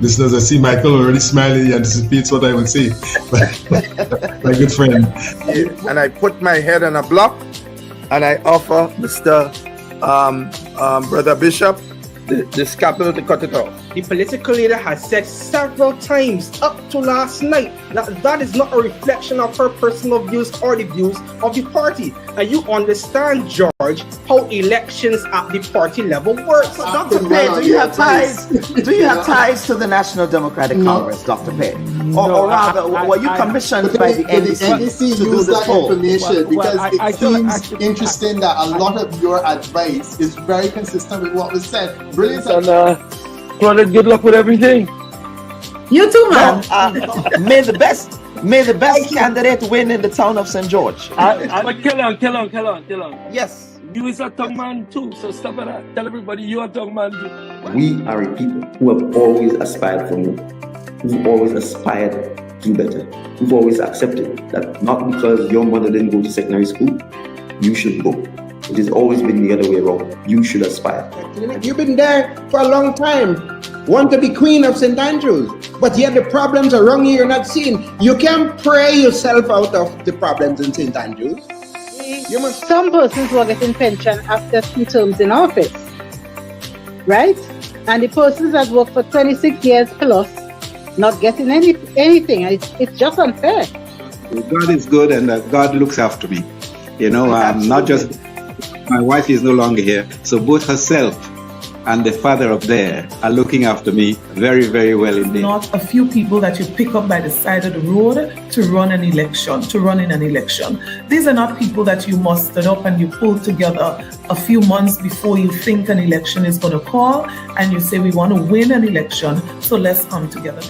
Listeners, I see Michael already smiling. He anticipates what I will say. My good friend. And I put my head on a block and I offer Mr. Brother Bishop the scalpel to cut it off. The political leader has said several times up to last night that is not a reflection of her personal views or the views of the party. And you understand, George, how elections at the party level work. So, Dr. Pei, do you have ties? Do you have ties to the National Democratic Congress, Dr. Pei? Or rather, were you commissioned by the NDC to use that information because it seems interesting that a lot of your advice is very consistent with what was said. Brilliant. And good luck with everything. You too, man. May the best candidate win in the town of St. George. But kill on. Yes. You is a tongue man too, so stop at that. Tell everybody you are a tongue man too. We are a people who have always aspired for more. Who've always aspired to do better. Who've always accepted that not because your mother didn't go to secondary school, you should go. It has always been the other way around. You should aspire. You've been there for a long time. Want to be queen of St. Andrews, but yet the problems around you you're not seeing. You can't pray yourself out of the problems in St. Andrews. Some persons were getting pension after 2 terms in office, right? And the persons that work for 26 years plus not getting anything. It's just unfair. God is good and God looks after me. You know, not just my wife is no longer here, so both herself and the father up there are looking after me very, very well indeed. Not a few people that you pick up by the side of the road to run an election, to run in an election. These are not people that you mustered up and you pulled together a few months before you think an election is going to call and you say we want to win an election, so let's come together.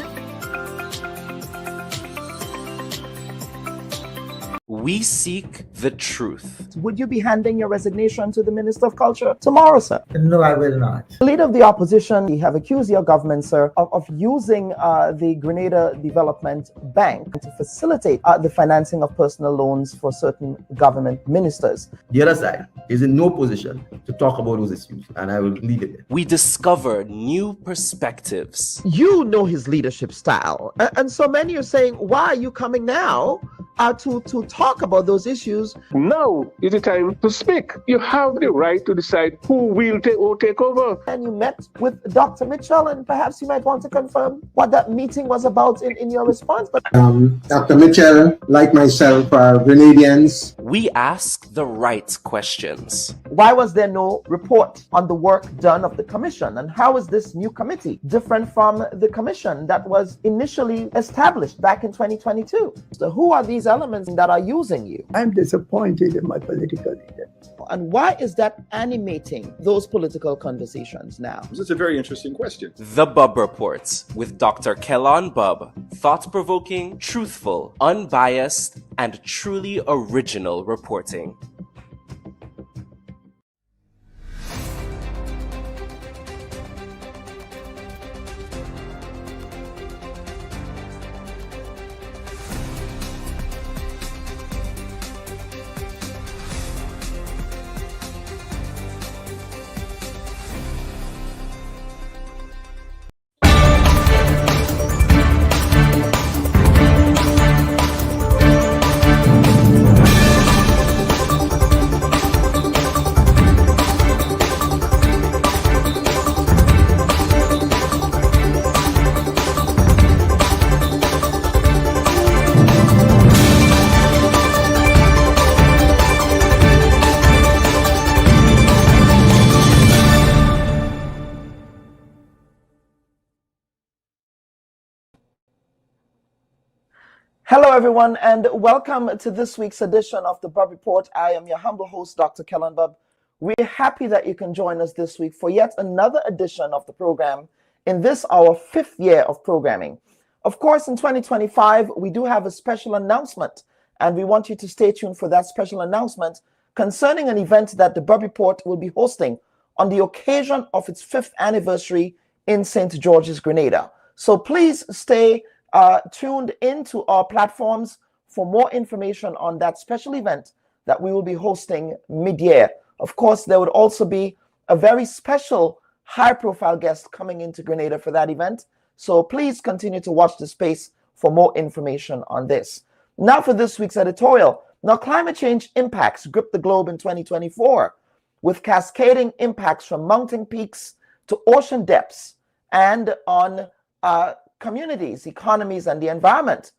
We seek the truth. Would you be handing your resignation to the Minister of Culture tomorrow, sir? No, I will not. The leader of the opposition, you have accused your government, sir, of using the Grenada Development Bank to facilitate the financing of personal loans for certain government ministers. The other side is in no position to talk about those issues, and I will leave it there. We discover new perspectives. You know his leadership style, and so many are saying, why are you coming now to talk about those issues? Now is the time to speak. You have the right to decide who will take over. And you met with Dr. Mitchell, and perhaps you might want to confirm what that meeting was about in your response. But Dr. Mitchell, like myself, are Grenadians. We ask the right questions. Why was there no report on the work done of the commission? And how is this new committee different from the commission that was initially established back in 2022? So who are these elements that are using you? I'm disappointed in my political leader. And why is that animating those political conversations now? This is a very interesting question. The Bubb Report with Dr. Kellon Bubb. Thought-provoking, truthful, unbiased, and truly original reporting. Hello, everyone, and welcome to this week's edition of the Bubb Report. I am your humble host, Dr. Kellon Bubb. We're happy that you can join us this week for yet another edition of the program in this, our 5th year of programming. Of course, in 2025, we do have a special announcement, and we want you to stay tuned for that special announcement concerning an event that the Bubb Report will be hosting on the occasion of its 5th anniversary in St. George's, Grenada. So please stay tuned into our platforms for more information on that special event that we will be hosting mid-year. Of course, there would also be a very special high-profile guest coming into Grenada for that event, So please continue to watch the space for more information on this. Now for this week's editorial. Now, climate change impacts gripped the globe in 2024, with cascading impacts from mountain peaks to ocean depths and on communities, economies, and the environment.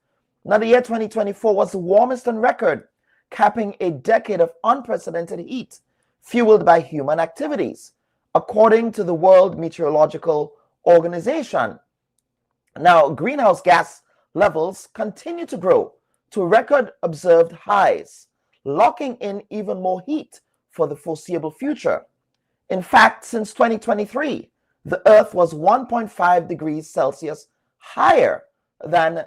Now, the year 2024 was the warmest on record, capping a decade of unprecedented heat fueled by human activities, according to the World Meteorological Organization. Now, greenhouse gas levels continue to grow to record observed highs, locking in even more heat for the foreseeable future. In fact, since 2023, the Earth was 1.5 degrees Celsius higher than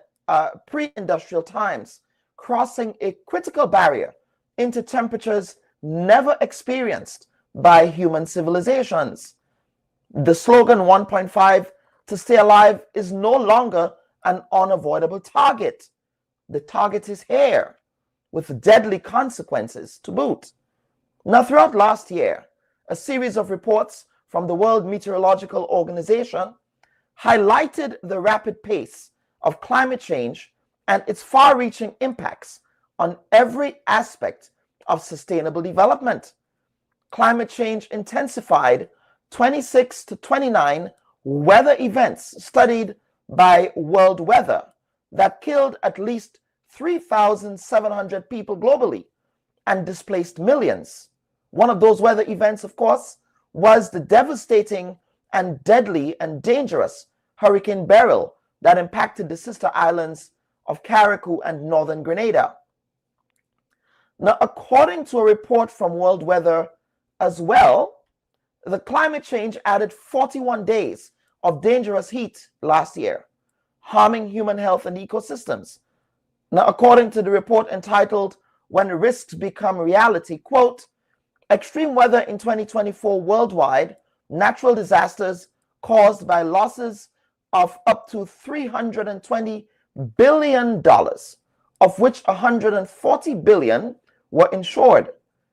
pre-industrial times, crossing a critical barrier into temperatures never experienced by human civilizations. The slogan 1.5 to stay alive is no longer an unavoidable target. The target is here, with deadly consequences to boot. Now, throughout last year, a series of reports from the World Meteorological Organization highlighted the rapid pace of climate change and its far-reaching impacts on every aspect of sustainable development. Climate change intensified 26 to 29 weather events studied by World Weather that killed at least 3,700 people globally and displaced millions. One of those weather events, of course, was the devastating and deadly and dangerous Hurricane Beryl that impacted the sister islands of Carriacou and northern Grenada. Now, according to a report from World Weather as well, the climate change added 41 days of dangerous heat last year, harming human health and ecosystems. Now, according to the report entitled When Risks Become Reality, quote, extreme weather in 2024 worldwide, natural disasters caused by losses of up to $320 billion, of which $140 billion were insured.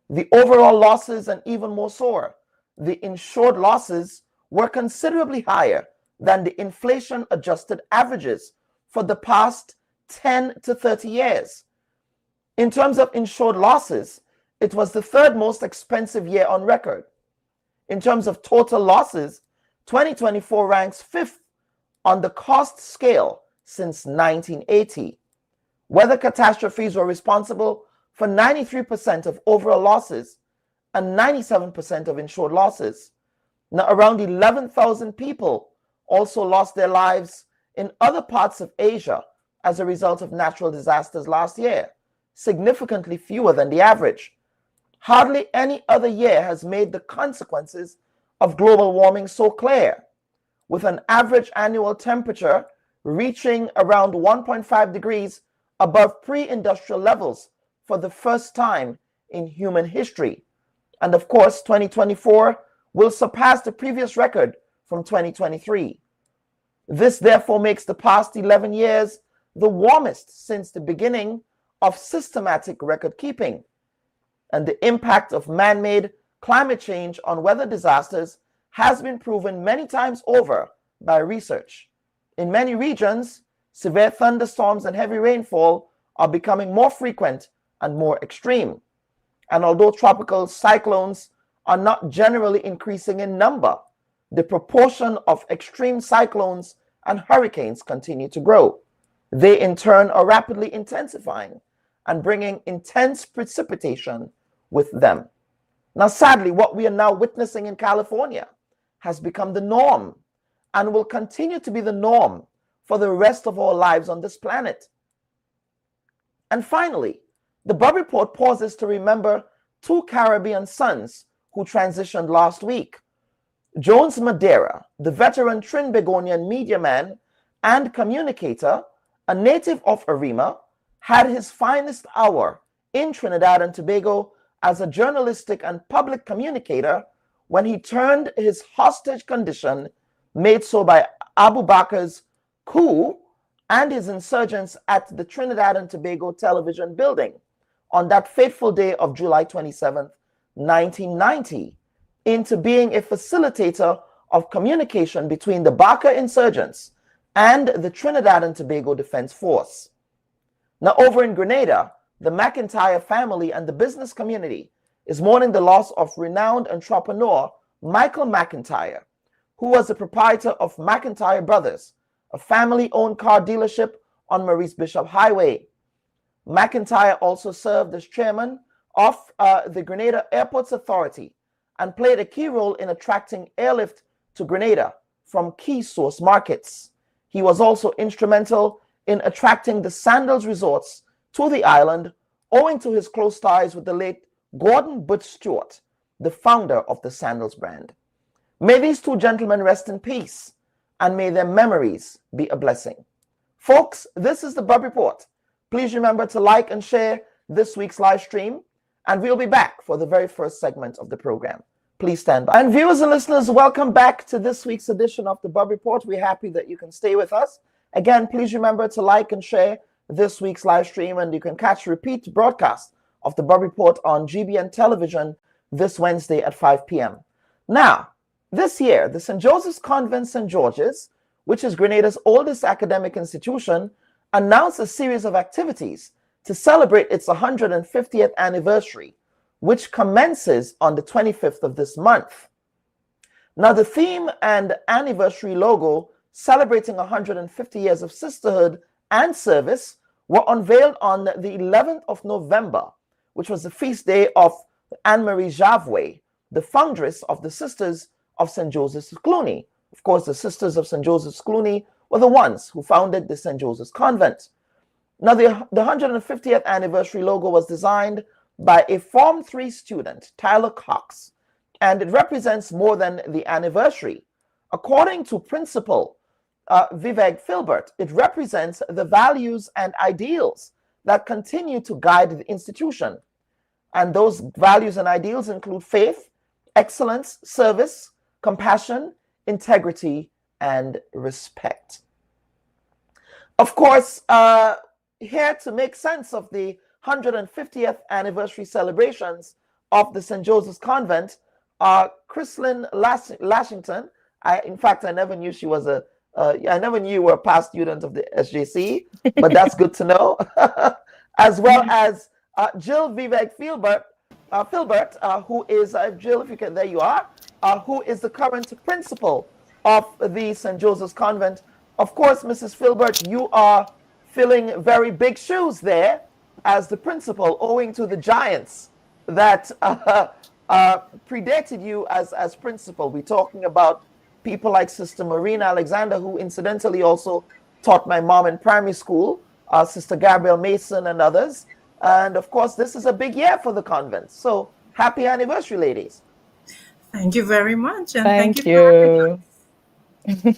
The overall losses, and even more so, the insured losses were considerably higher than the inflation-adjusted averages for the past 10 to 30 years. In terms of insured losses, it was the third most expensive year on record. In terms of total losses, 2024 ranks fifth on the cost scale since 1980. Weather catastrophes were responsible for 93% of overall losses and 97% of insured losses. Now, around 11,000 people also lost their lives in other parts of Asia as a result of natural disasters last year, significantly fewer than the average. Hardly any other year has made the consequences of global warming so clear, with an average annual temperature reaching around 1.5 degrees above pre-industrial levels for the first time in human history. And of course, 2024 will surpass the previous record from 2023. This therefore makes the past 11 years the warmest since the beginning of systematic record keeping. And the impact of man-made climate change on weather disasters has been proven many times over by research. In many regions, severe thunderstorms and heavy rainfall are becoming more frequent and more extreme. And although tropical cyclones are not generally increasing in number, the proportion of extreme cyclones and hurricanes continue to grow. They in turn are rapidly intensifying and bringing intense precipitation with them. Now, sadly, what we are now witnessing in California has become the norm and will continue to be the norm for the rest of our lives on this planet. And finally, the Bubb Report pauses to remember two Caribbean sons who transitioned last week. Jones Madeira, the veteran Trinbagonian media man and communicator, a native of Arima, had his finest hour in Trinidad and Tobago as a journalistic and public communicator when he turned his hostage condition, made so by Abu Bakr's coup and his insurgents at the Trinidad and Tobago television building on that fateful day of July 27, 1990, into being a facilitator of communication between the Bakr insurgents and the Trinidad and Tobago Defense Force. Now, over in Grenada, the McIntyre family and the business community is mourning the loss of renowned entrepreneur Michael McIntyre, who was the proprietor of McIntyre Brothers, a family-owned car dealership on Maurice Bishop Highway. McIntyre also served as chairman of the Grenada Airports Authority and played a key role in attracting airlift to Grenada from key source markets. He was also instrumental in attracting the Sandals resorts to the island, owing to his close ties with the late Gordon Butch Stewart, the founder of the Sandals brand. May these two gentlemen rest in peace, and may their memories be a blessing. Folks, this is the Bubb Report. Please remember to like and share this week's live stream, and we'll be back for the very first segment of the program. Please stand by. And viewers and listeners, welcome back to this week's edition of the Bubb Report. We're happy that you can stay with us. Again, please remember to like and share this week's live stream, and you can catch a repeat broadcast of the Bubb Report on GBN television this Wednesday at 5 p.m. Now, this year, the St. Joseph's Convent St. George's, which is Grenada's oldest academic institution, announced a series of activities to celebrate its 150th anniversary, which commences on the 25th of this month. Now, the theme and anniversary logo celebrating 150 years of sisterhood and service were unveiled on the 11th of November, which was the feast day of Anne-Marie Javoué, the foundress of the Sisters of St. Joseph's Cluny. Of course, the Sisters of St. Joseph's Cluny were the ones who founded the St. Joseph's Convent. Now, the 150th anniversary logo was designed by a Form 3 student, Tyler Cox, and it represents more than the anniversary. According to Principal Vivek Filbert, it represents the values and ideals that continue to guide the institution. And those values and ideals include faith, excellence, service, compassion, integrity, and respect. Of course, here to make sense of the 150th anniversary celebrations of the St. Joseph's Convent are Chrislyn Lashington. In fact, I never knew she was I never knew you were a past student of the SJC, but that's good to know. As well as Jill Vivek Filbert, who is, Jill, if you can, there you are, who is the current principal of the St. Joseph's Convent. Of course, Mrs. Filbert, you are filling very big shoes there as the principal, owing to the giants that predated you as principal. We're talking about people like Sister Marina Alexander, who incidentally also taught my mom in primary school, Sister Gabrielle Mason and others. And of course, this is a big year for the convent. So happy anniversary, ladies. Thank you very much. And thank you.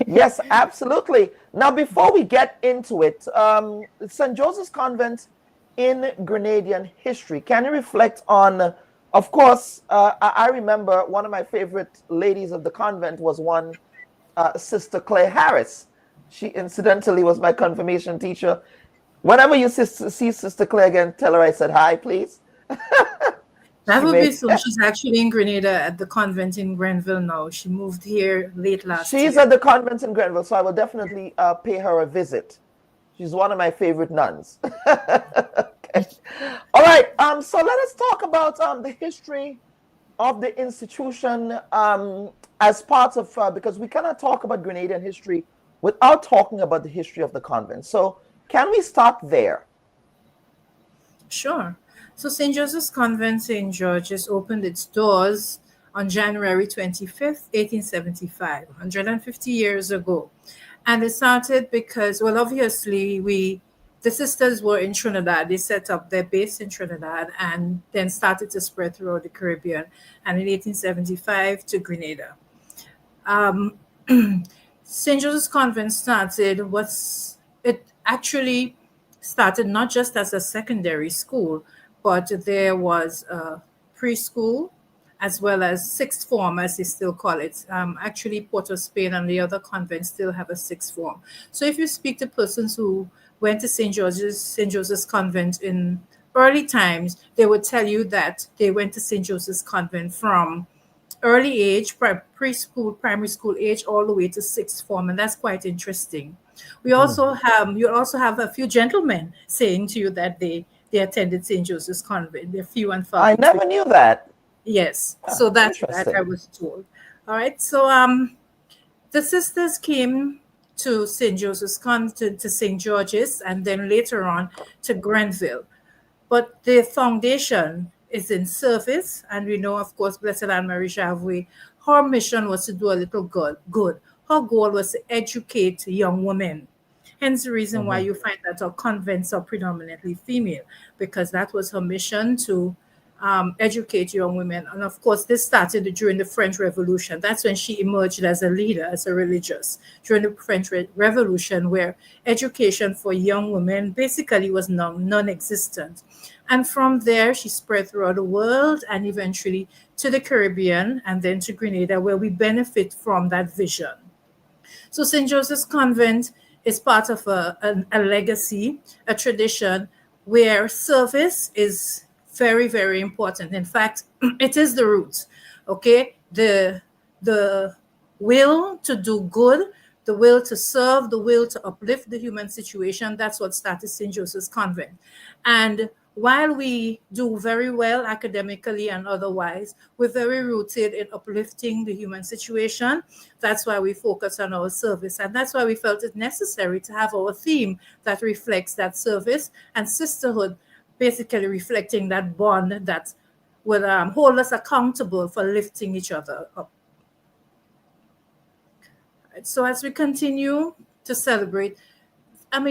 Yes, absolutely. Now, before we get into it, St. Joseph's Convent in Grenadian history, can you reflect on, of course, I remember one of my favorite ladies of the convent was one Sister Claire Harris. She incidentally was my confirmation teacher. Whenever you see Sister Claire again, tell her I said hi, please. That would be so. She's actually in Grenada at the convent in Grenville now. She moved here late last year. She's at the convent in Grenville, so I will definitely pay her a visit. She's one of my favorite nuns. Okay. All right, so let us talk about the history of the institution as part of, because we cannot talk about Grenadian history without talking about the history of the convent. So can we start there? Sure. So St. Joseph's Convent, St. George's opened its doors on January 25th, 1875, 150 years ago. And it started because, well, obviously, the sisters were in Trinidad. They set up their base in Trinidad and then started to spread throughout the Caribbean. And in 1875 to Grenada. St. Joseph's Convent actually started not just as a secondary school, but there was a preschool as well as sixth form, as they still call it. Actually, Port of Spain and the other convents still have a sixth form. So if you speak to persons who went to St. Joseph's Convent in early times, they would tell you that they went to St. Joseph's Convent from early age, preschool, primary school age, all the way to sixth form. And that's quite interesting. We also have, you also have a few gentlemen saying to you that they attended St. Joseph's Convent. They're few and far. I never knew that. Yes, so that's that I was told. All right, so the sisters came to St. Joseph's Convent, to St. George's, and then later on to Grenville. But the foundation is in service, and we know, of course, Blessed Anne Marie Javoué, her mission was to do a little good. Her goal was to educate young women. Hence the reason why you find that our convents are predominantly female, because that was her mission, to educate young women. And of course, this started during the French Revolution. That's when she emerged as a leader, as a religious, during the French Revolution, where education for young women basically was non-existent. And from there, she spread throughout the world and eventually to the Caribbean and then to Grenada, where we benefit from that vision. So St. Joseph's Convent is part of a legacy, a tradition where service is very, very important. In fact, it is the root, okay? The will to do good, the will to serve, the will to uplift the human situation, that's what started St. Joseph's Convent. And while we do very well academically and otherwise, we're very rooted in uplifting the human situation. That's why we focus on our service. And that's why we felt it necessary to have our theme that reflects that service and sisterhood, basically reflecting that bond that will hold us accountable for lifting each other up. Right, so as we continue to celebrate,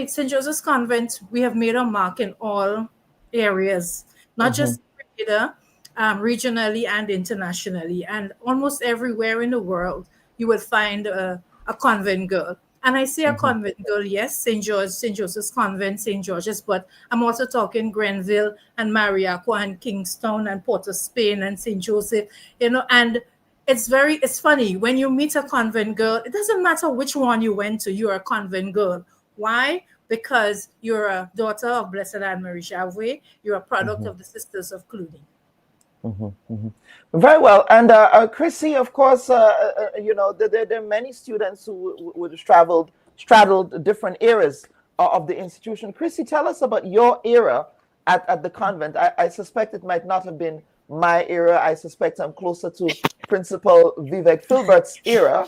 St. Joseph's Convent, we have made a mark in all areas, not just Grenada, regionally and internationally, and almost everywhere in the world you will find a convent girl. And I say a convent girl, yes, St. Joseph's Convent, St. George's, but I'm also talking Grenville and Mariacqua and Kingstown and Port of Spain and St. Joseph, and it's funny, when you meet a convent girl, it doesn't matter which one you went to, you're a convent girl. Why? Because you're a daughter of Blessed Anne Marie Javoué, you're a product of the Sisters of Cluny. Very well. And Chrissy, of course, there are many students who would straddled different eras of the institution. Chrissy, tell us about your era at the convent. I suspect it might not have been my era. I suspect I'm closer to Principal Vivek Filbert's era.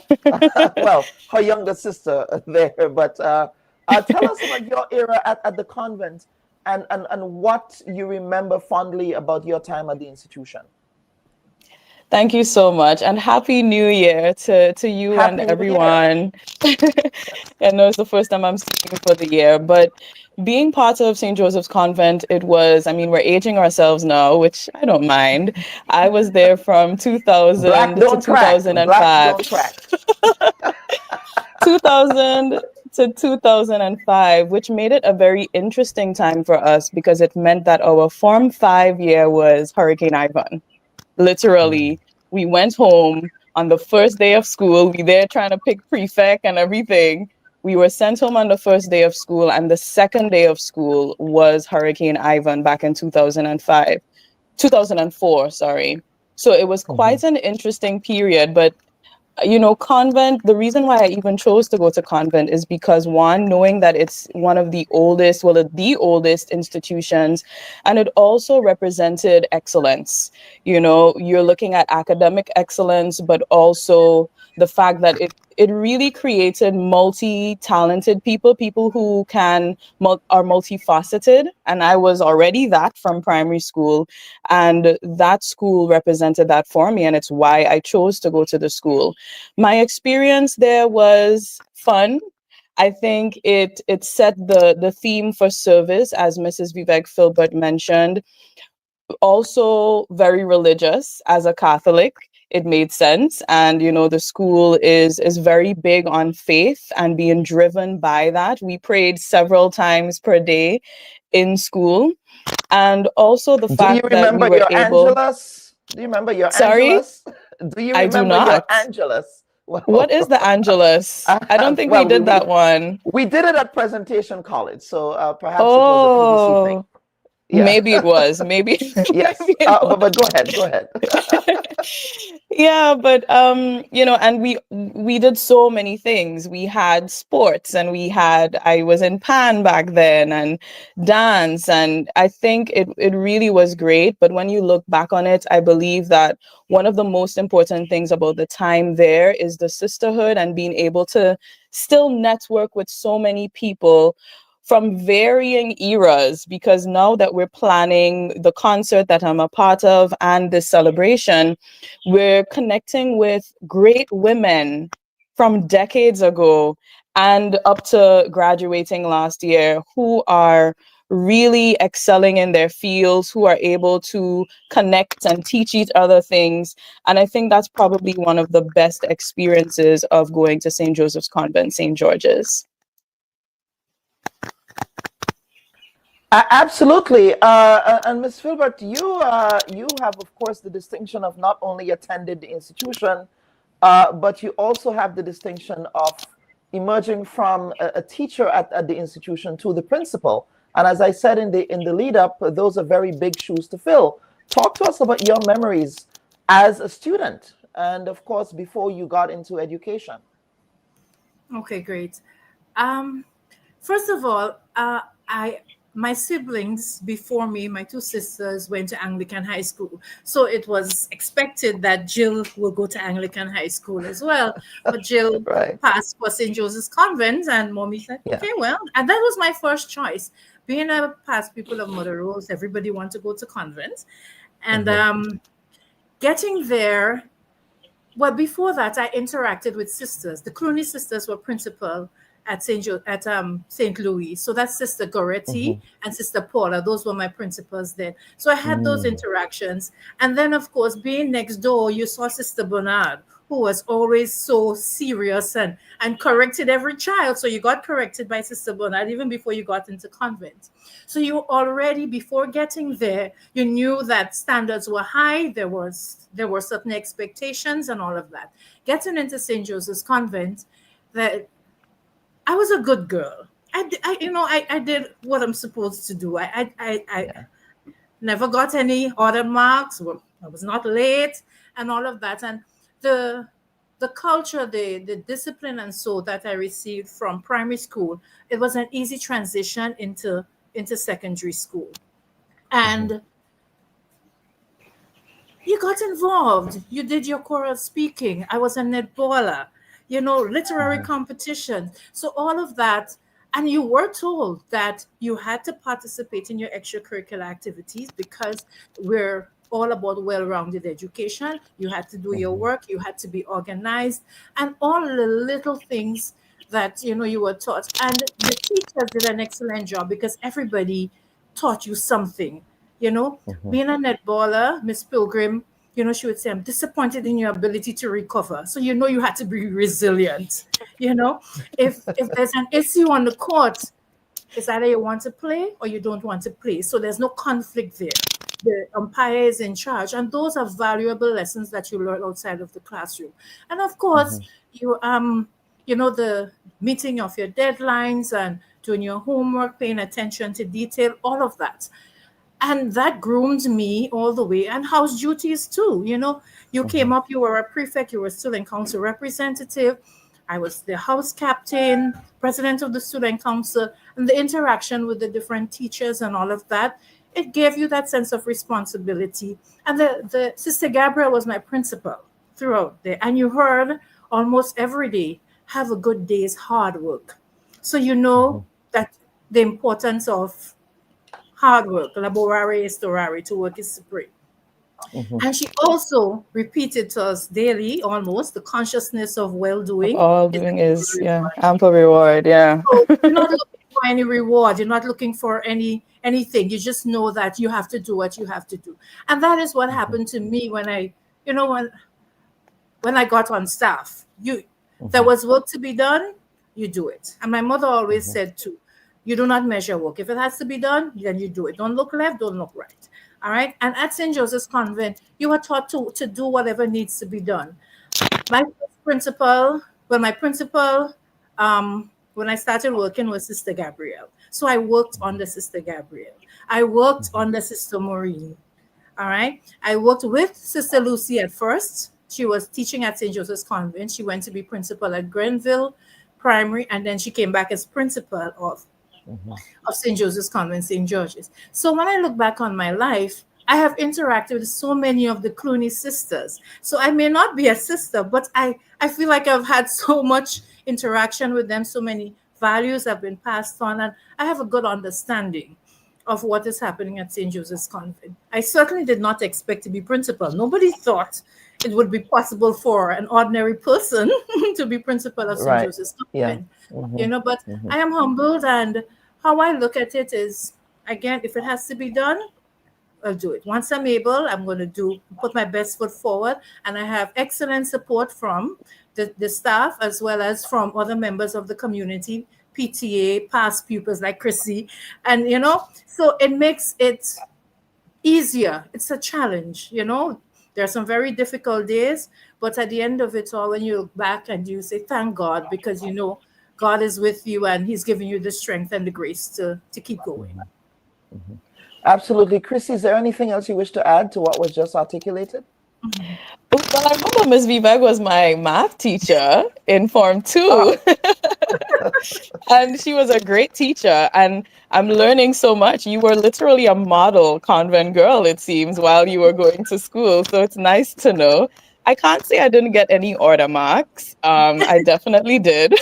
Well, her younger sister there. But tell us about your era at the convent and what you remember fondly about your time at the institution. Thank you so much, and Happy New Year to you and everyone. I know it's the first time I'm speaking for the year, but being part of St. Joseph's Convent, it was, we're aging ourselves now, which I don't mind. I was there from 2000 to 2005. 2000 to 2005, which made it a very interesting time for us because it meant that our Form 5 year was Hurricane Ivan. Literally, we went home on the first day of school. We there trying to pick prefect and everything. We were sent home on the first day of school, and the second day of school was Hurricane Ivan back in 2004, sorry. So it was quite an interesting period, but convent, the reason why I even chose to go to convent is because, one, knowing that it's one of the oldest, the oldest institutions, and it also represented excellence. You're looking at academic excellence, but also the fact that it really created multi-talented people who are multifaceted. And I was already that from primary school, and that school represented that for me. And it's why I chose to go to the school. My experience there was fun. I think it set the theme for service, as Mrs. Vivek Filbert mentioned. Also very religious as a Catholic. It made sense. And, the school is very big on faith and being driven by that. We prayed several times per day in school. And also the fact that we were able... Angelus? Do you remember your Sorry? Angelus? Do you remember your Angelus? Well, what is the Angelus? I don't think we did that one. We did it at Presentation College, so perhaps it was a PDC thing. Yeah. Maybe it was. Maybe. Yes. But go ahead. Yeah, but and we did so many things. We had sports, and I was in pan back then, and dance, and I think it really was great. But when you look back on it, I believe that one of the most important things about the time there is the sisterhood and being able to still network with so many people from varying eras, because now that we're planning the concert that I'm a part of and this celebration, we're connecting with great women from decades ago and up to graduating last year who are really excelling in their fields, who are able to connect and teach each other things. And I think that's probably one of the best experiences of going to St. Joseph's Convent, St. George's. Absolutely. And Ms. Filbert, you have, of course, the distinction of not only attended the institution, but you also have the distinction of emerging from a teacher at the institution to the principal. And as I said in the lead up, those are very big shoes to fill. Talk to us about your memories as a student and, of course, before you got into education. Okay, great. First of all, my siblings before me, my two sisters, went to Anglican High School. So it was expected that Jill will go to Anglican High School as well. But Jill passed for St. Joseph's Convent, and Mommy said, okay, well, and that was my first choice. Being a past people of Mother Rose, everybody wanted to go to Convent. And getting there, well, before that, I interacted with sisters. The Clooney sisters were principal at St. Louis. So that's Sister Goretti and Sister Paula. Those were my principals then. So I had those interactions. And then, of course, being next door, you saw Sister Bernard, who was always so serious and corrected every child. So you got corrected by Sister Bernard even before you got into convent. So you already, before getting there, you knew that standards were high. There were certain expectations and all of that. Getting into St. Joseph's Convent, that I was a good girl. I did what I'm supposed to do. I never got any order marks. Well, I was not late and all of that. And the culture, the discipline and so that I received from primary school, it was an easy transition into secondary school. And you got involved. You did your choral speaking. I was a netballer. Literary competition. So all of that, and you were told that you had to participate in your extracurricular activities because we're all about well-rounded education. You had to do your work, you had to be organized, and all the little things that, you were taught. And the teachers did an excellent job because everybody taught you something, Being a netballer, Miss Pilgrim, she would say, I'm disappointed in your ability to recover. So, you had to be resilient. If there's an issue on the court, it's either you want to play or you don't want to play. So there's no conflict there. The umpire is in charge. And those are valuable lessons that you learn outside of the classroom. And of course, the meeting of your deadlines and doing your homework, paying attention to detail, all of that. And that groomed me all the way. And house duties too. You came up, you were a prefect, you were student council representative. I was the house captain, president of the student council, and the interaction with the different teachers and all of that. It gave you that sense of responsibility. And the Sister Gabrielle was my principal throughout there. And you heard almost every day, have a good day's hard work. So that the importance of hard work, laborare est orare, to work is to pray. And she also repeated to us daily, almost, the consciousness of well-doing. All doing is, ample reward, So you're not looking for any reward. You're not looking for anything. You just know that you have to do what you have to do. And that is what happened to me when I got on staff. There was work to be done, you do it. And my mother always said too, you do not measure work. If it has to be done, then you do it. Don't look left, don't look right. All right. And at St. Joseph's Convent, you are taught to do whatever needs to be done. My principal, when I started working with Sister Gabrielle. So I worked under Sister Gabrielle. I worked under Sister Maureen. All right. I worked with Sister Lucy at first. She was teaching at St. Joseph's Convent. She went to be principal at Grenville Primary, and then she came back as principal of St. Joseph's Convent, St. George's. So when I look back on my life, I have interacted with so many of the Clooney sisters. So I may not be a sister, but I feel like I've had so much interaction with them. So many values have been passed on, and I have a good understanding of what is happening at St. Joseph's Convent. I certainly did not expect to be principal. Nobody thought it would be possible for an ordinary person to be principal of St. Joseph's Convent. You know, but I am humbled, and how I look at it is, again, if it has to be done, I'll do it. Once I'm able, I'm going to put my best foot forward, and I have excellent support from the staff as well as from other members of the community, PTA, past pupils like Chrissy, and you know, so it makes it easier. It's a challenge, you know. There are some very difficult days, but at the end of it all, when you look back and you say, thank God, because you know God is with you and He's giving you the strength and the grace to keep going. Absolutely. Chrissy, is there anything else you wish to add to what was just articulated? Well, I remember Ms. Vivek was my math teacher in Form 2. And she was a great teacher. And I'm learning so much. You were literally a model convent girl, it seems, while you were going to school. So it's nice to know. I can't say I didn't get any order marks. I definitely did.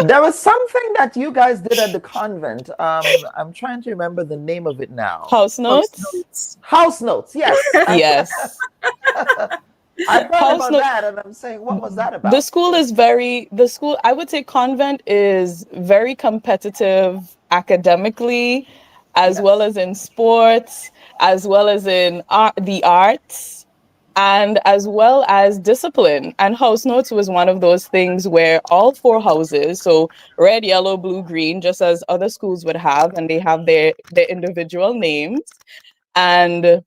There was something that you guys did at the convent. I'm trying to remember the name of it now. House notes? House notes, yes. Yes. I heard about that, and I'm saying, what was that about? The school, I would say Convent is very competitive academically, as well as in sports, as well as in the arts, and as well as discipline. And House Notes was one of those things where all 4 houses, so red, yellow, blue, green, just as other schools would have, and they have their individual names. And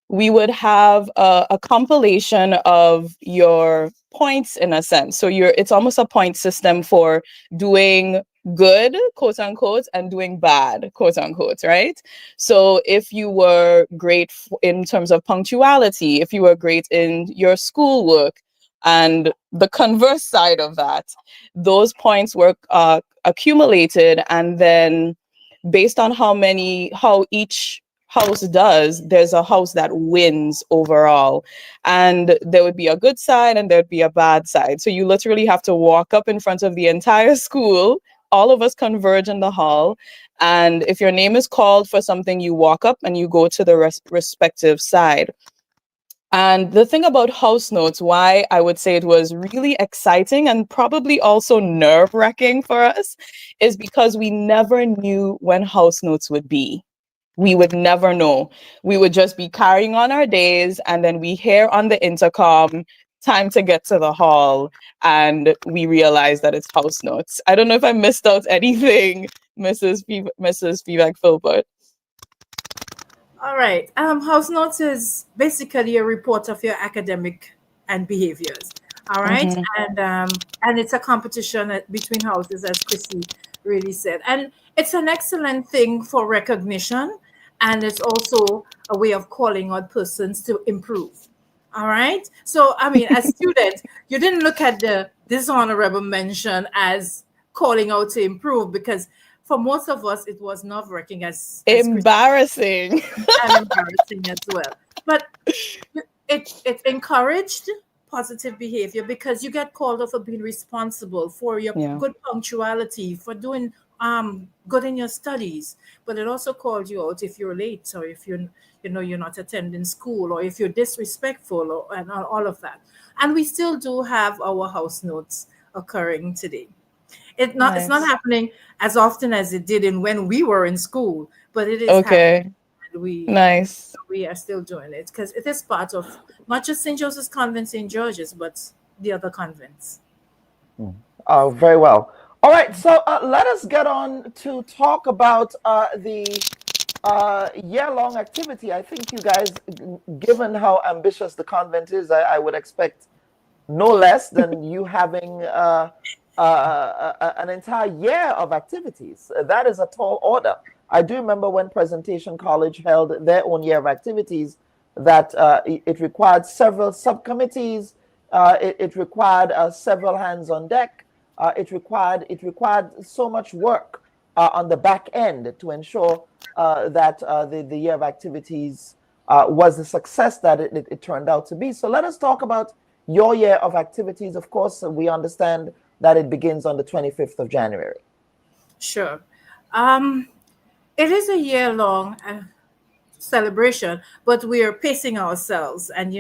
we would have a compilation of your points in a sense. So it's almost a point system for doing good, quote unquote, and doing bad, quote unquote, right? So if you were great in terms of punctuality, if you were great in your schoolwork, and the converse side of that, those points were accumulated, and then based on how each house does, there's a house that wins overall, and there would be a good side and there'd be a bad side. So you literally have to walk up in front of the entire school. All of us converge in the hall, and if your name is called for something, you walk up and you go to the respective side. And the thing about House Notes, why I would say it was really exciting and probably also nerve-wracking for us, is because we never knew when House Notes would be. We would never know. We would just be carrying on our days, and then we hear on the intercom, time to get to the hall, and we realize that it's House Notes. I don't know if I missed out anything, Mrs. Vivek Philbert. All right. House Notes is basically a report of your academic and behaviors. All right. And it's a competition between houses, as Chrissy really said. And it's an excellent thing for recognition, and it's also a way of calling out persons to improve. All right. So, I mean, as students, you didn't look at the dishonorable mention as calling out to improve, because for most of us, it was nerve-wracking as embarrassing. And embarrassing as well. But it encouraged positive behavior, because you get called out for being responsible, for your good punctuality, for doing good in your studies. But it also called you out if you're late, or if you're not attending school, or if you're disrespectful, and all of that. And we still do have our House Notes occurring today. It's not happening as often as it did when we were in school, but it is happening. We are still doing it, because it is part of not just St. Joseph's Convent, St. George's, but the other convents. Oh, very well. All right, so let us get on to talk about the year-long activity. I think you guys, given how ambitious the convent is, I would expect no less than you having an entire year of activities. That is a tall order. I do remember when Presentation College held their own year of activities, that it required several subcommittees. It required several hands on deck. It required so much work on the back end to ensure that the year of activities was the success that it turned out to be. So let us talk about your year of activities. Of course, we understand that it begins on the 25th of January. Sure. It is a year-long celebration, but we are pacing ourselves, and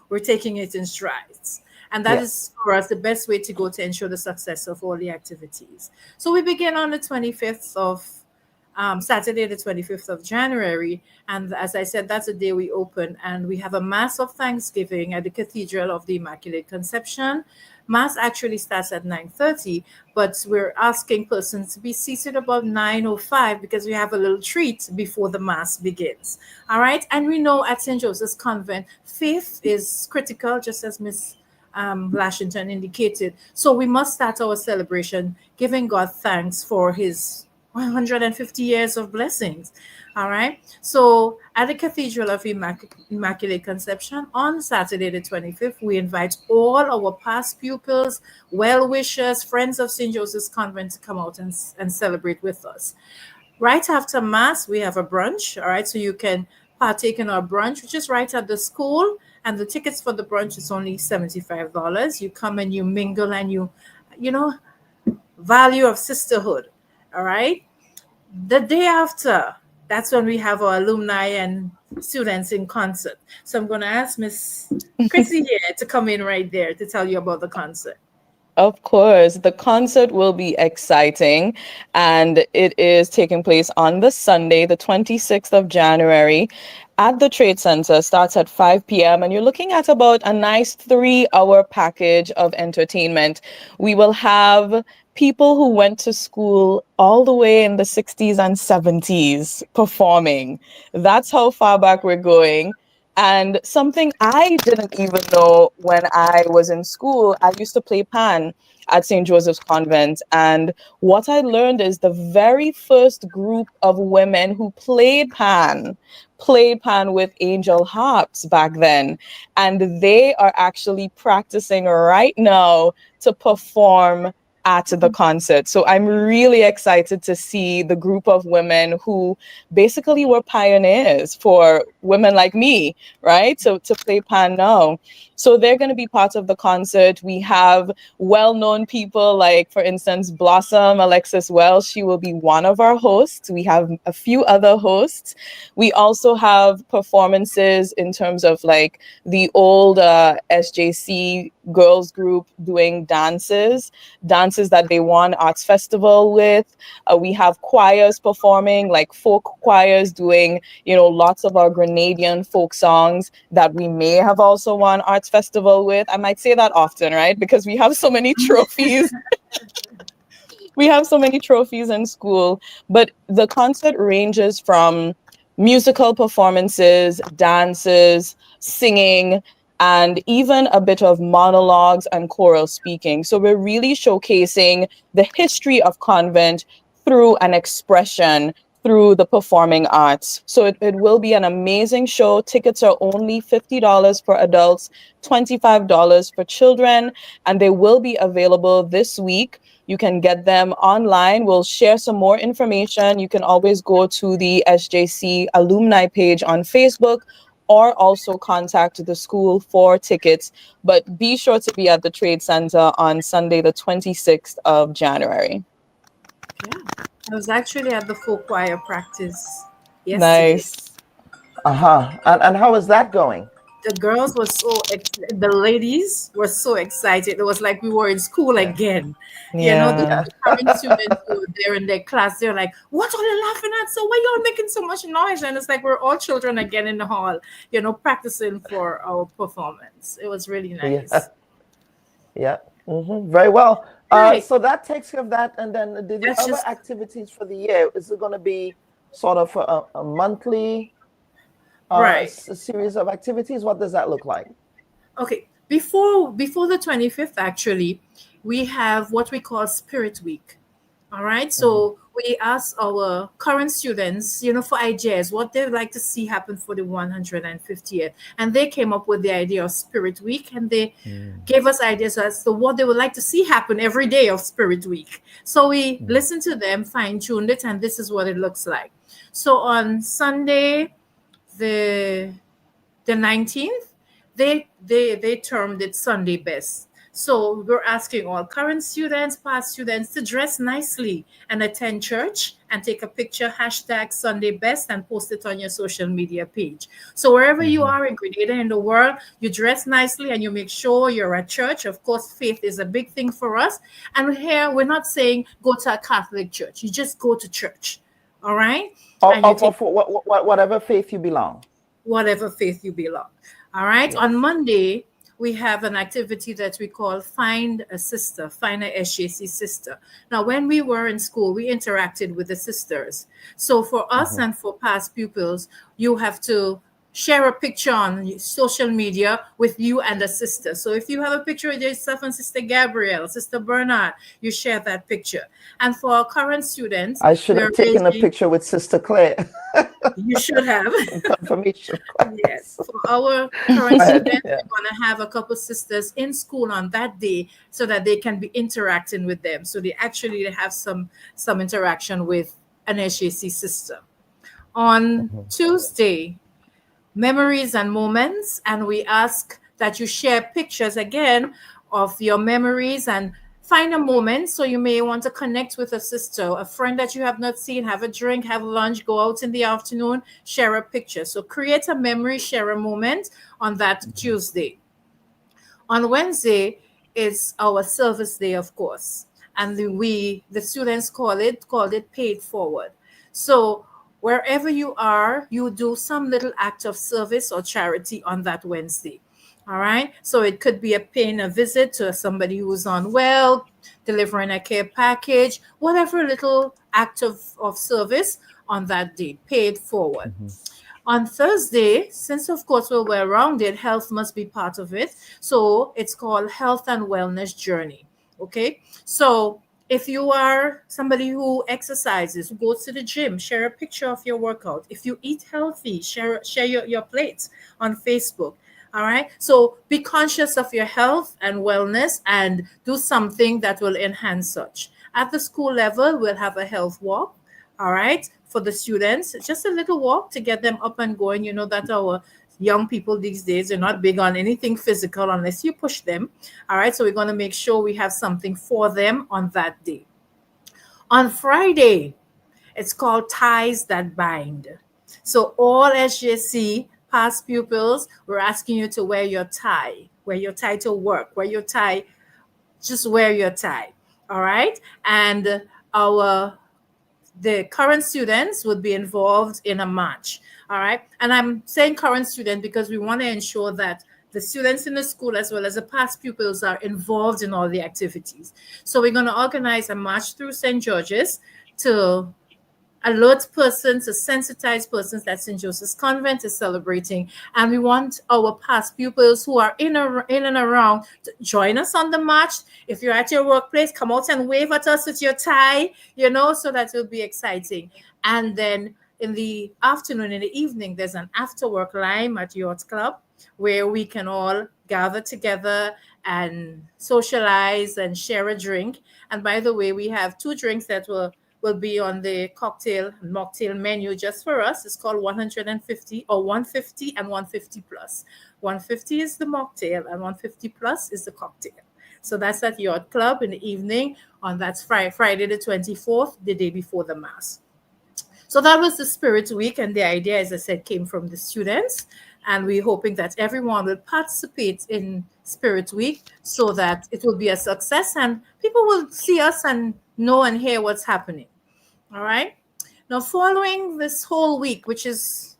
we're taking it in strides. And that is for us the best way to go to ensure the success of all the activities. So we begin on the 25th of Saturday, the 25th of January. And as I said, that's the day we open. And we have a Mass of Thanksgiving at the Cathedral of the Immaculate Conception. Mass actually starts at 9:30, but we're asking persons to be seated about 9:05 because we have a little treat before the Mass begins. All right. And we know at St. Joseph's Convent, faith is critical, just as Miss Lashington indicated. So we must start our celebration giving God thanks for his 150 years of blessings. All right. So at the Cathedral of Immaculate Conception on Saturday, the 25th, we invite all our past pupils, well-wishers, friends of St. Joseph's Convent to come out and celebrate with us. Right after Mass, we have a brunch. All right. So you can partake in our brunch, which is right at the school. And the tickets for the brunch is only $75. You come and you mingle and you value of sisterhood. All right. The day after, that's when we have our alumni and students in concert. So I'm going to ask Miss Chrissy here to come in right there to tell you about the concert. Of course, the concert will be exciting, and it is taking place on the Sunday, the 26th of January at the Trade Center. Starts at 5 p.m. and you're looking at about a nice 3-hour package of entertainment. We will have people who went to school all the way in the 60s and 70s performing. That's how far back we're going. And something I didn't even know when I was in school, I used to play pan at St. Joseph's Convent. And what I learned is the very first group of women who played pan with angel harps back then. And they are actually practicing right now to perform at the concert. So I'm really excited to see the group of women who basically were pioneers for women like me, right? So to play pan now. So they're going to be part of the concert. We have well-known people like, for instance, Blossom, Alexis Wells. She will be one of our hosts. We have a few other hosts. We also have performances in terms of like the old SJC girls group doing dances that they won Arts Festival with. We have choirs performing, like folk choirs doing, lots of our Grenadian folk songs that we may have also won Arts Festival with. I might say that often, right? Because we have so many trophies. We have so many trophies in school, but the concert ranges from musical performances, dances, singing, and even a bit of monologues and choral speaking. So we're really showcasing the history of Convent through an expression through the performing arts. So it will be an amazing show. Tickets are only $50 for adults, $25 for children, and they will be available this week. You can get them online. We'll share some more information. You can always go to the SJC alumni page on Facebook or also contact the school for tickets. But be sure to be at the Trade Center on Sunday, the 26th of January. Yeah, I was actually at the folk choir practice yesterday. Nice. And how is that going? The girls were the ladies were so excited. It was like we were in school again. The current students who were there in their class, they're like, what are they laughing at? So why y'all making so much noise? And it's like we're all children again in the hall, practicing for our performance. It was really nice. Very well. Right. So that takes care of that. And then the other activities for the year, is it going to be sort of a monthly a series of activities? What does that look like? Okay, before the 25th, actually, we have what we call Spirit Week. All right, so we asked our current students, for ideas, what they'd like to see happen for the 150th. And they came up with the idea of Spirit Week, and they gave us ideas as to what they would like to see happen every day of Spirit Week. So we listened to them, fine-tuned it, and this is what it looks like. So on Sunday, the 19th, they termed it Sunday Best. So we're asking all current students, past students to dress nicely and attend church and take a picture, hashtag Sunday Best, and post it on your social media page. So wherever you are in Grenada, in the world, you dress nicely and you make sure you're at church. Of course, faith is a big thing for us. And here we're not saying go to a Catholic church. You just go to church. All right? Whatever faith you belong. Whatever faith you belong. All right? Yes. On Monday, we have an activity that we call Find a Sister, Find a SJC Sister. Now, when we were in school, we interacted with the sisters. So for us and for past pupils, you have to share a picture on social media with you and a sister. So if you have a picture of yourself and Sister Gabrielle, Sister Bernard, you share that picture. And for our current students, I should have taken a picture with Sister Claire. You should have. Confirmation. Yes. For our current students, we're going to have a couple sisters in school on that day so that they can be interacting with them. So they actually have some interaction with an SJC sister. On Tuesday, memories and moments, and we ask that you share pictures again of your memories and find a moment. So you may want to connect with a sister, a friend that you have not seen, have a drink, have lunch, go out in the afternoon, share a picture. So create a memory, share a moment on that Tuesday. On Wednesday is our service day, of course, and the students called it Paid Forward. So wherever you are, you do some little act of service or charity on that Wednesday. All right. So it could be paying a visit to somebody who's unwell, delivering a care package, whatever little act of service on that day, paid forward. On Thursday, since of course we're well-rounded, health must be part of it. So it's called Health and Wellness Journey. Okay. So if you are somebody who exercises, who goes to the gym, share a picture of your workout. If you eat healthy, share your plates on Facebook. All right. So be conscious of your health and wellness and do something that will enhance such. At the school level, we'll have a health walk. All right. For the students, just a little walk to get them up and going. You know that our young people these days are not big on anything physical unless you push them. All right. So we're going to make sure we have something for them on that day. On Friday, it's called Ties That Bind. So all SJC past pupils, we're asking you to wear your tie to work, wear your tie, just wear your tie. All right. And the current students would be involved in a march. All right. And I'm saying current student because we want to ensure that the students in the school as well as the past pupils are involved in all the activities. So we're going to organize a march through St. George's to alert persons, to sensitize persons that St. Joseph's Convent is celebrating. And we want our past pupils who are in and around to join us on the march. If you're at your workplace, come out and wave at us with your tie, so that will be exciting. And then in the afternoon, in the evening, there's an after-work lime at Yacht Club where we can all gather together and socialize and share a drink. And by the way, we have 2 drinks that will be on the mocktail menu just for us. It's called 150 or 150 and 150 plus. 150 is the mocktail and 150 plus is the cocktail. So that's at Yacht Club in the evening that's Friday the 24th, the day before the Mass. So that was the Spirit Week, and the idea, as I said, came from the students, and we're hoping that everyone will participate in Spirit Week so that it will be a success and people will see us and know and hear what's happening. All right. Now, following this whole week, which is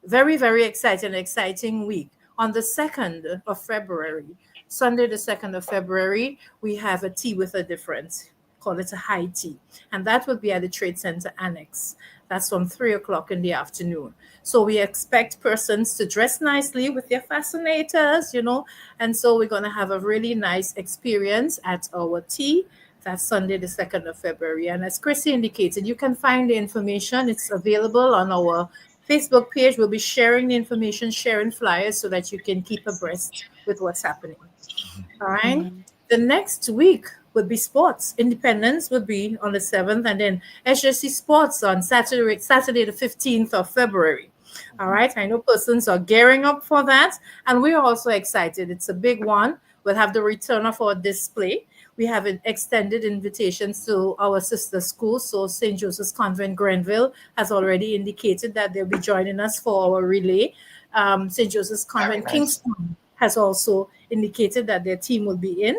very, very exciting week, on the 2nd of February, Sunday, the 2nd of February, we have a Tea with a Difference. Call it a high tea. And that will be at the Trade Center Annex. That's from 3:00 in the afternoon. So we expect persons to dress nicely with their fascinators, and so we're going to have a really nice experience at our tea That's Sunday, the 2nd of February. And as Chrissy indicated, you can find the information. It's available on our Facebook page. We'll be sharing the information, sharing flyers so that you can keep abreast with what's happening. All right. The next week would be sports. Independence would be on the 7th, and then SJC Sports on Saturday, the 15th of February. All right. I know persons are gearing up for that, and we're also excited. It's a big one. We'll have the return of our display. We have extended invitations to our sister schools. So St. Joseph's Convent, Grenville, has already indicated that they'll be joining us for our relay. St. Joseph's Convent, Kingston, has also indicated that their team will be in.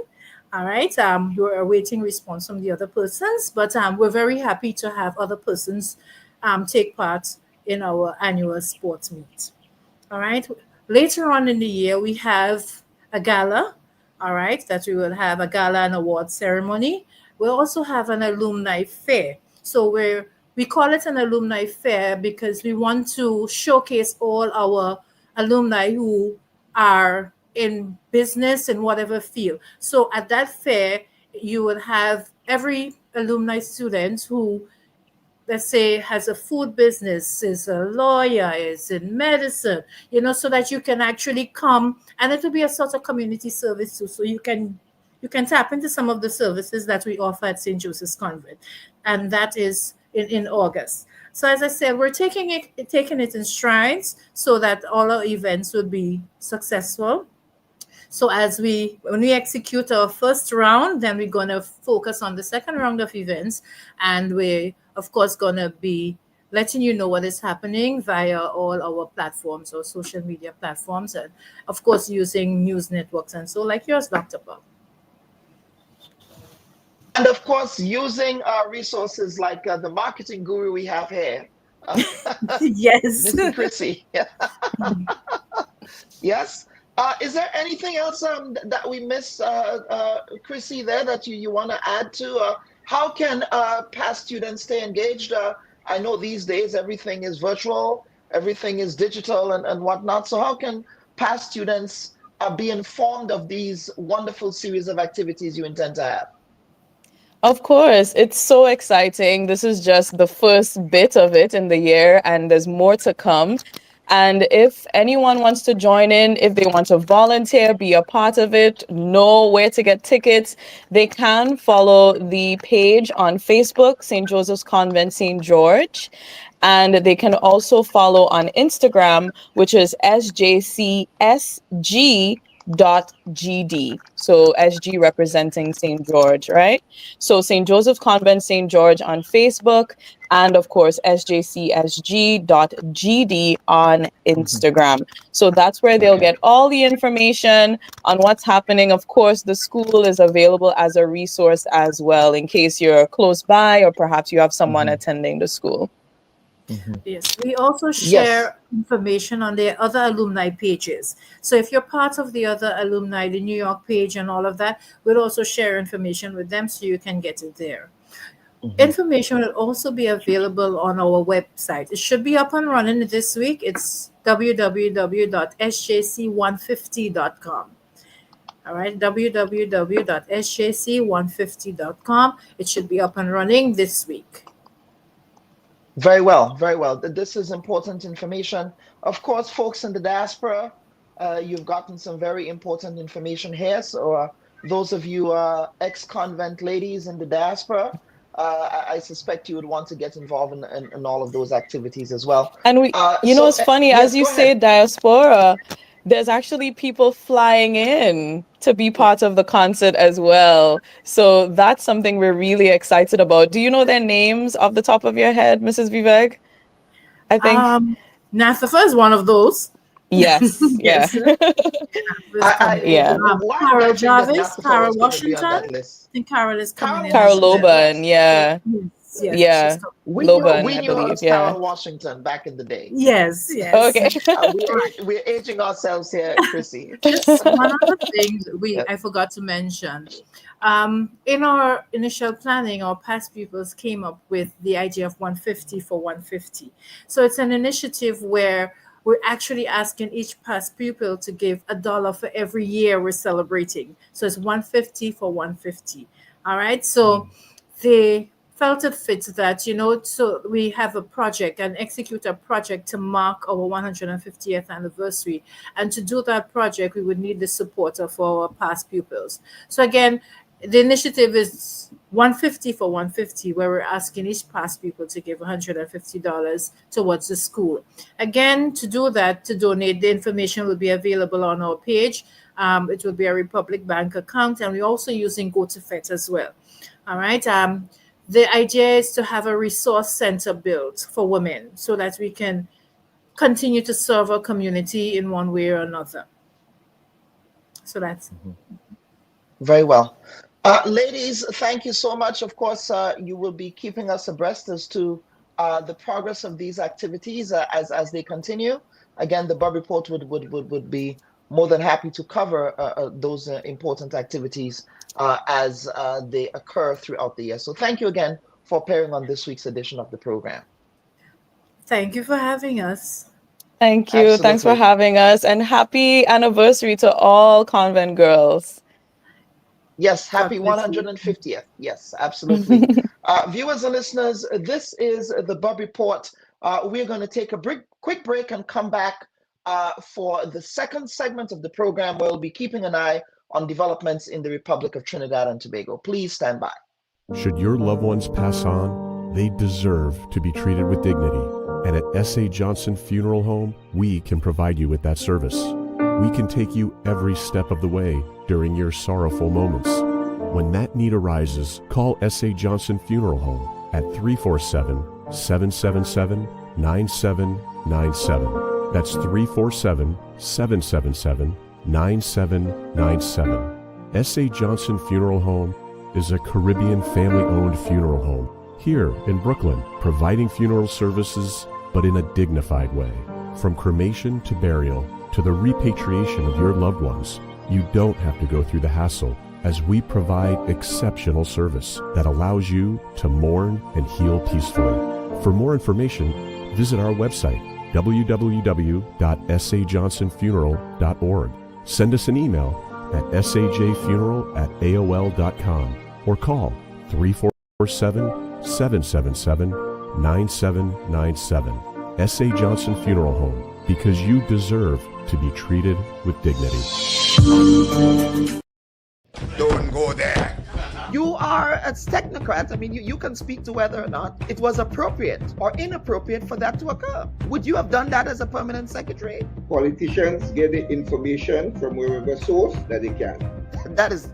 All right. We're awaiting response from the other persons, but we're very happy to have other persons take part in our annual sports meet. All right. Later on in the year, we have a gala. All right, that we will have a gala and award ceremony. We'll also have an alumni fair. So we call it an alumni fair because we want to showcase all our alumni who are in business in whatever field. So at that fair, you will have every alumni student who, let's say, has a food business, is a lawyer, is in medicine, so that you can actually come, and it will be a sort of community service too. So you can tap into some of the services that we offer at St. Joseph's Convent, and that is in August. So as I said, we're taking it in strides so that all our events will be successful. So when we execute our first round, then we're going to focus on the second round of events, and we're of course going to be letting you know what is happening via all our platforms or social media platforms, and of course using news networks and so like yours, Dr. Bob. And of course using resources like the marketing guru we have here. Yes. Mr. Chrissy. Yes. Is there anything else that we missed, Chrissy, there that you want to add to? How can past students stay engaged? I know these days everything is virtual, everything is digital and whatnot. So how can past students be informed of these wonderful series of activities you intend to have? Of course, it's so exciting. This is just the first bit of it in the year, and there's more to come. And if anyone wants to join in, if they want to volunteer, be a part of it, know where to get tickets, they can follow the page on Facebook, St. Joseph's Convent, St. George. And they can also follow on Instagram, which is SJCSG.GD. So SG representing St. George, right? So St. Joseph Convent, St. George on Facebook, and of course SJCSG.GD on Instagram. So that's where they'll get all the information on what's happening. Of course, the school is available as a resource as well in case you're close by or perhaps you have someone attending the school. Yes, we also share information on their other alumni pages. So if you're part of the other alumni, the New York page and all of that, we'll also share information with them so you can get it there. Information will also be available on our website. It should be up and running this week. It's www.sjc150.com. All right, www.sjc150.com. It should be up and running this week. Very well, very well. This is important information. Of course, folks in the diaspora, you've gotten some very important information here. So those of you ex-convent ladies in the diaspora, I suspect you would want to get involved in all of those activities as well. And it's funny, as you say diaspora, there's actually people flying in to be part of the concert as well. So that's something we're really excited about. Do you know their names off the top of your head, Mrs. Vivek? I think NAFFA is one of those. Yes. Yes. Carol Jarvis, Carol Washington. I think Carol is coming in. Carol Loban, yeah. Yes, we Loban, knew I believe, her as Carol Washington back in the day. Yes. Okay. We're aging ourselves here, Chrissy. Just one of the things I forgot to mention. In our initial planning, our past pupils came up with the idea of 150 for 150. So it's an initiative where we're actually asking each past pupil to give $1 for every year we're celebrating. So it's 150 for 150. All right. So they felt it fit that, so we have a project and execute a project to mark our 150th anniversary. And to do that project, we would need the support of our past pupils. So again, the initiative is 150 for 150, where we're asking each past pupil to give $150 towards the school. Again, to do that, to donate, the information will be available on our page. It will be a Republic Bank account, and we're also using GoToFet as well. All right. The idea is to have a resource center built for women so that we can continue to serve our community in one way or another. So that's very well. Ladies, thank you so much. Of course, you will be keeping us abreast as to the progress of these activities as they continue. Again, the Bubb Report would be more than happy to cover those important activities as they occur throughout the year. So thank you again for appearing on this week's edition of the program. Thank you for having us. Thank you. Absolutely. Thanks for having us, and happy anniversary to all Convent girls. Yes, happy 150th. Yes, absolutely. Viewers and listeners, this is the Bubb Report. We're going to take a quick break and come back for the second segment of the program, where we'll be keeping an eye on developments in the Republic of Trinidad and Tobago. Please stand by. Should your loved ones pass on, they deserve to be treated with dignity. And at S.A. Johnson Funeral Home, we can provide you with that service. We can take you every step of the way during your sorrowful moments. When that need arises, call S.A. Johnson Funeral Home at 347-777-9797. That's 347-777-9797. S.A. Johnson Funeral Home is a Caribbean family-owned funeral home here in Brooklyn, providing funeral services, but in a dignified way. From cremation to burial to the repatriation of your loved ones, you don't have to go through the hassle, as we provide exceptional service that allows you to mourn and heal peacefully. For more information, visit our website, www.sajohnsonfuneral.org. Send us an email at sajfuneral@aol.com or call 347-777-9797. S.A. Johnson Funeral Home, because you deserve to be treated with dignity. Don't go there. You are a technocrat. I mean, you can speak to whether or not it was appropriate or inappropriate for that to occur. Would you have done that as a permanent secretary? Politicians get the information from wherever source that they can. That's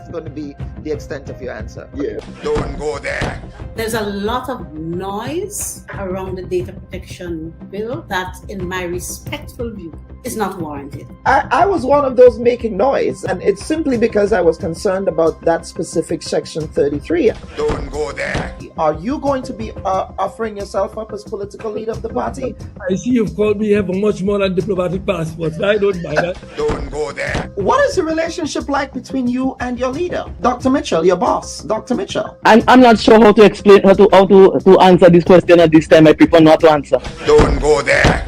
going to be the extent of your answer. Yeah. Don't go there. There's a lot of noise around the data protection bill that, in my respectful view, is not warranted. I was one of those making noise, and it's simply because I was concerned about that specific Section 33. Don't go there. Are you going to be offering yourself up as political leader of the party? I see you've called me have a much more than diplomatic passport. I don't mind that. Don't go there. What is the relationship like between you and your leader, Dr. Mitchell, your boss, Dr. Mitchell? I'm not sure how to explain how to answer this question at this time. I prefer not to answer. Don't go there.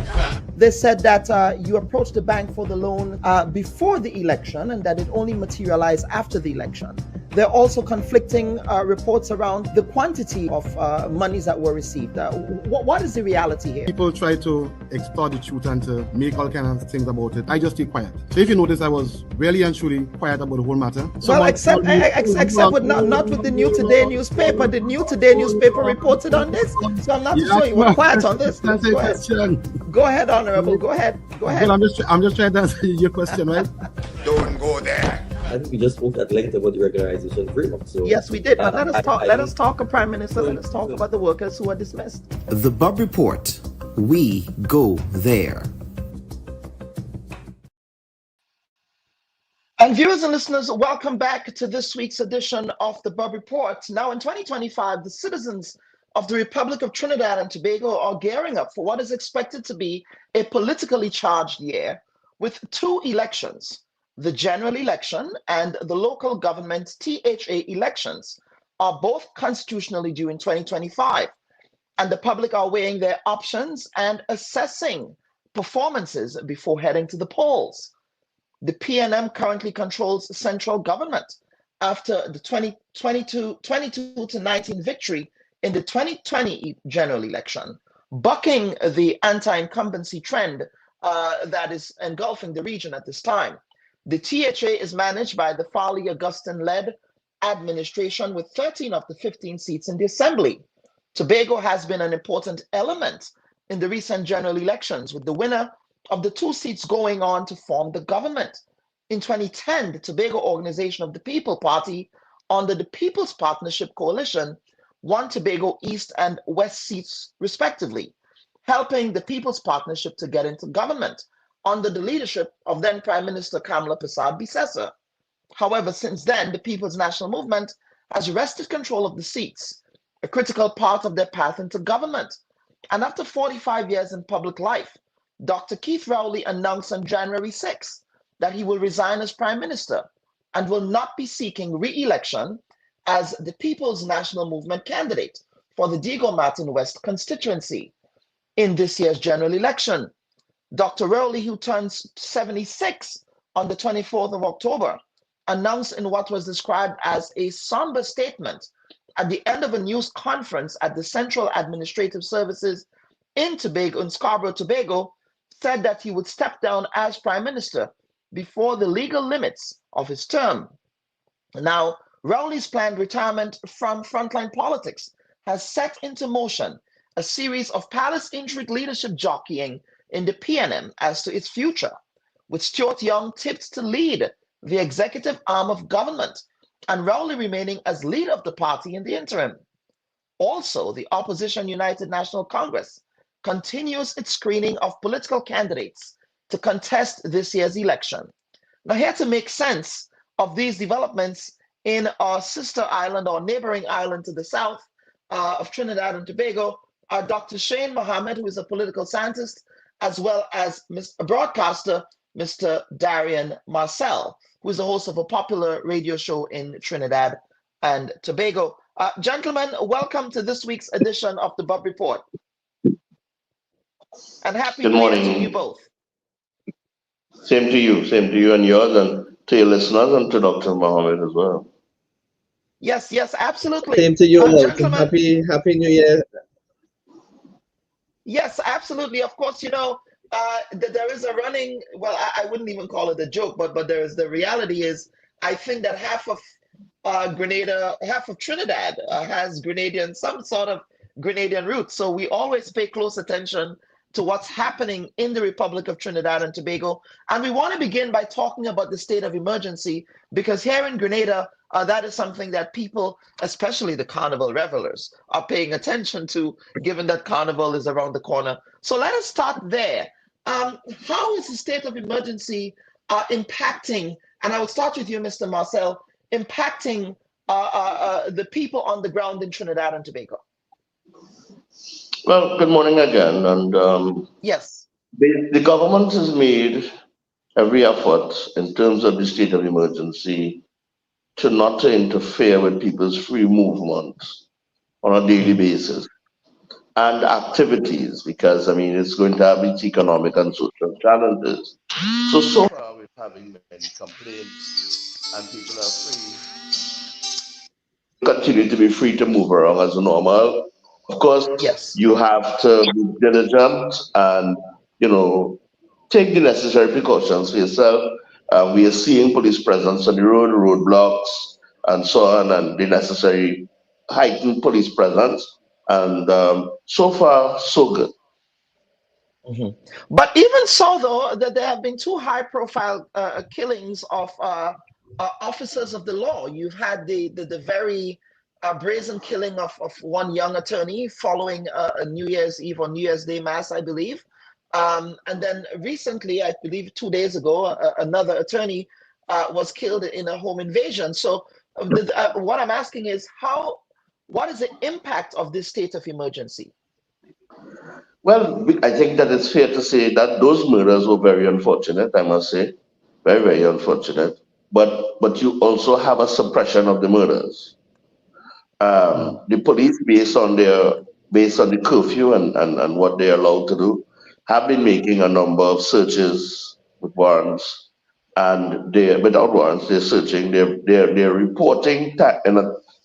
They said that you approached the bank for the loan before the election and that it only materialized after the election. There are also conflicting reports around the quantity of monies that were received. What is the reality here? People try to extort the truth and to make all kinds of things about it. I just stay quiet. So if you notice, I was really and truly quiet about the whole matter. Well, except with not with the New Today newspaper. The New Today newspaper reported on this, so I'm not sure you were quiet on this. Go ahead, Honorable. Go ahead. Well, I'm just trying to answer your question, right? Don't go there. I think we just spoke at length about the regularization framework. So yes, we did. Let us talk, Prime Minister. Let us talk about the workers who are dismissed. The Bubb Report. We go there. And viewers and listeners, welcome back to this week's edition of the Bubb Report. Now, in 2025, the citizens of the Republic of Trinidad and Tobago are gearing up for what is expected to be a politically charged year with two elections. The general election and the local government THA elections are both constitutionally due in 2025, and the public are weighing their options and assessing performances before heading to the polls. The PNM currently controls central government, after the 22 to 19 victory in the 2020 general election, bucking the anti-incumbency trend that is engulfing the region at this time. The THA is managed by the Farley Augustin-led administration with 13 of the 15 seats in the assembly. Tobago has been an important element in the recent general elections, with the winner of the 2 seats going on to form the government. In 2010, the Tobago Organization of the People Party, under the People's Partnership Coalition, won Tobago East and West seats respectively, helping the People's Partnership to get into government under the leadership of then Prime Minister Kamla Persad-Bissessar. However, since then, the People's National Movement has wrested control of the seats, a critical part of their path into government. And after 45 years in public life, Dr. Keith Rowley announced on January 6 that he will resign as Prime Minister and will not be seeking re-election as the People's National Movement candidate for the Diego Martin West constituency in this year's general election. Dr. Rowley, who turns 76 on the 24th of October, announced in what was described as a somber statement at the end of a news conference at the Central Administrative Services in Scarborough, Tobago, said that he would step down as Prime Minister before the legal limits of his term. Now, Rowley's planned retirement from frontline politics has set into motion a series of palace-intrigue leadership jockeying in the PNM as to its future, with Stuart Young tipped to lead the executive arm of government and Rowley remaining as leader of the party in the interim. Also, the opposition United National Congress continues its screening of political candidates to contest this year's election. Now, here to make sense of these developments in our sister island or neighboring island to the south of Trinidad and Tobago are Dr. Shane Mohammed, who is a political scientist, as well as a broadcaster, Mr. Darian Marcel, who is the host of a popular radio show in Trinidad and Tobago. Gentlemen, welcome to this week's edition of the Bubb Report. And happy New Year to you both. Same to you and yours, and to your listeners, and to Dr. Mohammed as well. Yes, absolutely. Same to you, happy New Year. Yes, absolutely. Of course, you know, there is a running, well, I wouldn't even call it a joke, but there is, the reality is, I think that half of Trinidad has Grenadian, some sort of Grenadian roots. So we always pay close attention to what's happening in the Republic of Trinidad and Tobago. And we want to begin by talking about the state of emergency, because here in Grenada, that is something that people, especially the Carnival revelers, are paying attention to, given that Carnival is around the corner. So let us start there. How is the state of emergency impacting, and I will start with you, Mr. Marcel, impacting the people on the ground in Trinidad and Tobago? Well, good morning again. And yes, the government has made every effort in terms of the state of emergency to not to interfere with people's free movement on a daily basis and activities, because I mean it's going to have its economic and social challenges. So far we're having many complaints, and people are free, continue to be free to move around as normal. Of course, yes, you have to be diligent and, you know, take the necessary precautions for yourself. We are seeing police presence on the road, roadblocks, and so on, and the necessary heightened police presence. And so far, so good. Mm-hmm. But even so, though, that there have been 2 high-profile killings of officers of the law. You've had the very brazen killing of one young attorney following a New Year's Eve or New Year's Day mass, I believe. And then recently, I believe 2 days ago, another attorney was killed in a home invasion. So what I'm asking is, what is the impact of this state of emergency? Well, I think that it's fair to say that those murders were very unfortunate, I must say. Very, very unfortunate. But you also have a suppression of the murders. The police, based on the curfew and what they're allowed to do, have been making a number of searches with warrants and they're without warrants. They're searching. They're reporting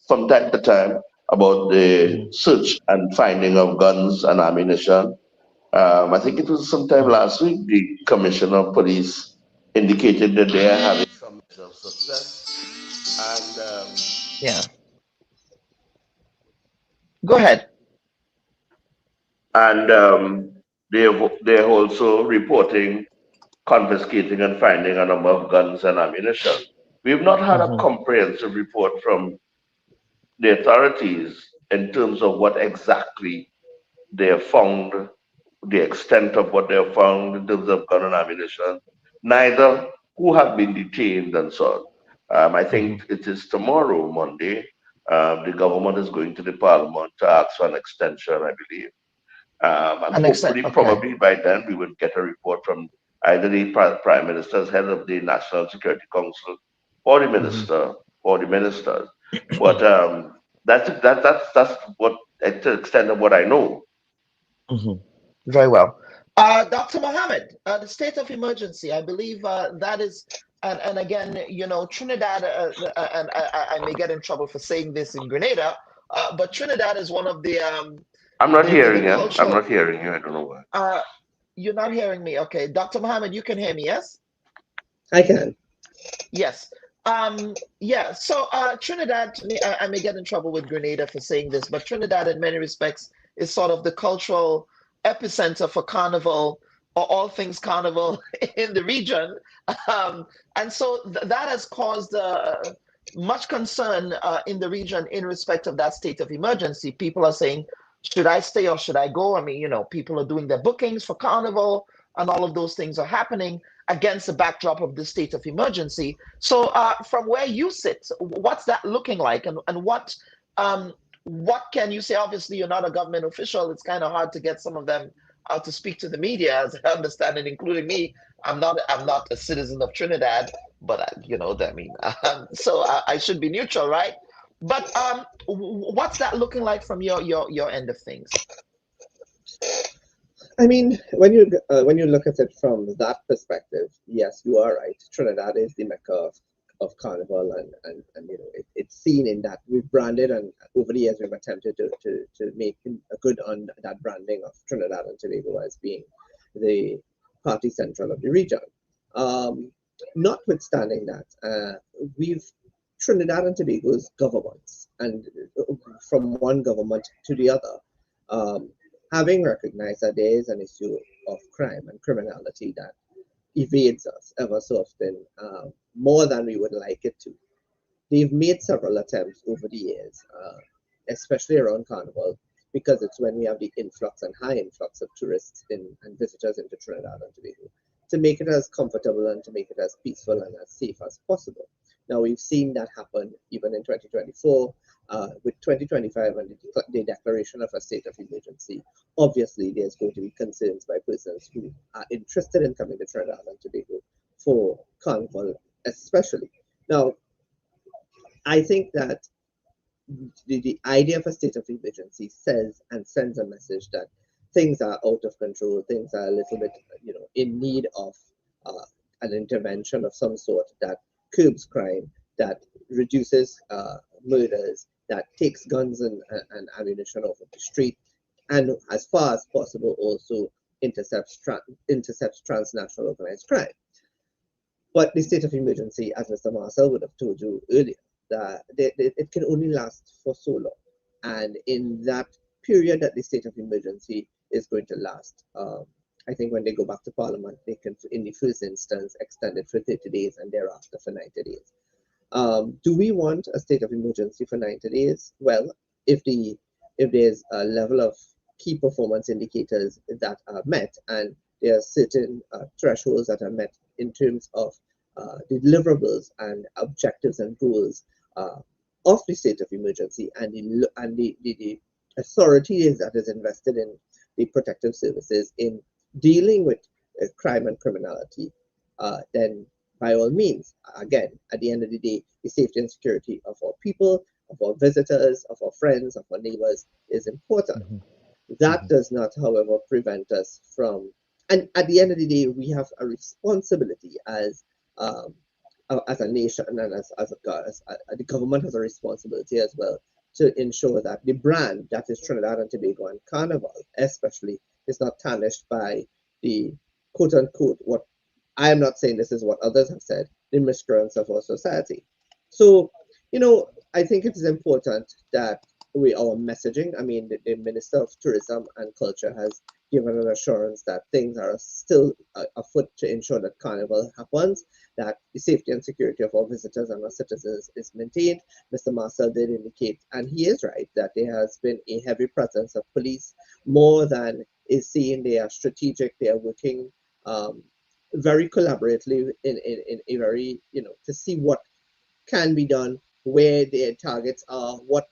from time to time about the search and finding of guns and ammunition. I think it was sometime last week. The commissioner of police indicated that they are having some measure of success. And Yeah. Go ahead. And they're also reporting confiscating and finding a number of guns and ammunition. We've not had a comprehensive report from the authorities in terms of what exactly they have found, the extent of what they have found in terms of gun and ammunition, neither who have been detained and so on. I think it is tomorrow, Monday, the government is going to the parliament to ask for an extension, I believe. And hopefully, probably by then, we would get a report from either the Prime Minister's head of the National Security Council or the minister or the ministers. But that's what the extent of what I know. Very well. Dr. Mohammed, the state of emergency, I believe that is, and again, you know, Trinidad, and I may get in trouble for saying this in Grenada, but Trinidad is one of the I'm not hearing you. I'm not hearing you. I don't know why. You're not hearing me. Okay. Dr. Mohammed, you can hear me, yes? I can. Yes. Yeah. So Trinidad, I may get in trouble with Grenada for saying this, but Trinidad in many respects is sort of the cultural epicenter for Carnival or all things Carnival in the region. And so that has caused much concern in the region in respect of that state of emergency. People are saying, should I stay or should I go? I mean, you know, people are doing their bookings for Carnival and all of those things are happening against the backdrop of the state of emergency. So from where you sit, what's that looking like? And what can you say? Obviously, you're not a government official. It's kind of hard to get some of them out to speak to the media, as I understand it, including me. I'm not a citizen of Trinidad, but you know, I mean, so I should be neutral, right? But what's that looking like from your end of things? I mean, when you look at it from that perspective, yes, you are right. Trinidad is the mecca of Carnival, and you know, it's seen in that we've branded, and over the years we've attempted to make a good on that branding of Trinidad and Tobago as being the party central of the region. Notwithstanding that, Trinidad and Tobago's governments, and from one government to the other, having recognized that there is an issue of crime and criminality that evades us ever so often, more than we would like it to. They've made several attempts over the years, especially around Carnival, because it's when we have the influx and high influx of tourists and visitors into Trinidad and Tobago, to make it as comfortable and to make it as peaceful and as safe as possible. Now, we've seen that happen even in 2024, with 2025 and the declaration of a state of emergency. Obviously, there's going to be concerns by persons who are interested in coming to Trinidad and Tobago for Carnival, especially. Now, I think that the idea of a state of emergency says and sends a message that things are out of control, things are a little bit, you know, in need of an intervention of some sort that curbs crime, that reduces murders, that takes guns and ammunition off of the street, and as far as possible also intercepts transnational organized crime. But the state of emergency, as Mr. Marcel would have told you earlier, that it can only last for so long. And in that period that the state of emergency is going to last, I think when they go back to Parliament, they can, in the first instance, extend it for 30 days and thereafter for 90 days. Do we want a state of emergency for 90 days? Well, if there's a level of key performance indicators that are met, and there are certain thresholds that are met in terms of the deliverables and objectives and goals of the state of emergency, and the authority that is invested in the protective services in dealing with crime and criminality, then by all means, again, at the end of the day, the safety and security of our people, of our visitors, of our friends, of our neighbors is important. That does not, however, prevent us from, and at the end of the day, we have a responsibility as as a nation and as the government has a responsibility as well to ensure that the brand that is Trinidad and Tobago and Carnival especially is not tarnished by the quote unquote, what I am not saying this is what others have said, the miscreants of our society. So, I think it is important that our messaging, I mean, the Minister of Tourism and Culture has given an assurance that things are still afoot to ensure that Carnival happens, that the safety and security of our visitors and our citizens is maintained. Mr. Marcel did indicate, and he is right, that there has been a heavy presence of police, more than is seen. They are strategic, they are working very collaboratively in a very, to see what can be done, where their targets are, what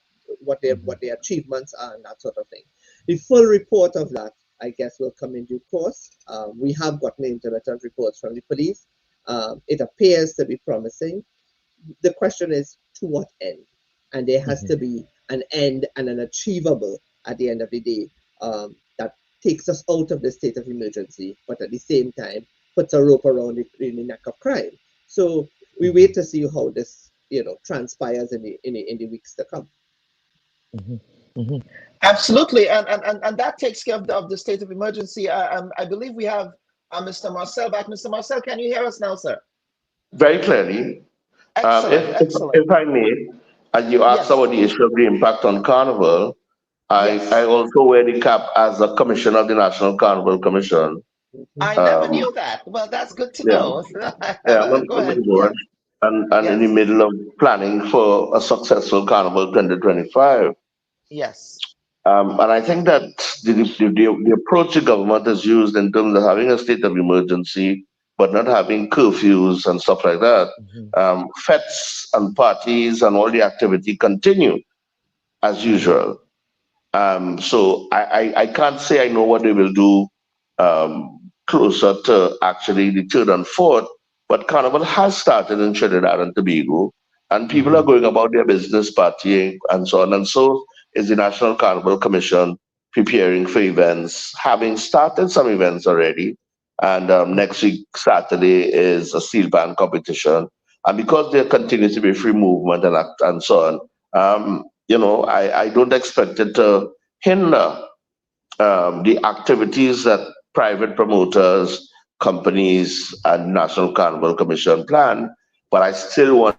their achievements are, and that sort of thing. The full report of that, I guess, will come in due course. We have gotten intermittent reports from the police. It appears to be promising. The question is, to what end? And there has to be an end and an achievable at the end of the day that takes us out of the state of emergency, but at the same time puts a rope around the neck of crime. So we wait to see how this, transpires in the weeks to come. Absolutely, and that takes care of the state of emergency. I believe we have Mr. Marcel back. Mr. Marcel, can you hear us now, sir? Very clearly. Excellent, If I may, and you asked about the issue of the impact on Carnival, I also wear the cap as a commissioner of the National Carnival Commission. I never knew that. Well, that's good to know. Go ahead. Board, and in the middle of planning for a successful Carnival 2025. Yes. And I think that the approach the government has used in terms of having a state of emergency, but not having curfews and stuff like that, fetes and parties and all the activity continue as usual. So I can't say I know what they will do closer to actually the 3rd and 4th, but Carnival has started in Trinidad and Tobago, and people are going about their business, partying, and so on. And so is the National Carnival Commission preparing for events, having started some events already. And next week, Saturday, is a steel pan competition. And because there continues to be free movement and so on, I don't expect it to hinder the activities that private promoters, companies, and National Carnival Commission plan. But I still want.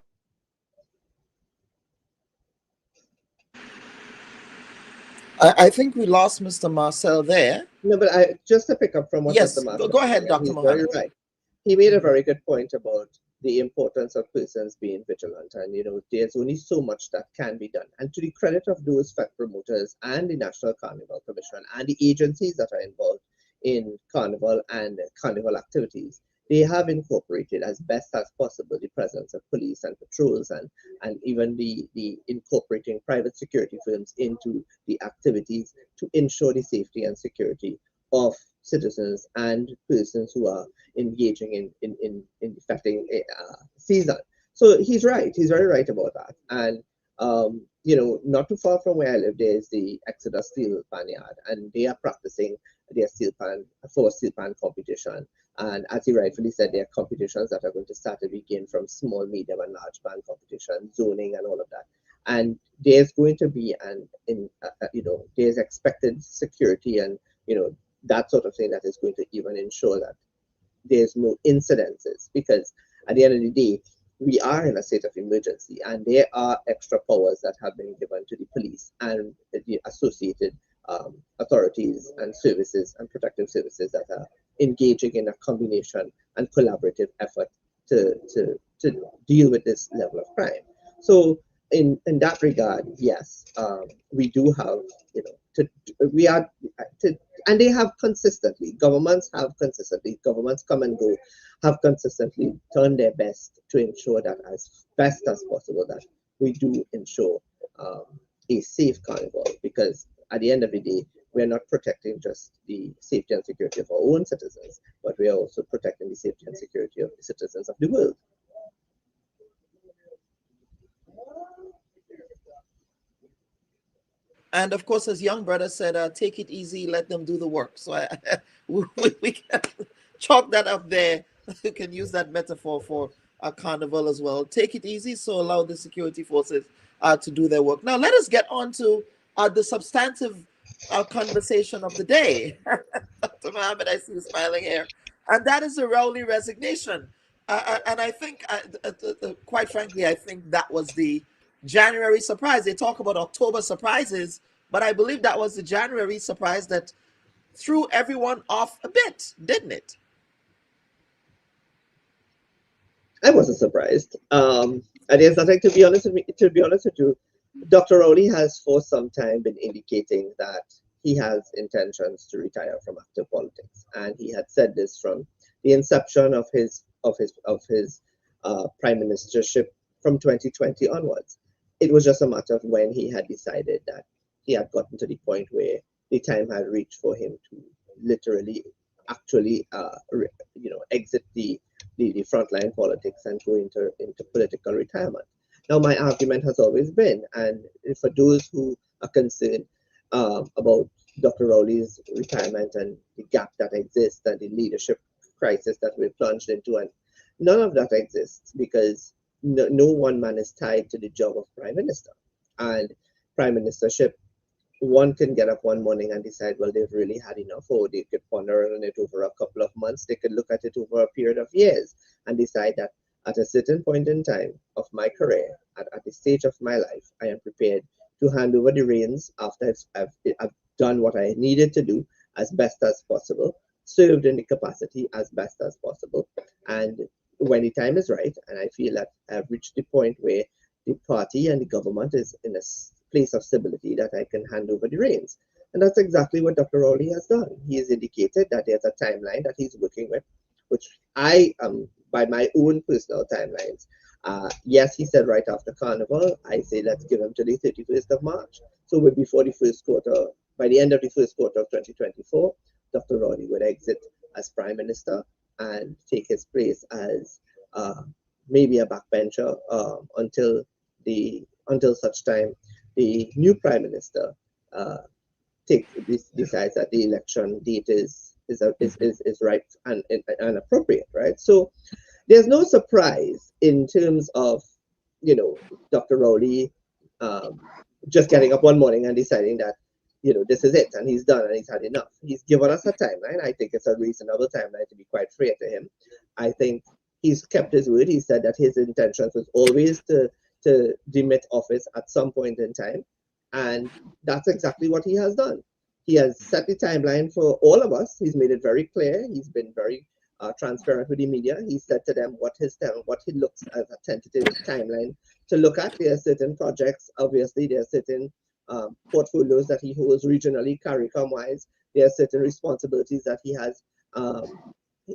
I think we lost Mr. Marcel there. No, but just to pick up from what Mr. Marcel go ahead, Dr. He's Mohammed. very right. He made a very good point about the importance of persons being vigilant, and there's only so much that can be done. And to the credit of those FET promoters and the National Carnival Commission and the agencies that are involved in Carnival and Carnival activities, they have incorporated as best as possible the presence of police and patrols and even the incorporating private security firms into the activities to ensure the safety and security of citizens and persons who are engaging in the fetting season. So he's right. He's very right about that. And not too far from where I live, there's the Exodus Steel Pan Yard, and they are practicing their steel pan competition. And as he rightfully said, there are competitions that are going to start to begin from small, medium, and large pan competition, zoning, and all of that. And there's going to be there's expected security and that sort of thing that is going to even ensure that there's no incidences, because at the end of the day, we are in a state of emergency, and there are extra powers that have been given to the police and the associated authorities and services and protective services that are engaging in a combination and collaborative effort to deal with this level of crime. So in that regard, yes, we do have, and they have consistently, governments come and go, have consistently done their best to ensure that as best as possible that we do ensure a safe carnival, because at the end of the day, we're not protecting just the safety and security of our own citizens, but we are also protecting the safety and security of the citizens of the world. And of course, as young brother said, take it easy, let them do the work. So we can chalk that up there You can use that metaphor for a Carnival as well. Take it easy, so allow the security forces to do their work. Now, let us get on to the substantive conversation of the day. Dr. Mohammed, I see you smiling here. And that is the Rowley resignation. And I think, quite frankly, I think that was the January surprise. They talk about October surprises, but I believe that was the January surprise that threw everyone off a bit, didn't it? I wasn't surprised. And there's nothing, to be honest with you, Dr. Rowley has for some time been indicating that he has intentions to retire from active politics, and he had said this from the inception of his prime ministership from 2020 onwards. It was just a matter of when he had decided that he had gotten to the point where the time had reached for him to literally, actually, exit the frontline politics and go into political retirement. Now, my argument has always been, and for those who are concerned about Dr. Rowley's retirement and the gap that exists and the leadership crisis that we're plunged into, and none of that exists because no one man is tied to the job of prime minister. And prime ministership, one can get up one morning and decide, well, they've really had enough, or they could ponder on it over a couple of months. They could look at it over a period of years and decide that at a certain point in time of my career, at the stage of my life, I am prepared to hand over the reins after I've done what I needed to do as best as possible, served in the capacity as best as possible. And when the time is right, and I feel that I've reached the point where the party and the government is in a place of stability, that I can hand over the reins. And that's exactly what Dr. Rowley has done. He has indicated that there's a timeline that he's working with, which I am, by my own personal timelines. Yes, he said right after Carnival. I say let's give him to the 31st of March. So before the first quarter, by the end of the first quarter of 2024, Dr. Rowley would exit as Prime Minister and take his place as maybe a backbencher until such time the new Prime Minister decides that the election date is right and appropriate, right? So there's no surprise in terms of, Dr. Rowley just getting up one morning and deciding that, this is it, and he's done and he's had enough. He's given us a timeline. I think it's a reasonable timeline, to be quite fair to him. I think he's kept his word. He said that his intentions was always to demit office at some point in time, and that's exactly what he has done. He has set the timeline for all of us. He's made it very clear. He's been very transparent with the media. He said to them what he looks as a tentative timeline to look at. There are certain projects, obviously, there are certain portfolios that he holds regionally, CARICOM-wise. There are certain responsibilities that he has.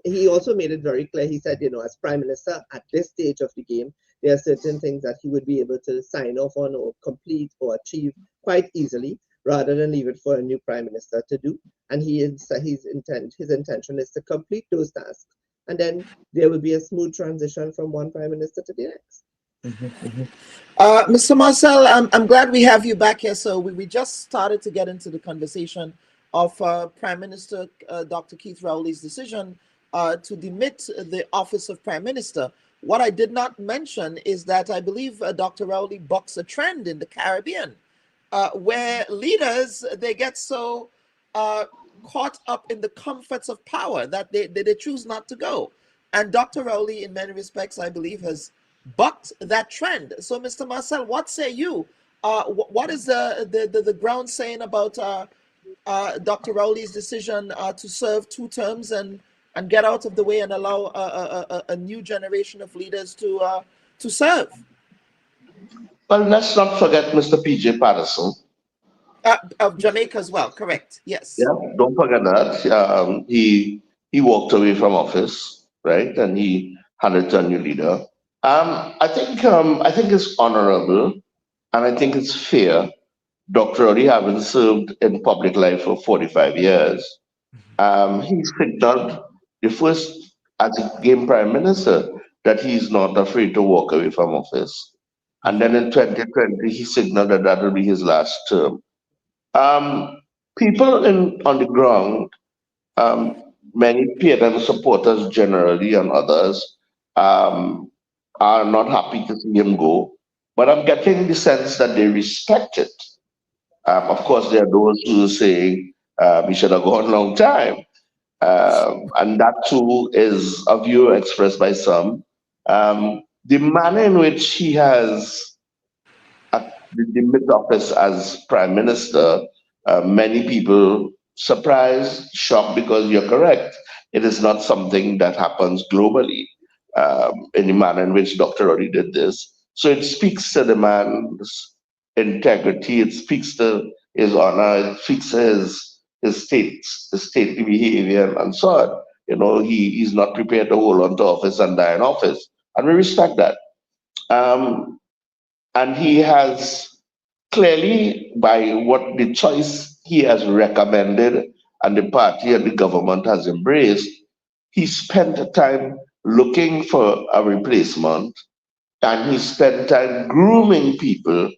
He also made it very clear. He said, as Prime Minister at this stage of the game, there are certain things that he would be able to sign off on or complete or achieve quite easily, rather than leave it for a new Prime Minister to do. And his intention is to complete those tasks. And then there will be a smooth transition from one Prime Minister to the next. Mr. Marcel, I'm glad we have you back here. So we just started to get into the conversation of Prime Minister Dr. Keith Rowley's decision to demit the office of Prime Minister. What I did not mention is that I believe Dr. Rowley bucks a trend in the Caribbean where leaders, they get so caught up in the comforts of power that they choose not to go. And Dr. Rowley, in many respects, I believe, has bucked that trend. So, Mr. Marcel, what say you? What is the ground saying about Dr. Rowley's decision to serve 2 terms and get out of the way and allow a new generation of leaders to serve? Well, let's not forget Mr. P.J. Patterson. Of Jamaica as well, correct? Yes. Yeah, don't forget that. He walked away from office, right, and he handed to a new leader. I think it's honorable, and I think it's fair. Dr. Rowley, having served in public life for 45 years, he signaled the first, as he became Prime Minister, that he's not afraid to walk away from office. And then in 2020, he signaled that that will be his last term. People on the ground many PNM supporters generally and others are not happy to see him go, but I'm getting the sense that they respect it. Of course, there are those who say he should have gone a long time. And that too is a view expressed by some. The manner in which he has the mid-office as prime minister, many people surprised, shocked, because you're correct. It is not something that happens globally in the manner in which Dr. Roddy did this. So it speaks to the man's integrity, it speaks to his honor, it speaks to his stately behavior and so on. You know, he's not prepared to hold on to office and die in office. And we respect that. And he has clearly, by what the choice he has recommended and the party and the government has embraced, he spent time looking for a replacement, and he spent time grooming people,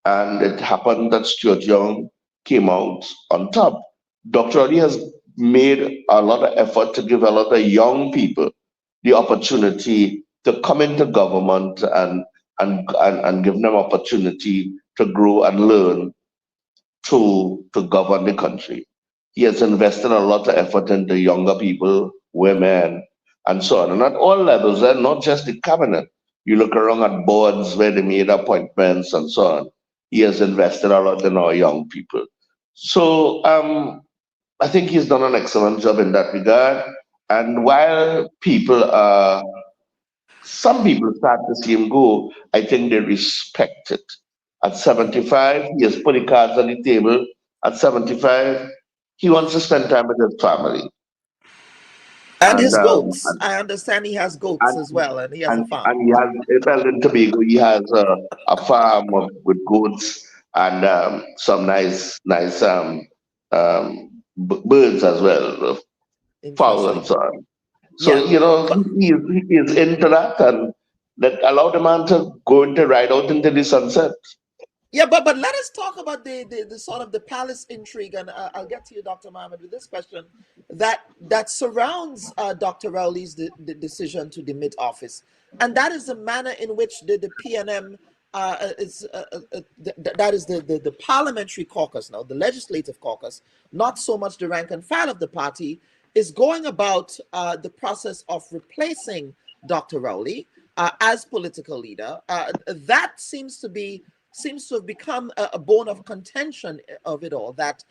and it happened that Stuart Young came out on top. Dr. Ali has made a lot of effort to give a lot of young people the opportunity to come into government and give them opportunity to grow and learn to govern the country. He has invested a lot of effort into younger people, women, and so on, and at all levels, and not just the cabinet. You look around at boards where they made appointments and so on. He has invested a lot in our young people. So I think he's done an excellent job in that regard. And while some people start to see him go, I think they respect it. At 75, he has put the cards on the table. At 75, he wants to spend time with his family. And his goats. I understand he has goats as well, and he has a farm. And he has, in Trinidad and Tobago, he has a farm with goats and some nice birds as well, fowl and so on. So, you know, he is into that, and that allowed the man to go into ride out into the sunset. Yeah, but let us talk about the sort of the palace intrigue, and I'll get to you, Dr. Mohammed, with this question that surrounds Dr. Rowley's the decision to demit office, and that is the manner in which the PNM that is the parliamentary caucus now, the legislative caucus, not so much the rank and file of the party, is going about the process of replacing Dr. Rowley as political leader. That seems to have become a bone of contention of it all, that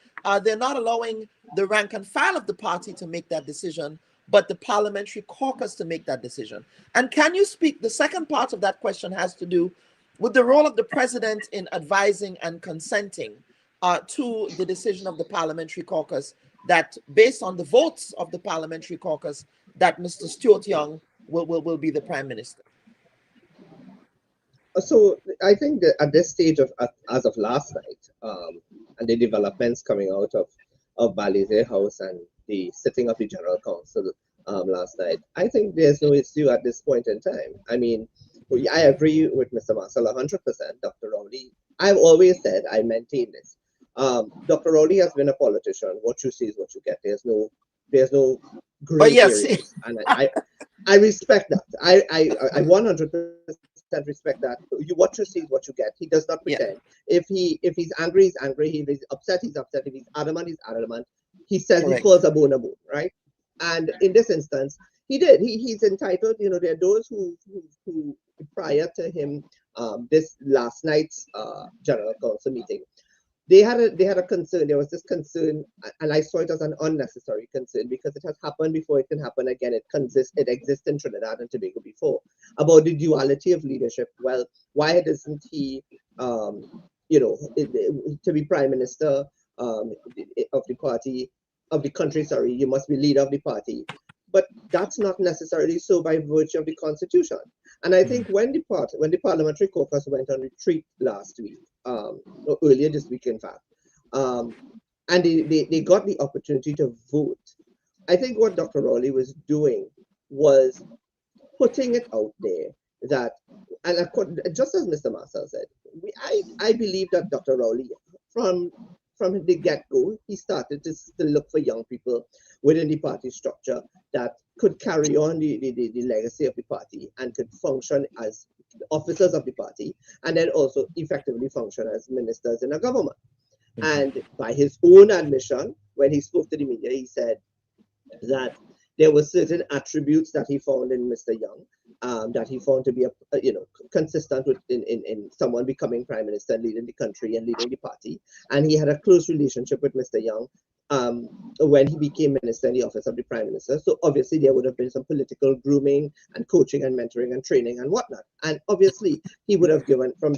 they're not allowing the rank and file of the party to make that decision, but the parliamentary caucus to make that decision. And can you speak, the second part of that question has to do with the role of the president in advising and consenting to the decision of the parliamentary caucus, that based on the votes of the parliamentary caucus, that Mr. Stuart Young will be the prime minister. So I think that at this stage as of last night, and the developments coming out of Balize House and the sitting of the General Council last night, I think there's no issue at this point in time. I mean, I agree with Mr. Marcel 100%. Dr. Rowley, I've always said, I maintain this. Dr. Rowley has been a politician. What you see is what you get. There's no gray areas, and I respect that. I 100% respect that. What you see is what you get. He does not pretend. Yeah. If he's angry, he's angry. If he's upset, he's upset. If he's adamant, he's adamant. He says he calls a bone, right? And in this instance, he did. He's entitled. You know, there are those who prior to him, this last night's General Council meeting, they had a concern. There was this concern, and I saw it as an unnecessary concern because it has happened before. It can happen again. It exists in Trinidad and Tobago before, about the duality of leadership. Well, why doesn't he, to be prime minister of the party, of the country? Sorry, you must be leader of the party. But that's not necessarily so by virtue of the Constitution. And I think when the parliamentary caucus went on retreat last week, or earlier this week, in fact, and they got the opportunity to vote, I think what Dr. Rowley was doing was putting it out there that, and just as Mr. Marcel said, I believe that Dr. Rowley, from from the get-go, he started to look for young people within the party structure that could carry on the legacy of the party and could function as officers of the party, and then also effectively function as ministers in a government. And by his own admission, when he spoke to the media, he said that there were certain attributes that he found in Mr. Young that he found to be consistent with in someone becoming prime minister, leading the country and leading the party. And he had a close relationship with Mr. Young when he became minister in the office of the prime minister. So obviously there would have been some political grooming and coaching and mentoring and training and whatnot. And obviously he would have given from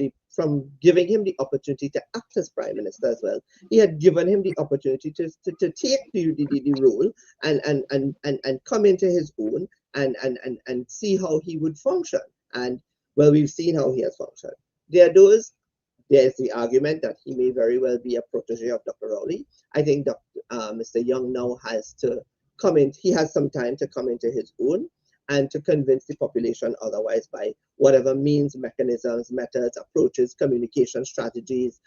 giving him the opportunity to act as prime minister as well. He had given him the opportunity to take the role and come into his own and see how he would function. And well, we've seen how he has functioned. There's the argument that he may very well be a protege of Dr. Rowley. I think Mr. Young now has to come in. He has some time to come into his own and to convince the population otherwise by whatever means, mechanisms, methods, approaches, communication strategies,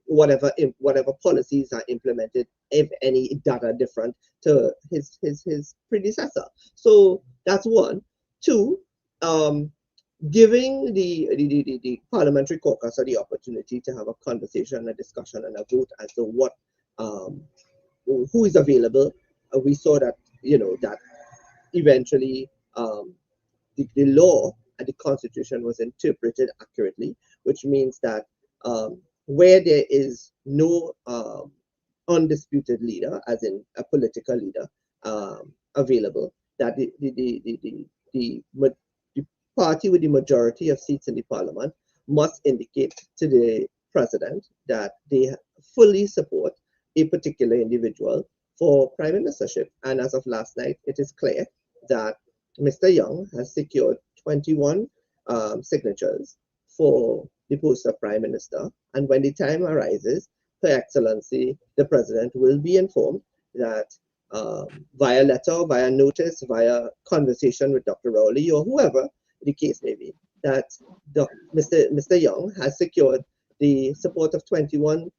whatever policies are implemented, if any, that are different to his predecessor. So that's one. Two, giving the parliamentary caucus the opportunity to have a conversation, a discussion, and a vote as to what who is available. We saw that that eventually the law and the constitution was interpreted accurately, which means that where there is no undisputed leader, as in a political leader, available, that the party with the majority of seats in the parliament must indicate to the president that they fully support a particular individual for prime ministership. And as of last night, it is clear that Mr. Young has secured 21 signatures for the post of prime minister. And when the time arises, Her Excellency, the president will be informed that via letter, via notice, via conversation with Dr. Rowley or whoever the case may be, that Mr. Young has secured the support of 21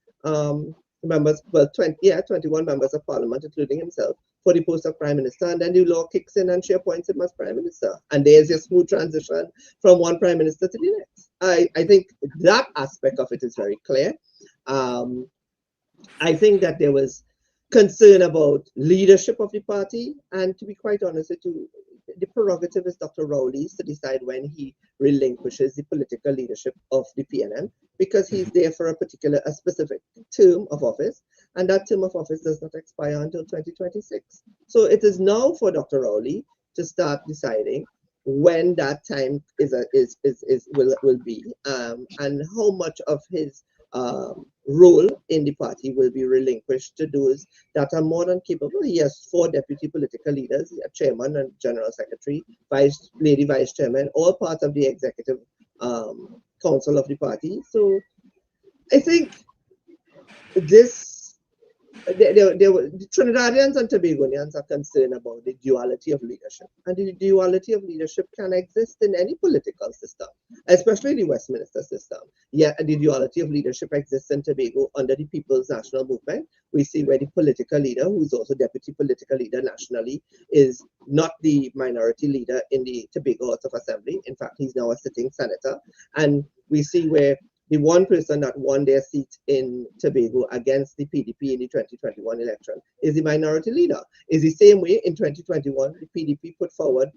members, 21 members of parliament, including himself, for the post of prime minister, and then the law kicks in and she appoints him as prime minister. And there's a smooth transition from one prime minister to the next. I think that aspect of it is very clear. I think that there was concern about leadership of the party, and to be quite honest with you, the prerogative is Dr. Rowley's to decide when he relinquishes the political leadership of the PNM, because he's there for a specific term of office, and that term of office does not expire until 2026. So it is now for Dr. Rowley to start deciding when that time will be, and how much of his role in the party will be relinquished to those that are more than capable. He has 4 deputy political leaders, a chairman and general secretary, lady vice chairman, all part of the executive council of the party. So I think the Trinidadians and Tobagonians are concerned about the duality of leadership, and the duality of leadership can exist in any political system, especially the Westminster system. Yeah, and the duality of leadership exists in Tobago under the People's National Movement. We see where the political leader, who is also deputy political leader nationally, is not the minority leader in the Tobago House of Assembly. In fact, he's now a sitting senator. And we see where the one person that won their seat in Tobago against the PDP in the 2021 election is the minority leader. Is the same way in 2021, the PDP put forward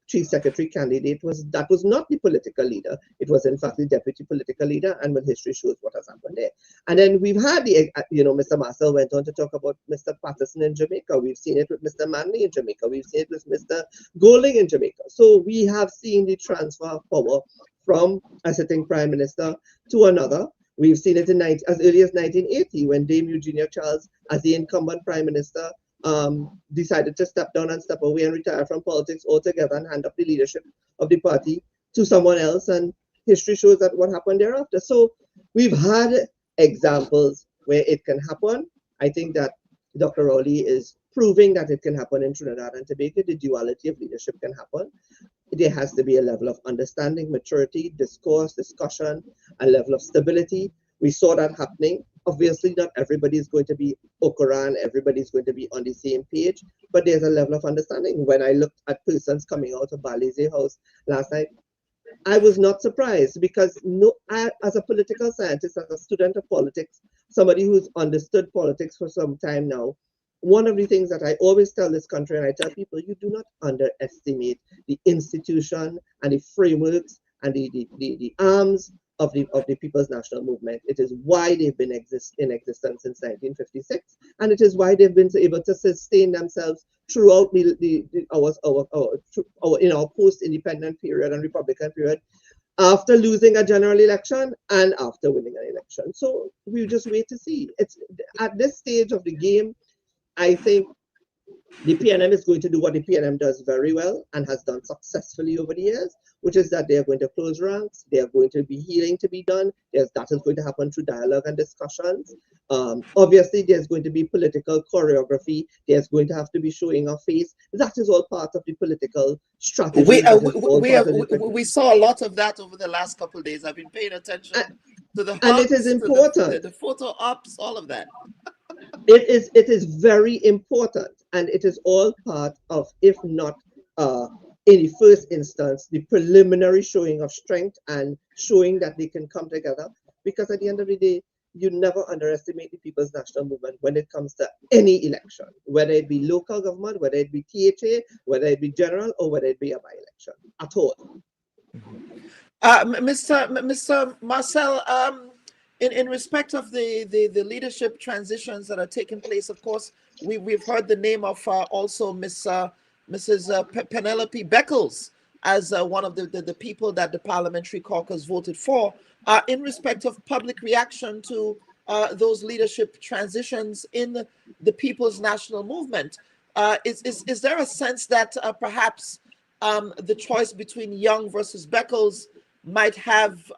chief secretary candidate that was not the political leader. It was in fact the deputy political leader, and when history shows what has happened there. And then we've had Mr. Marcel went on to talk about Mr. Patterson in Jamaica. We've seen it with Mr. Manley in Jamaica. We've seen it with Mr. Golding in Jamaica. So we have seen the transfer of power from a sitting prime minister to another. We've seen it as early as 1980, when Dame Eugenia Charles, as the incumbent prime minister, decided to step down and step away and retire from politics altogether and hand up the leadership of the party to someone else. And history shows that what happened thereafter. So we've had examples where it can happen. I think that Dr. Rowley is proving that it can happen in Trinidad and Tobago. The duality of leadership can happen. There has to be a level of understanding, maturity, discourse, discussion, a level of stability. We saw that happening Obviously, not everybody is going to be Okuran, everybody's going to be on the same page, but there's a level of understanding. When I looked at persons coming out of Balize House last night, I was not surprised because I, as a political scientist, as a student of politics, somebody who's understood politics for some time now, one of the things that I always tell this country, and I tell people, you do not underestimate the institution and the frameworks and the arms of the People's National Movement. It is why they've been in existence since 1956, and it is why they've been able to sustain themselves throughout our post-independent period and Republican period, after losing a general election and after winning an election. So we'll just wait to see. It's at this stage of the game, I think the PNM is going to do what the PNM does very well and has done successfully over the years, which is that they are going to close ranks, they are going to be healing to be done, that is going to happen through dialogue and discussions. Obviously, there's going to be political choreography, there's going to have to be showing of face. That is all part of the political strategy. We saw a lot of that over the last couple of days. I've been paying attention to the and it is important. The photo ops, all of that. It is very important, and it is all part of, if not in the first instance, the preliminary showing of strength and showing that they can come together. Because at the end of the day, you never underestimate the People's National Movement when it comes to any election, whether it be local government, whether it be THA, whether it be general, or whether it be a by-election at all. Mr. Marcel, in respect of the leadership transitions that are taking place, of course, we've heard the name of also Mrs. Penelope Beckles as one of the people that the Parliamentary Caucus voted for. In respect of public reaction to those leadership transitions in the People's National Movement, is there a sense that perhaps the choice between Young versus Beckles might have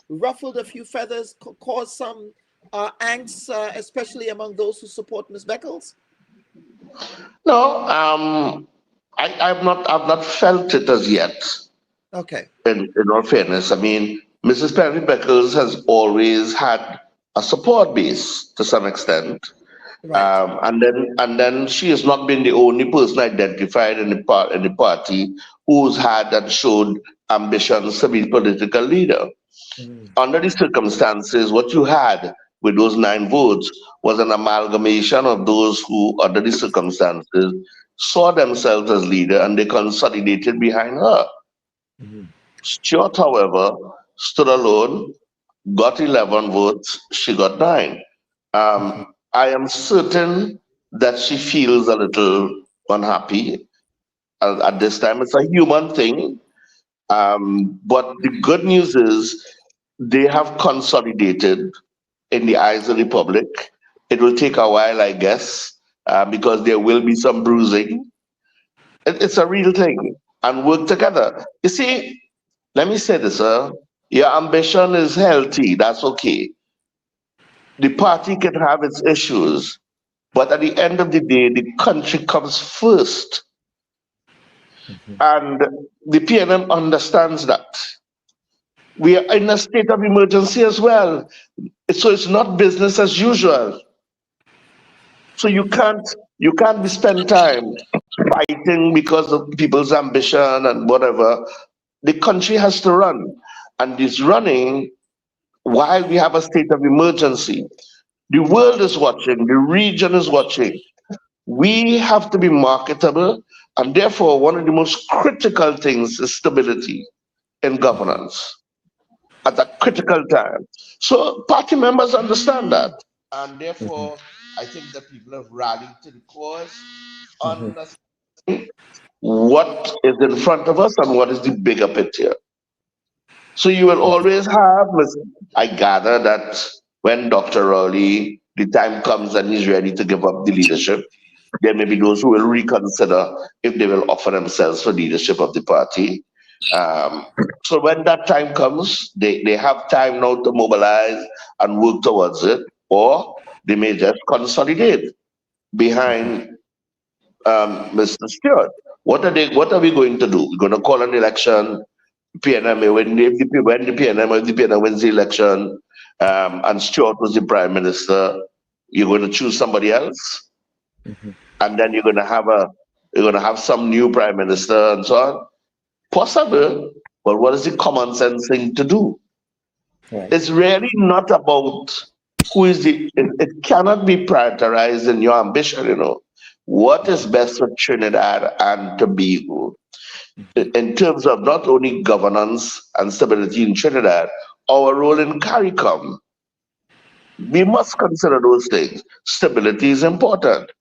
ruffled a few feathers, caused some angst, especially among those who support Ms. Beckles? No, I've not felt it as yet. Okay. In all fairness, I mean, Mrs. Perry Beckles has always had a support base to some extent, right. and then she has not been the only person identified in the party who's had and showed ambitions to be political leader. Under the circumstances, what you had with those 9 votes was an amalgamation of those who, under the circumstances, saw themselves as leader and they consolidated behind her. Stuart, however, stood alone, got 11 votes, she got 9. I am certain that she feels a little unhappy at this time. It's a human thing. But the good news is they have consolidated in the eyes of the public. It will take a while, I guess, because there will be some bruising. It's a real thing, and work together. You see, let me say this, sir. Your ambition is healthy, that's okay. The party can have its issues, but at the end of the day, the country comes first. And the PNM understands that. We are in a state of emergency as well. So it's not business as usual. So you can't be spend time fighting because of people's ambition and whatever. The country has to run, and it's running while we have a state of emergency. The world is watching, the region is watching. We have to be marketable, and therefore one of the most critical things is stability in governance at a critical time. So party members understand that, and therefore I think that people have rallied to the cause, understanding what is in front of us and what is the bigger picture. So you will always have, I gather that when Dr. Rowley, the time comes and he's ready to give up the leadership, there may be those who will reconsider if they will offer themselves for leadership of the party. So when that time comes, they have time now to mobilize and work towards it, or they may just consolidate behind Mr. Stewart. What are we going to do? We're going to call an election. PNM when the PNM wins the election, and Stuart was the prime minister, you're going to choose somebody else, and then you're going to have some new prime minister and so on. Possible, but what is the common sense thing to do? Right. It's really not about who is it cannot be prioritized in your ambition, you know. What is best for Trinidad and Tobago in terms of not only governance and stability in Trinidad, our role in CARICOM. We must consider those things. Stability is important.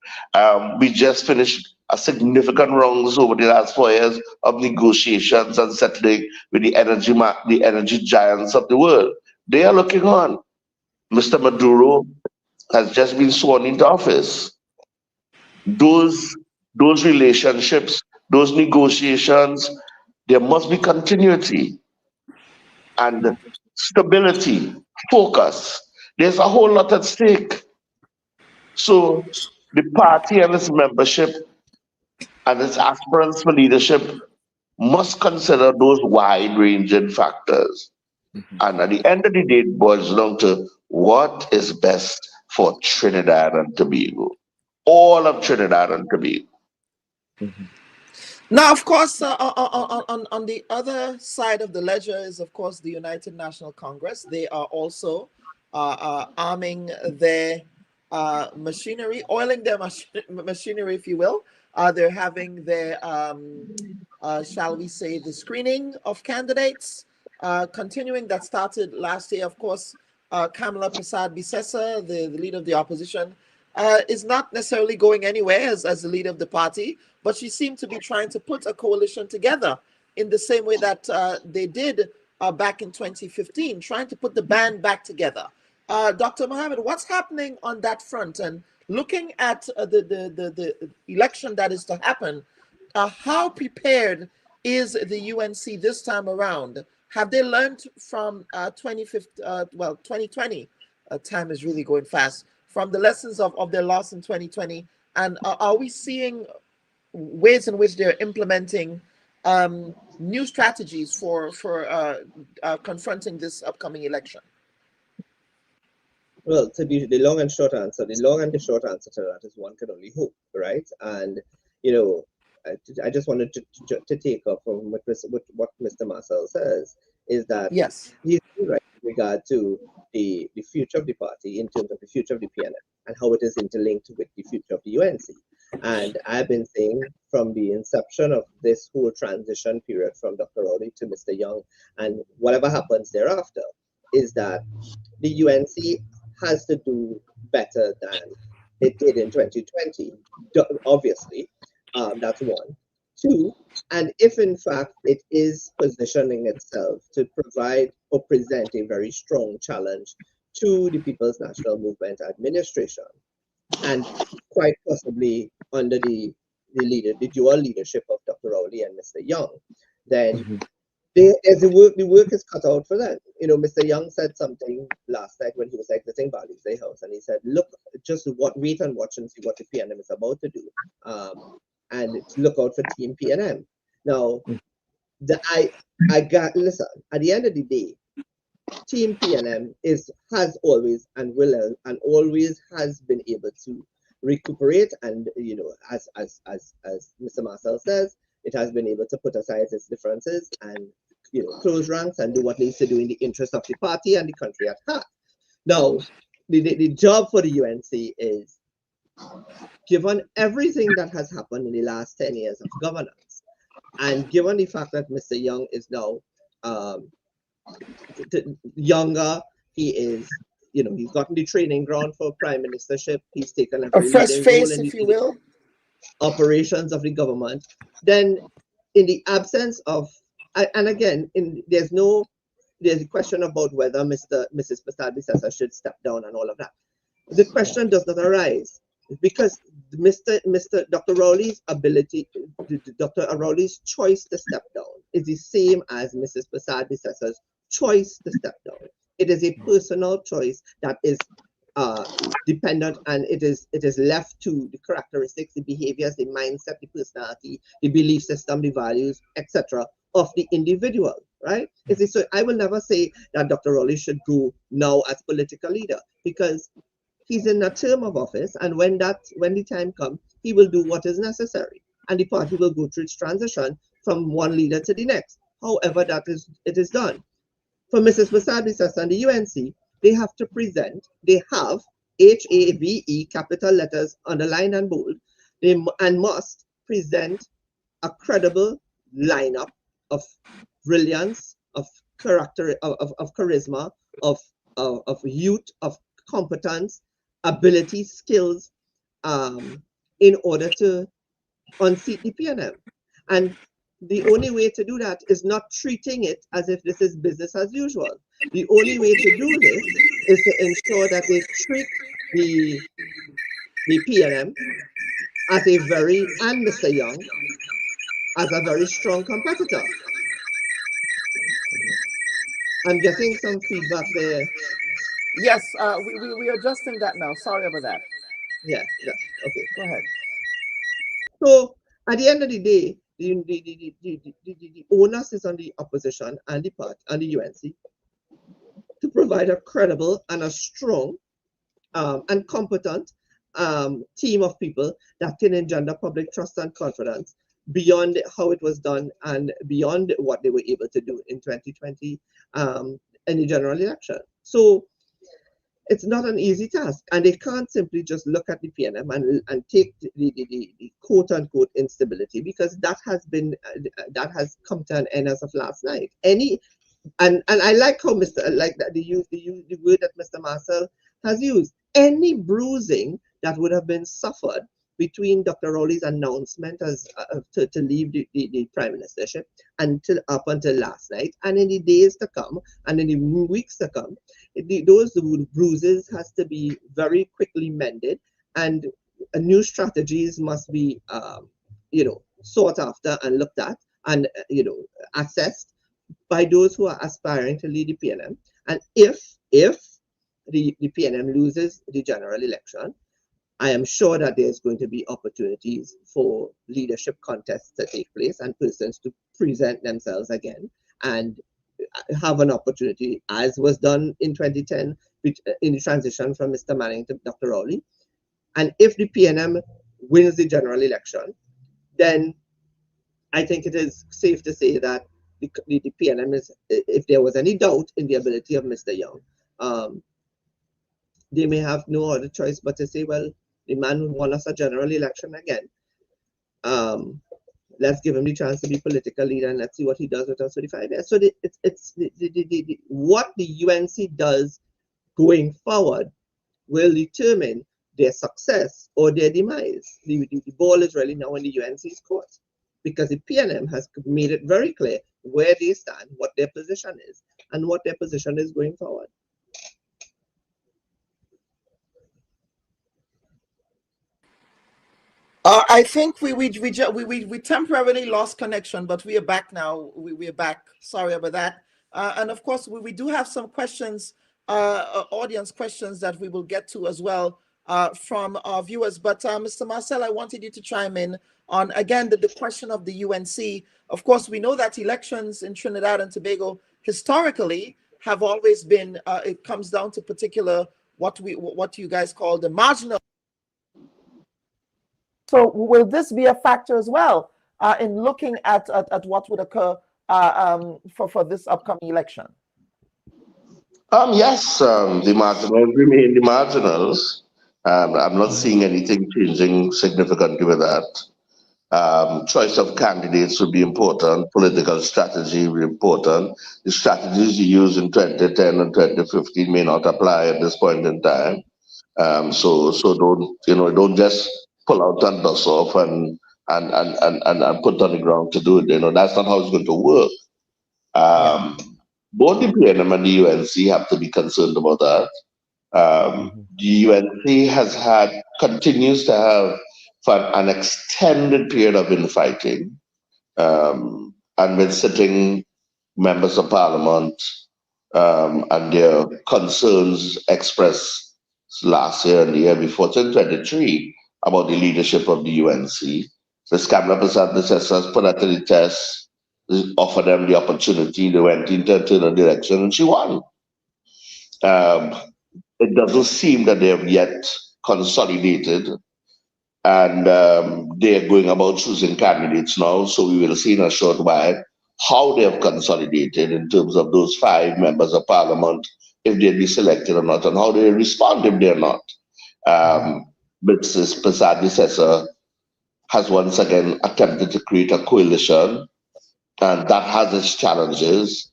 We just finished a significant rounds over the last 4 years of negotiations and settling with the energy giants of the world. They are looking on. Mr. Maduro has just been sworn into office. Those relationships, those negotiations, there must be continuity and stability, focus. There's a whole lot at stake. So the party and its membership and its aspirants for leadership must consider those wide-ranging factors. And at the end of the day, it boils down to what is best for Trinidad and Tobago. All of Trinidad and Tobago. Now, of course, on the other side of the ledger is, of course, the United National Congress. They are also arming their machinery, oiling their machinery, if you will. They're having their, shall we say, the screening of candidates, continuing that started last year. Of course, Kamala Prasad-Bissessar, the leader of the opposition, is not necessarily going anywhere as the leader of the party, but she seemed to be trying to put a coalition together in the same way that they did back in 2015, trying to put the band back together. Dr. Mohammed, what's happening on that front? And looking at the election that is to happen, how prepared is the UNC this time around? Have they learned from 2020? Time is really going fast. From the lessons of their loss in 2020, and are we seeing ways in which they're implementing new strategies for confronting this upcoming election? Well, to be the long and the short answer to that is one can only hope, right? And you know, I just wanted to take up from what Mr. Marcel says, is that yes, he's right in regard to the future of the party in terms of the future of the PNM and how it is interlinked with the future of the UNC. And I've been saying from the inception of this whole transition period from Dr. Rowley to Mr. Young and whatever happens thereafter, is that the UNC has to do better than it did in 2020. Obviously, that's one. Two, and if in fact it is positioning itself to provide or present a very strong challenge to the People's National Movement administration, and quite possibly under the dual leadership of Dr. Rowley and Mr. Young, then the work is cut out for them. You know, Mr. Young said something last night when he was exiting Barley's Day House, and he said, "Look, just wait and watch and see what the PNM is about to do, and look out for Team PNM." Now, listen. At the end of the day, Team PNM has always and will and always has been able to recuperate, and you know, as Mr. Marcel says, it has been able to put aside its differences and close ranks and do what needs to do in the interest of the party and the country at heart. Now, the job for the UNC is, given everything that has happened in the last 10 years of governance, and given the fact that Mr. Young is now younger, he is, he's gotten the training ground for prime ministership. He's taken a fresh face, if you will, operations of the government. Then, in the absence of, and again, there's a question about whether Mrs. Prasad-Bissessar should step down and all of that. The question does not arise because Dr. Rowley's ability, Dr. Rowley's choice to step down is the same as Mrs. Prasad-Bissessar's choice to step down. It is a personal choice that is dependent, and it is left to the characteristics, the behaviors, the mindset, the personality, the belief system, the values, etc. of the individual, right? So I will never say that Dr. Rowley should go now as political leader, because he's in a term of office, and when the time comes, he will do what is necessary, and the party will go through its transition from one leader to the next, however it is done. For Mrs. Persad and the UNC, they have to present, they have HAVE, capital letters underlined and bold, and must present a credible lineup of brilliance, of character, of charisma, of youth, of competence, ability, skills, in order to unseat the PNM. And the only way to do that is not treating it as if this is business as usual. The only way to do this is to ensure that they treat the PNM as and Mr. Young as a very strong competitor. I'm getting some feedback there. Yes, we are adjusting that now. Sorry about that. Yeah, okay. Go ahead. So at the end of the day, the onus is on the opposition and the UNC to provide a credible and a strong and competent team of people that can engender public trust and confidence beyond how it was done and beyond what they were able to do in 2020 in the general election. So it's not an easy task, and they can't simply just look at the PNM and take the quote-unquote instability, because that has come to an end as of last night. And I like how the word that Mr. Marcel has used. Any bruising that would have been suffered between Dr. Rowley's announcement as to leave the prime ministership up until last night, and in the days to come, and in the weeks to come, those bruises has to be very quickly mended, and new strategies must be sought after and looked at and assessed by those who are aspiring to lead the PNM. And if the PNM loses the general election, I am sure that there's going to be opportunities for leadership contests to take place and persons to present themselves again and have an opportunity, as was done in 2010 in the transition from Mr. Manning to Dr. Rowley. And if the PNM wins the general election, then I think it is safe to say that the PNM is, if there was any doubt in the ability of Mr. Young, they may have no other choice but to say, well, the man won us a general election again. Let's give him the chance to be political leader, and let's see what he does with us for the 5 years. So what the UNC does going forward will determine their success or their demise. The ball is really now in the UNC's court, because the PNM has made it very clear where they stand, what their position is, and what their position is going forward. I think we temporarily lost connection, but we are back now. We are back. Sorry about that. And of course, we do have some questions, audience questions that we will get to as well from our viewers. But Mr. Marcel, I wanted you to chime in on, again, the question of the UNC. Of course, we know that elections in Trinidad and Tobago historically have always been, it comes down to particular, what you guys call the marginal. So will this be a factor as well in looking at what would occur for this upcoming election? Yes, the marginals remain the marginals. I'm not seeing anything changing significantly with that. Choice of candidates will be important. Political strategy will be important. The strategies you use in 2010 and 2015 may not apply at this point in time. So don't just pull out and dust off and put on the ground to do it. That's not how it's going to work. Both the PNM and the UNC have to be concerned about that. The UNC continues to have for an extended period of infighting, and with sitting members of parliament and their concerns expressed last year and the year before, 2023, about the leadership of the UNC. Ms. Kamla Persad has put that to the test offered them the opportunity. They went into internal direction and she won. It doesn't seem that they have yet consolidated, and they're going about choosing candidates now. So we will see in a short while how they have consolidated in terms of those 5 members of parliament, if they'll be selected or not, and how they respond if they're not. Mrs. Prasad has once again attempted to create a coalition, and that has its challenges.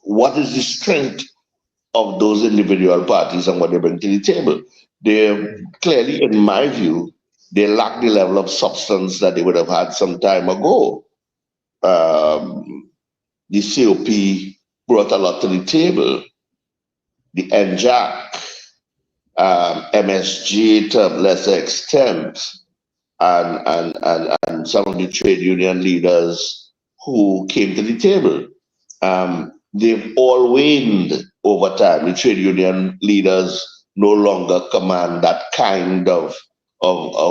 What is the strength of those individual parties and what they bring to the table? They clearly, in my view, they lack the level of substance that they would have had some time ago. The COP brought a lot to the table. The NJAC, MSG to a lesser extent, and some of the trade union leaders who came to the table. They've all waned over time. The trade union leaders no longer command that kind of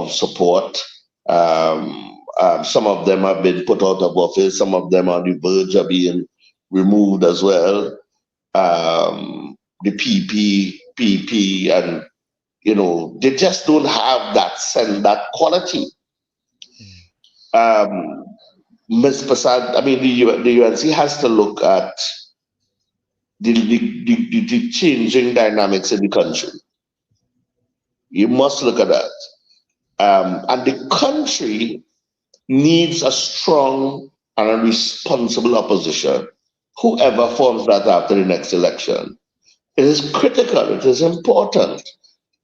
support. Some of them have been put out of office. Some of them are on the verge of being removed as well. The PP, and they just don't have that quality. Ms. Prasad, I mean, the UNC has to look at the changing dynamics in the country. You must look at that. And the country needs a strong and a responsible opposition, whoever forms that after the next election. It is critical, it is important.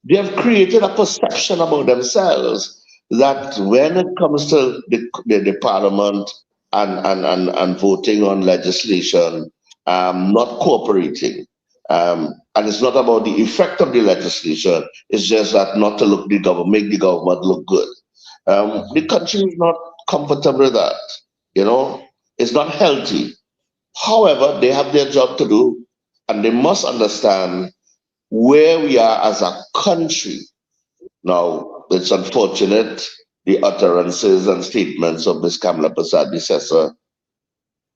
They have created a perception about themselves that when it comes to the parliament and voting on legislation, not cooperating. And it's not about the effect of the legislation, it's just that not to make the government look good. The country is not comfortable with that, it's not healthy. However, they have their job to do, and they must understand where we are as a country. Now, it's unfortunate, the utterances and statements of Ms. Kamala Persad-Bissessar,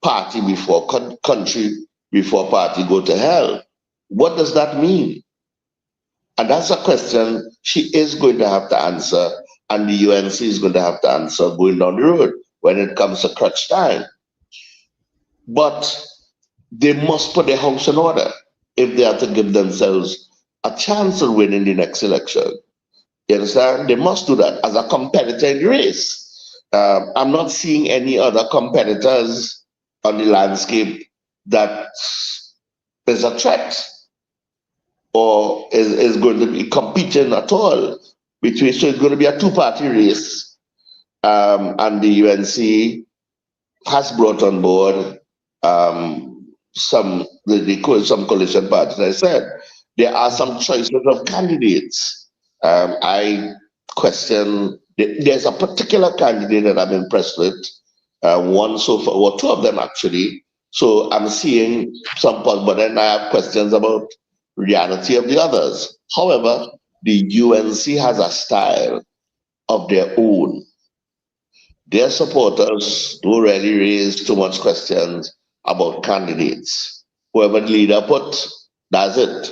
party before country before party go to hell. What does that mean? And that's a question she is going to have to answer, and the UNC is going to have to answer going down the road when it comes to crunch time. But they must put their house in order if they are to give themselves a chance of winning the next election. You understand? They must do that as a competitor in the race. I'm not seeing any other competitors on the landscape that is a threat or is going to be competing at all between. So it's going to be a two-party race, and the UNC has brought on board some coalition parties. I said there are some choices of candidates. I question. There's a particular candidate that I'm impressed with. One so far, well, 2 of them actually. So I'm seeing some, but then I have questions about reality of the others. However, the UNC has a style of their own. Their supporters don't really raise too much questions about candidates. Whoever the leader put, that's it.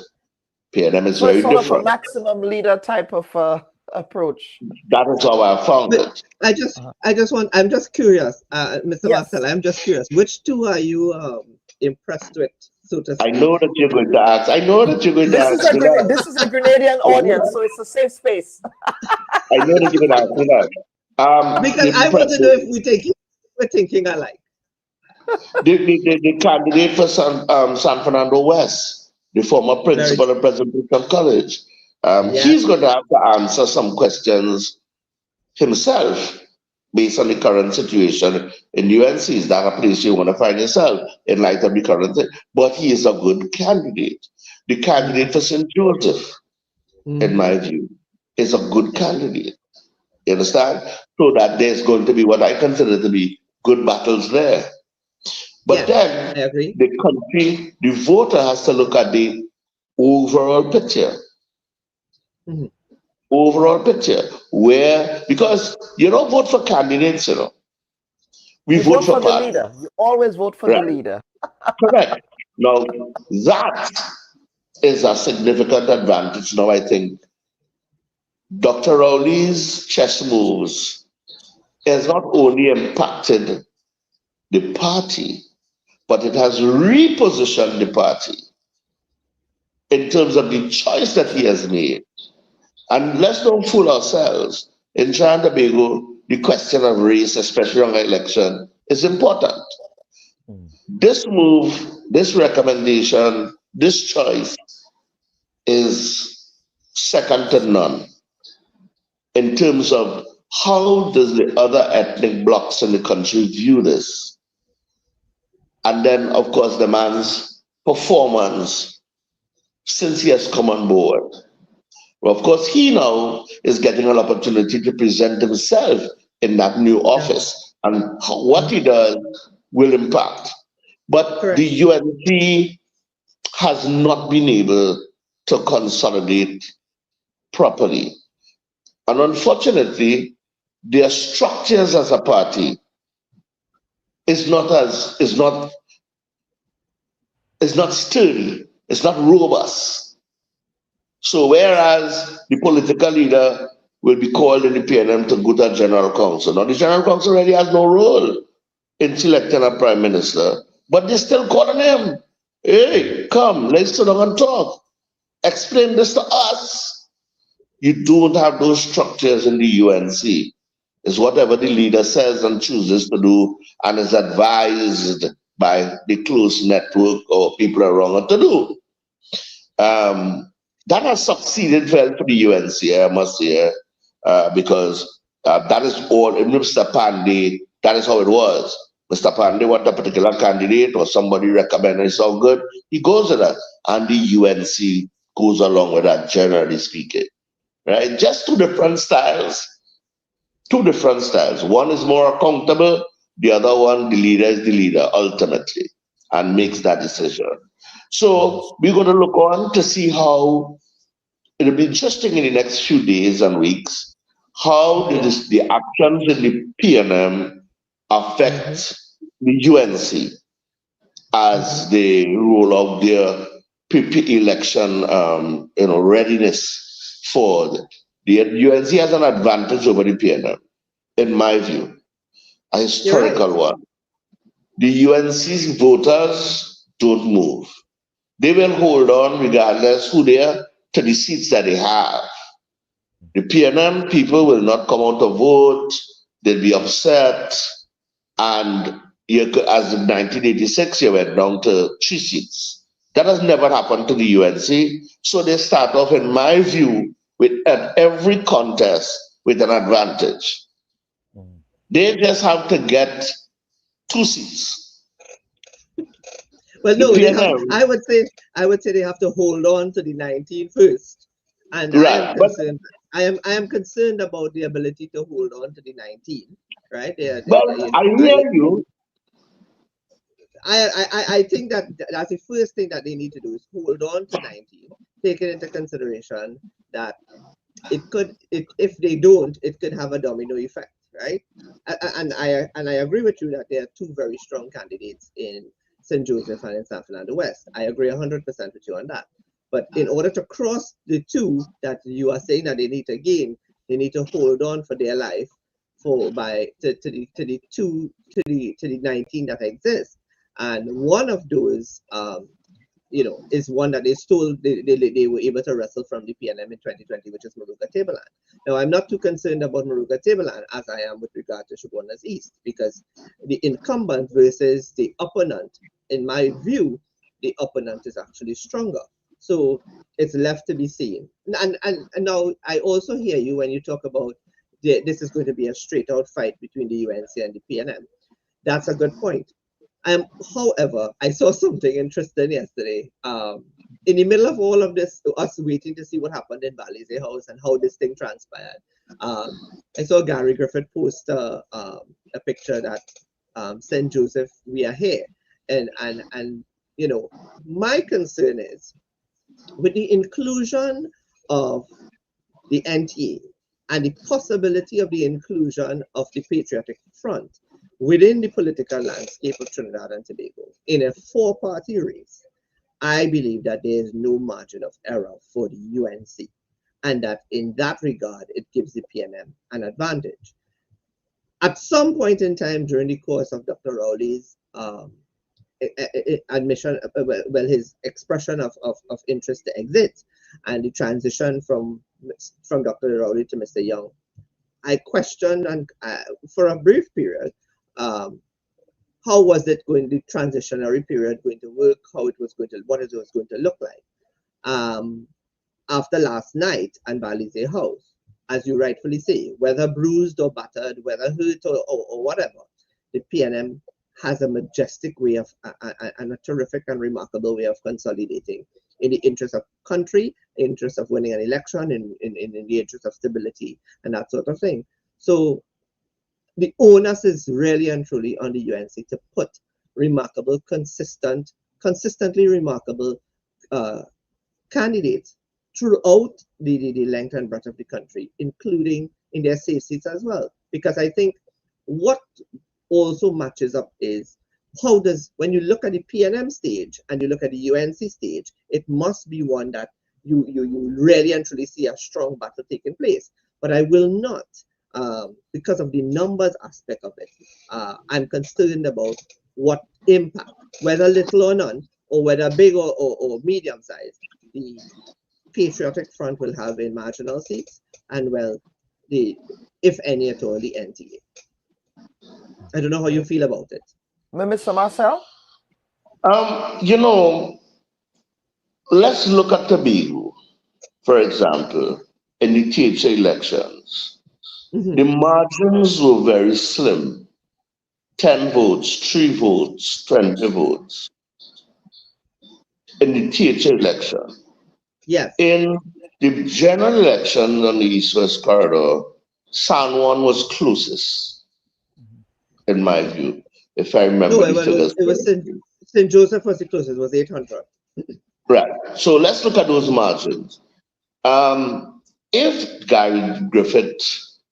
PNM is very sort different. of a maximum leader type of approach. That is how I found it. I'm just curious, Mr. Marcel, I'm just curious, which 2 are you impressed with, so to speak? I know that you're going to ask. I know that you're going to ask. This is a Grenadian audience, so it's a safe space. I know that you're going to ask me that. Because I want to know if we're thinking alike. The candidate for San Fernando West, the former principal of Presidential College, he's going to have to answer some questions himself based on the current situation in the UNC. Is that a place you want to find yourself in light of the current thing? But he is a good candidate. The candidate for St. Joseph, in my view, is a good candidate. You understand? So that there's going to be what I consider to be good battles there. But then the country, the voter has to look at the overall picture. Overall picture, because you don't vote for candidates, We you vote for the party. leader. You always vote for the leader. Correct. Now, that is a significant advantage. Now, I think Dr. Rowley's chess moves has not only impacted the party, but it has repositioned the party in terms of the choice that he has made. And let's don't fool ourselves. In Trinidad and Tobago, the question of race, especially on election, is important. This move, this recommendation, this choice is second to none in terms of how does the other ethnic blocs in the country view this? And then, of course, the man's performance since he has come on board. Well, of course, he now is getting an opportunity to present himself in that new office, and what he does will impact. But the UNC has not been able to consolidate properly. And unfortunately, their structures as a party is not sturdy, it's not robust. So whereas the political leader will be called in the PNM to go to General Council. Now the General Council really has no role in selecting a prime minister, but they're still calling him. Hey, come, let's sit down and talk. Explain this to us. You don't have those structures in the UNC. It's whatever the leader says and chooses to do and is advised by the close network or people around it to do. That has succeeded well for the UNC, I must say, because that is all, in Mr. Pandey, that is how it was. Mr. Pandey wanted a particular candidate or somebody recommended it's all good, he goes with that. And the UNC goes along with that, generally speaking. Right? Just two different styles. Two different styles. One is more accountable, the other one, the leader is the leader ultimately and makes that decision. So we're going to look on to see how it'll be interesting in the next few days and weeks. How does the actions in the PNM affect the UNC as they roll out their PP election readiness for the UNC has an advantage over the PNM, in my view, a historical one. The UNC's voters don't move. They will hold on regardless who they are to the seats that they have. The PNM people will not come out to vote, they'll be upset, and as in 1986, you went down to 3 seats. That has never happened to the UNC, so they start off, in my view, with every contest with an advantage. They just have to get 2 seats. Well, no, I would say they have to hold on to the 19 first. And I am concerned about the ability to hold on to the 19, right? I hear you. I think that's the first thing that they need to do is hold on to 19, taking into consideration that if they don't, it could have a domino effect, right? And I agree with you that there are two very strong candidates in St. Joseph and in San Fernando West. I agree 100% with you on that. But in order to cross the two that you are saying that they need to gain, they need to hold on for their life to the 19 that exist. And one of those, is one that they were able to wrestle from the PNM in 2020, which is Moruga Tableland. Now, I'm not too concerned about Moruga Tableland as I am with regard to Shogunas East, because the incumbent versus the opponent, in my view, the opponent is actually stronger. So it's left to be seen. And now I also hear you when you talk about this is going to be a straight out fight between the UNC and the PNM. That's a good point. However, I saw something interesting yesterday. In the middle of all of this, us waiting to see what happened in Balize House and how this thing transpired, I saw Gary Griffith post a picture that St. Joseph, we are here. And my concern is with the inclusion of the NTA and the possibility of the inclusion of the Patriotic Front, within the political landscape of Trinidad and Tobago, in a four-party race, I believe that there is no margin of error for the UNC, and that in that regard, it gives the PNM an advantage. At some point in time during the course of Dr. Rowley's admission, his expression of interest to exit and the transition from Dr. Rowley to Mr. Young, I questioned and for a brief period, how was it going, the transitionary period going to work, what it was going to look like. After last night and Balize House, as you rightfully say, whether bruised or battered, whether hurt or whatever, the PNM has a majestic way of and a terrific and remarkable way of consolidating in the interest of country, interest of winning an election, in the interest of stability and that sort of thing. So the onus is really and truly on the UNC to put remarkable, consistently remarkable candidates throughout the length and breadth of the country, including in their safe seats as well. Because I think what also matches up is how does, when you look at the PNM stage and you look at the UNC stage, it must be one that you really and truly see a strong battle taking place. But I will not, because of the numbers aspect of it, I'm concerned about what impact, whether little or none, or whether big or medium size, the Patriotic Front will have in marginal seats, and well, if any at all, the NTA. I don't know how you feel about it. Mr. Marcel? Let's look at Tobago, for example, in the THA elections. The margins were very slim. 10 votes, 3 votes, 20 votes. In the THA election. Yes. In the general election on the East-West corridor, San Juan was closest, in my view, if I remember. No, it was St. Joseph was the closest, it was 800. Right. So let's look at those margins. If Gary Griffith,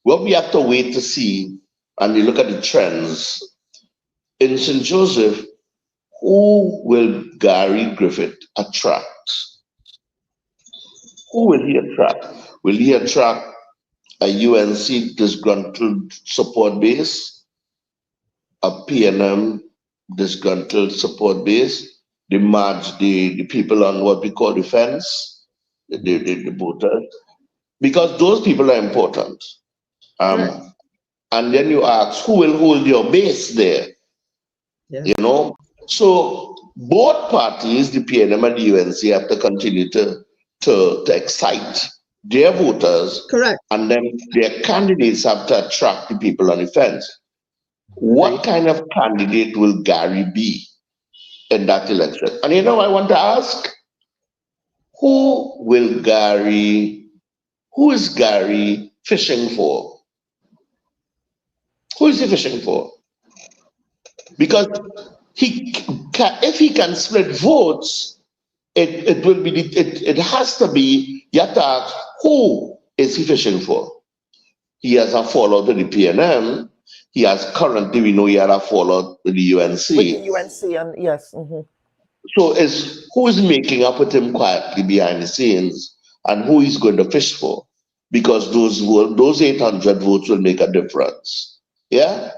what we have to wait to see, and we look at the trends, in St. Joseph, who will Gary Griffith attract? Who will he attract? Will he attract a UNC disgruntled support base, a PNM disgruntled support base, the people on what we call the fence, the voters? Because those people are important. And then you ask, who will hold your base there? Yeah. So both parties, the PNM and the UNC, have to continue to excite their voters. Correct. And then their candidates have to attract the people on the fence. What kind of candidate will Gary be in that election? And I want to ask, who is Gary fishing for? Who is he fishing for? Because if he can split votes, it has to be, you have to ask, who is he fishing for? He has a fallout with the PNM. He has currently, we know he had a fallout with the UNC. With the UNC, and yes. So who is making up with him quietly behind the scenes, and who he's going to fish for? Because those 800 votes will make a difference. Yeah?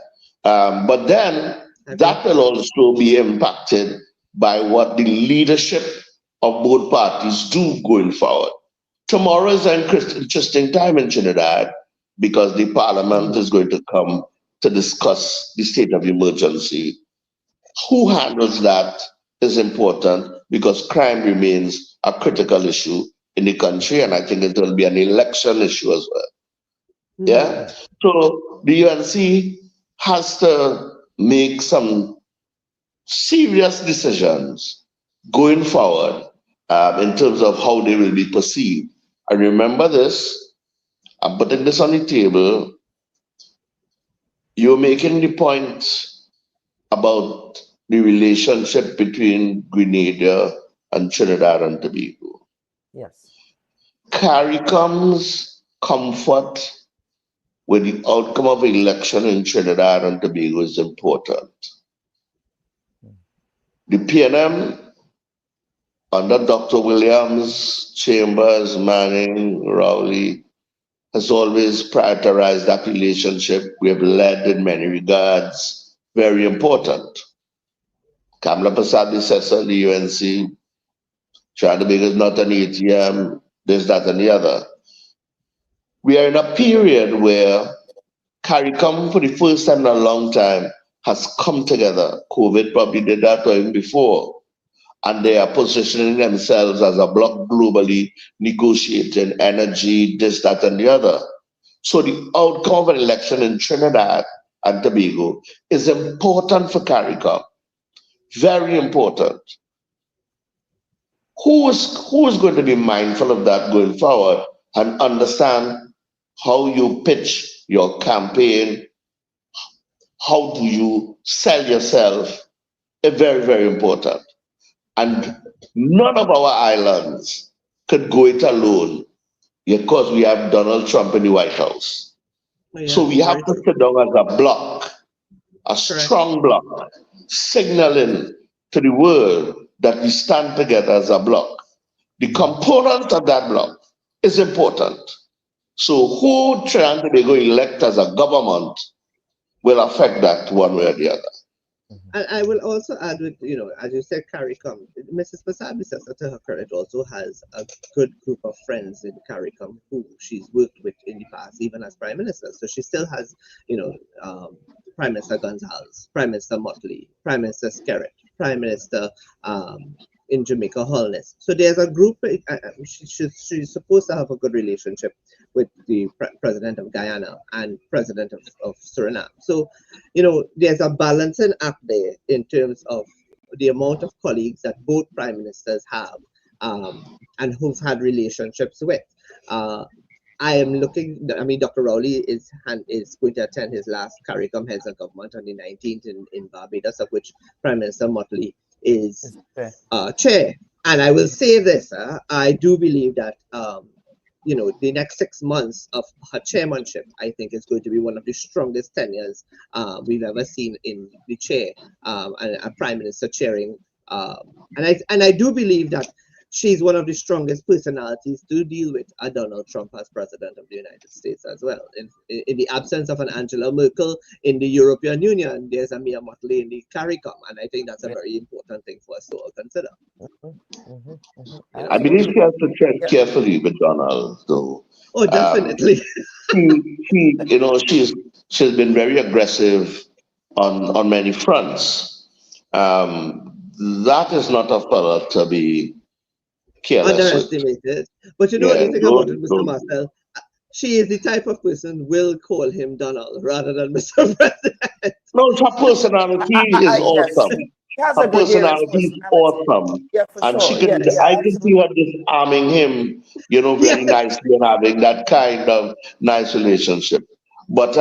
But then that will also be impacted by what the leadership of both parties do going forward. Tomorrow is an interesting time in Trinidad because the parliament is going to come to discuss the state of emergency. Who handles that is important because crime remains a critical issue in the country, and I think it will be an election issue as well. Yeah? So the UNC has to make some serious decisions going forward in terms of how they will be perceived. And remember this, I'm putting this on the table. You're making the point about the relationship between Grenada and Trinidad and Tobago. Yes. CARICOM's comfort where the outcome of election in Trinidad and Tobago is important. The PNM, under Dr. Williams, Chambers, Manning, Rowley, has always prioritized that relationship. We have led in many regards, very important. Kamla Prasad says on the UNC, Trinidad and Tobago is not an ATM, this, that, and the other. We are in a period where CARICOM, for the first time in a long time, has come together. COVID probably did that even before. And they are positioning themselves as a bloc globally, negotiating energy, this, that, and the other. So the outcome of an election in Trinidad and Tobago is important for CARICOM, very important. Who is going to be mindful of that going forward and understand how you pitch your campaign, how do you sell yourself, is very, very important. And none of our islands could go it alone because we have Donald Trump in the White House. So we have to sit down as a bloc, a strong bloc, signaling to the world that we stand together as a bloc. The component of that bloc is important. So who Trinidad and Tobago elect as a government will affect that one way or the other. And I will also add with, as you said, CARICOM, Mrs. Pasabisasa, to her credit, also has a good group of friends in CARICOM who she's worked with in the past, even as Prime Minister. So she still has, Prime Minister Gonzalez, Prime Minister Motley, Prime Minister Skerritt, Prime Minister in Jamaica Holness. So there's a group, she's supposed to have a good relationship with the President of Guyana and President of Suriname. So, there's a balancing act there in terms of the amount of colleagues that both prime ministers have and who've had relationships with. I am looking, Dr. Rowley is going to attend his last CARICOM Heads of Government on the 19th in Barbados, of which Prime Minister Motley is chair. And I will say this, I do believe that the next 6 months of her chairmanship, I think, is going to be one of the strongest tenures we've ever seen in the chair, and a prime minister chairing. And I do believe that she's one of the strongest personalities to deal with a Donald Trump as president of the United States as well. In the absence of an Angela Merkel in the European Union, there's a Mia Motley in the CARICOM, and I think that's a very important thing for us to all consider. I believe she has to tread carefully with Donald, though. Oh, definitely. She's been very aggressive on many fronts. That is not a fellow to be careless. Underestimated. But what do you think about it, Mr. Marcel? She is the type of person will call him Donald rather than Mr. President. No, her personality is awesome. Her personality is awesome. Yeah, for and sure. she can, I can see her disarming him, very nicely and having that kind of nice relationship. But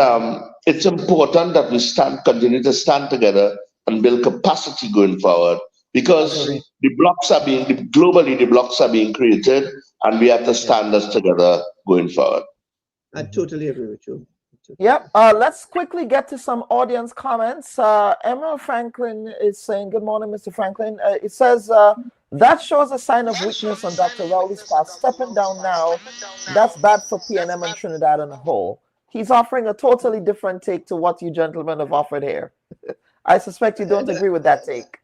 it's important that we continue to stand together and build capacity going forward, because the blocks are being created, and we have to stand us together going forward. I totally agree with you. Yep. Let's quickly get to some audience comments. Emma Franklin is saying, good morning, Mr. Franklin. It says, that shows a sign of weakness on Dr. Rowley's part. Stepping down now, that's bad for PNM and Trinidad on a whole. He's offering a totally different take to what you gentlemen have offered here. I suspect you don't agree with that take.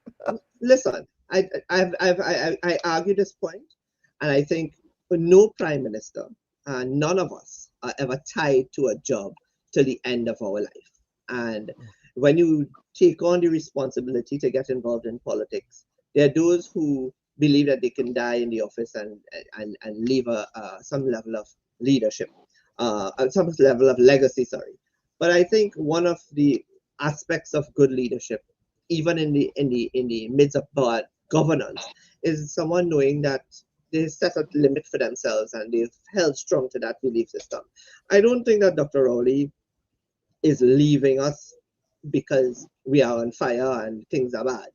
Listen, I argue this point, and I think for no prime minister, none of us are ever tied to a job till the end of our life. And when you take on the responsibility to get involved in politics, there are those who believe that they can die in the office and leave some level of leadership, some level of legacy, sorry. But I think one of the aspects of good leadership, even in the midst of bad governance, is someone knowing that they set a limit for themselves and they've held strong to that belief system. I don't think that Dr. Rowley is leaving us because we are on fire and things are bad.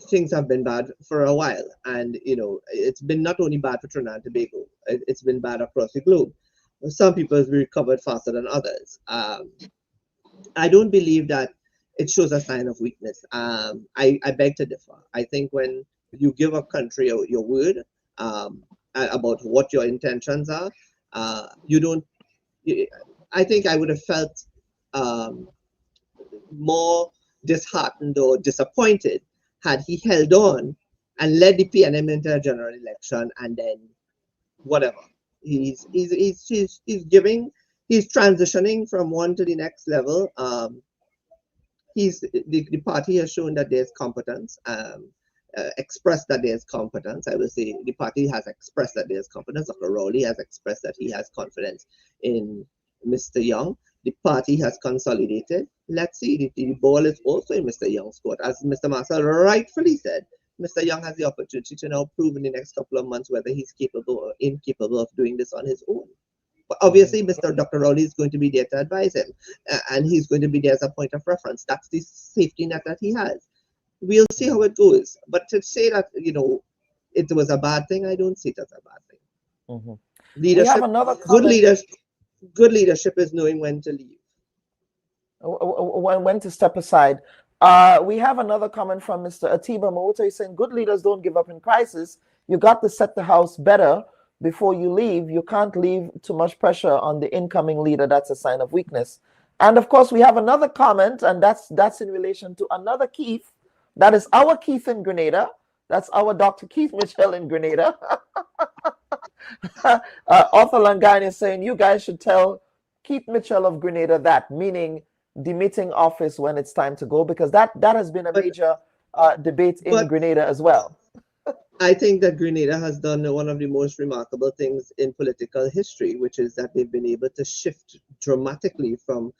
Things have been bad for a while, and it's been not only bad for Trinidad and Tobago, it's been bad across the globe. some people have recovered faster than others. I don't believe that it shows a sign of weakness. I beg to differ. I think when you give a country your word about what your intentions are, you don't. I think I would have felt more disheartened or disappointed had he held on and led the PNM into a general election, and then whatever. He's transitioning from one to the next level. The party has shown that there's competence, expressed that there's competence. I would say the party has expressed that there's competence. Dr. Rowley has expressed that he has confidence in Mr. Young. The party has consolidated. Let's see, the ball is also in Mr. Young's court. As Mr. Marcel rightfully said, Mr. Young has the opportunity to now prove in the next couple of months whether he's capable or incapable of doing this on his own. But obviously, Dr. Rowley is going to be there to advise him, and he's going to be there as a point of reference. That's the safety net that he has. We'll see how it goes. But to say that, it was a bad thing, I don't see it as a bad thing. Mm-hmm. Leadership, good leadership is knowing when to leave. When to step aside. We have another comment from Mr. Atiba Mota. He's saying, good leaders don't give up in crisis. You got to set the house better before you leave. You can't leave too much pressure on the incoming leader. That's a sign of weakness. And of course, we have another comment, and that's in relation to another Keith. That is our Keith in Grenada. That's our Dr. Keith Mitchell in Grenada. Arthur Langan is saying, you guys should tell Keith Mitchell of Grenada that, meaning demitting office when it's time to go, because that has been a major debate in Grenada as well. I think that Grenada has done one of the most remarkable things in political history, which is that they've been able to shift dramatically from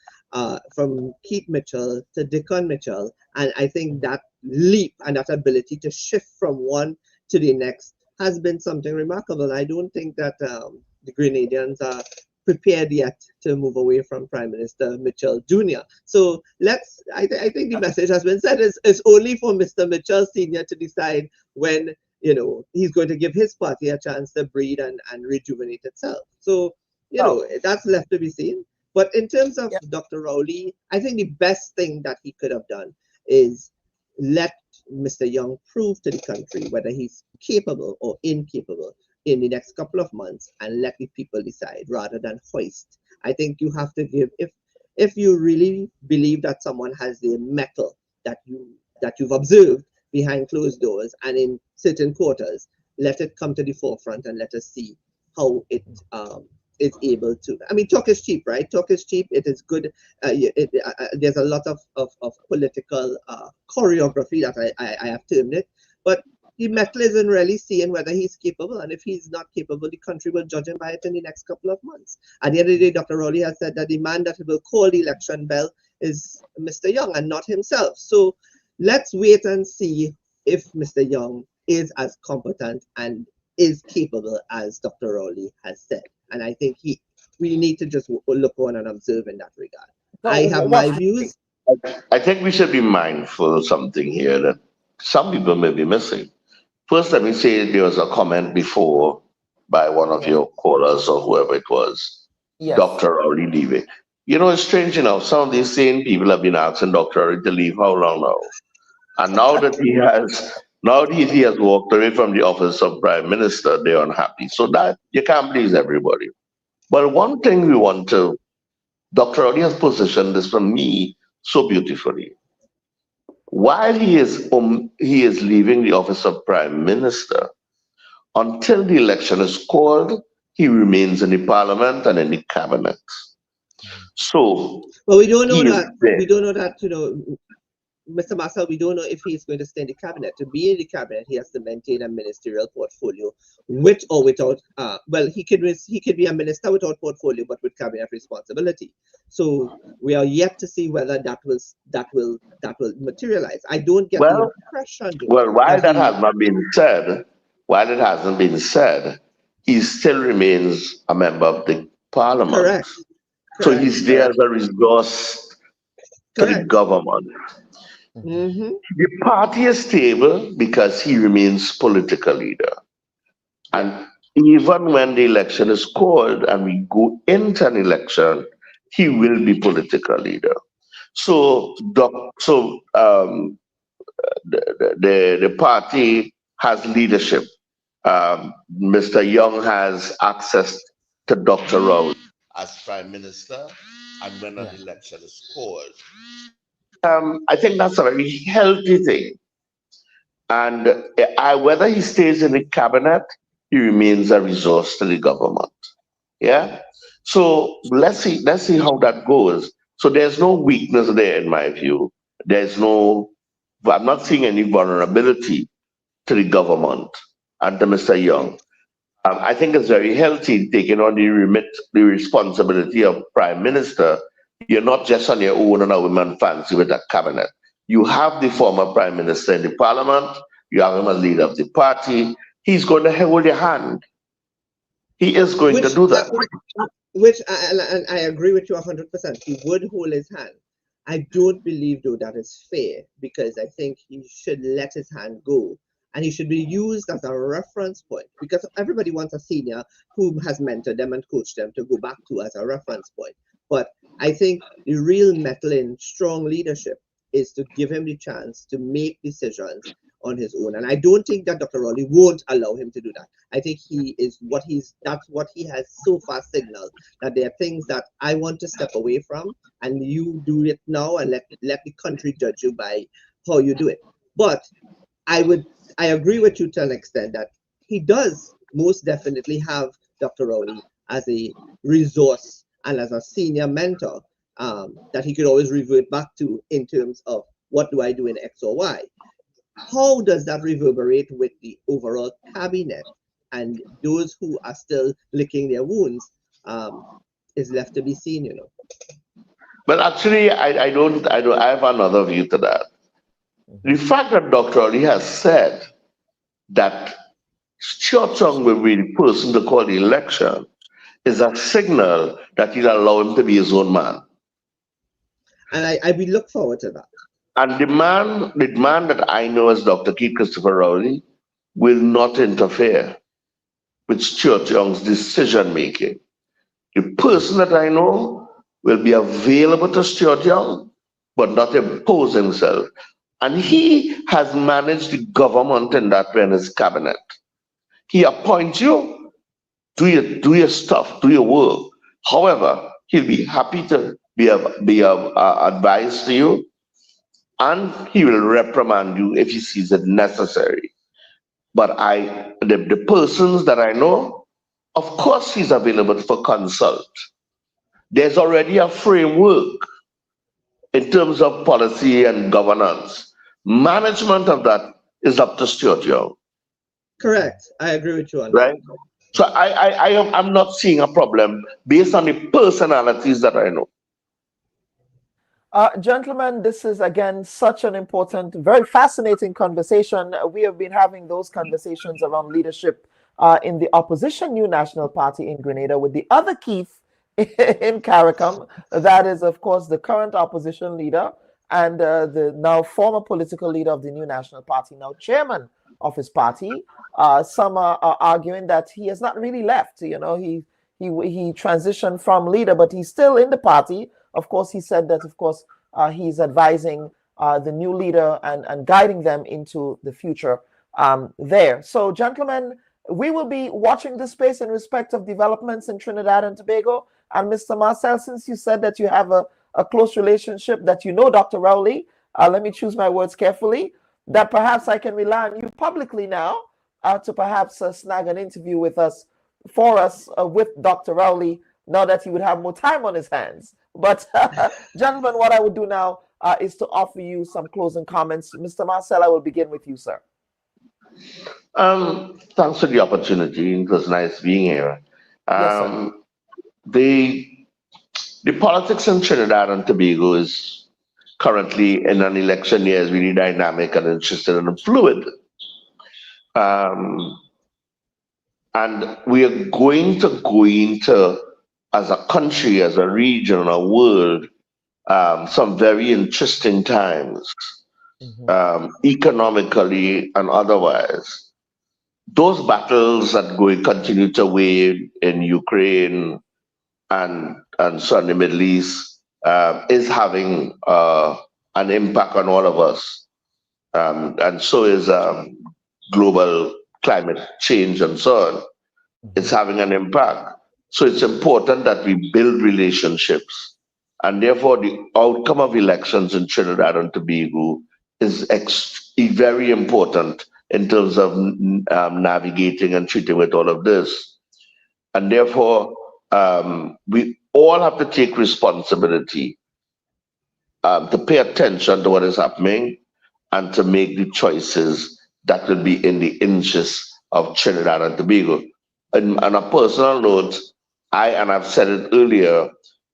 Keith Mitchell to Dickon Mitchell. And I think that leap and that ability to shift from one to the next has been something remarkable. I don't think that the Grenadians are prepared yet to move away from Prime Minister Mitchell Jr. So I think the message has been said. It's only for Mr. Mitchell Sr. to decide when he's going to give his party a chance to breathe and rejuvenate itself. So, that's left to be seen. But in terms of Dr. Rowley, I think the best thing that he could have done is let Mr. Young prove to the country whether he's capable or incapable in the next couple of months, and let the people decide rather than hoist. I think you have to give, if you really believe that someone has the mettle that you've observed behind closed doors and in certain quarters, let it come to the forefront and let us see how it is able to. I mean, talk is cheap, right? Talk is cheap. It is good. There's a lot of political choreography that I have termed it, but the metal isn't really seeing whether he's capable, and if he's not capable, the country will judge him by it in the next couple of months. At the end of the day, Dr. Rowley has said that the man that will call the election bell is Mr. Young and not himself. So let's wait and see if Mr. Young is as competent and is capable as Dr. Rowley has said. And I think we need to just look on and observe in that regard. I have my views. I think we should be mindful of something here that some people may be missing. First, let me say there was a comment before by one of your callers or whoever it was, Dr. Rowley leaving. It's strange enough, some of these same people have been asking Dr. Rowley to leave how long now? And now that he has walked away from the office of Prime Minister, they're unhappy. So that you can't please everybody. But one thing Dr. Rowley has positioned this for me so beautifully. While he is leaving the office of Prime Minister, until the election is called, he remains in the Parliament and in the Cabinet. So, but we don't know that. We don't know that. Mr. Marcel, we don't know if he's going to stay in the cabinet. To be in the cabinet, he has to maintain a ministerial portfolio, with or without. He could be a minister without portfolio, but with cabinet responsibility. So we are yet to see whether that will materialize. I don't get the impression. While that has not been said, while it hasn't been said, he still remains a member of the Parliament. Correct. So he's there as a resource to the government. Mm-hmm. The party is stable because he remains political leader. And, even when the election is called and we go into an election, he will be political leader. So, the party has leadership. Mr. Young has access to Dr. Rowley as Prime Minister, and when an election is called. I think that's a very healthy thing. And whether he stays in the cabinet, he remains a resource to the government. Yeah. So let's see how that goes. So there's no weakness there in my view. I'm not seeing any vulnerability to the government and to Mr. Young. I think it's very healthy taking on the responsibility of Prime Minister. You're not just on your own and a woman fancy with a cabinet. You have the former Prime Minister in the Parliament. You have him as leader of the party. He's going to hold your hand. He is going to do that. And I agree with you 100%. He would hold his hand. I don't believe, though, that is fair, because I think he should let his hand go. And he should be used as a reference point, because everybody wants a senior who has mentored them and coached them to go back to as a reference point. But I think the real metal in strong leadership is to give him the chance to make decisions on his own. And I don't think that Dr. Rowley won't allow him to do that. I think that's what he has so far signaled, that there are things that I want to step away from, and you do it now and let the country judge you by how you do it. But I agree with you to an extent that he does most definitely have Dr. Rowley as a resource and as a senior mentor that he could always revert back to in terms of what do I do in X or Y. How does that reverberate with the overall cabinet and those who are still licking their wounds is left to be seen, you know. But actually, I have another view to that. The fact that Dr. Ali has said that Stuart Young will be the person to call the election is a signal that he'll allow him to be his own man. And I will look forward to that. And the man that I know as Dr. Keith Christopher Rowley will not interfere with Stuart Young's decision making. The person that I know will be available to Stuart Young, but not impose himself. And he has managed the government in that way in his cabinet. He appoints you, do your stuff, do your work. However, he'll be happy to be advised to you, and he will reprimand you if he sees it necessary. But the persons that I know, of course he's available for consult. There's already a framework in terms of policy and governance. Management of that is up to Stuart Young. Correct. I agree with you on that. Right? So I'm not seeing a problem based on the personalities that I know. Gentlemen, this is again such an important, very fascinating conversation. We have been having those conversations around leadership in the opposition New National Party in Grenada with the other Keith in CARICOM. That is, of course, the current opposition leader and the now former political leader of the New National Party, now chairman of his party. Some are arguing that he has not really left. You know, he transitioned from leader, but he's still in the party. Of course, he said that, of course, he's advising the new leader and guiding them into the future there. So, gentlemen, we will be watching this space in respect of developments in Trinidad and Tobago. And Mr. Marcel, since you said that you have a close relationship, that you know Dr. Rowley, let me choose my words carefully, that perhaps I can rely on you publicly now to perhaps snag an interview with us, with Dr. Rowley, now that he would have more time on his hands. But gentlemen, what I would do now is to offer you some closing comments. Mr. Marcel, I will begin with you, sir. Thanks for the opportunity. It was nice being here. Yes, the politics in Trinidad and Tobago is currently in an election year is really dynamic and interesting and fluid. And we are going to go into, as a country, as a region, a world, some very interesting times, economically and otherwise. those battles that continue to wage in Ukraine and so in the Middle East is having an impact on all of us. And so is global climate change and so on. It's having an impact. So it's important that we build relationships. And therefore, the outcome of elections in Trinidad and Tobago is very important in terms of navigating and treating with all of this. And therefore, we all have to take responsibility to pay attention to what is happening and to make the choices that will be in the interest of Trinidad and Tobago. And on a personal note, I've said it earlier,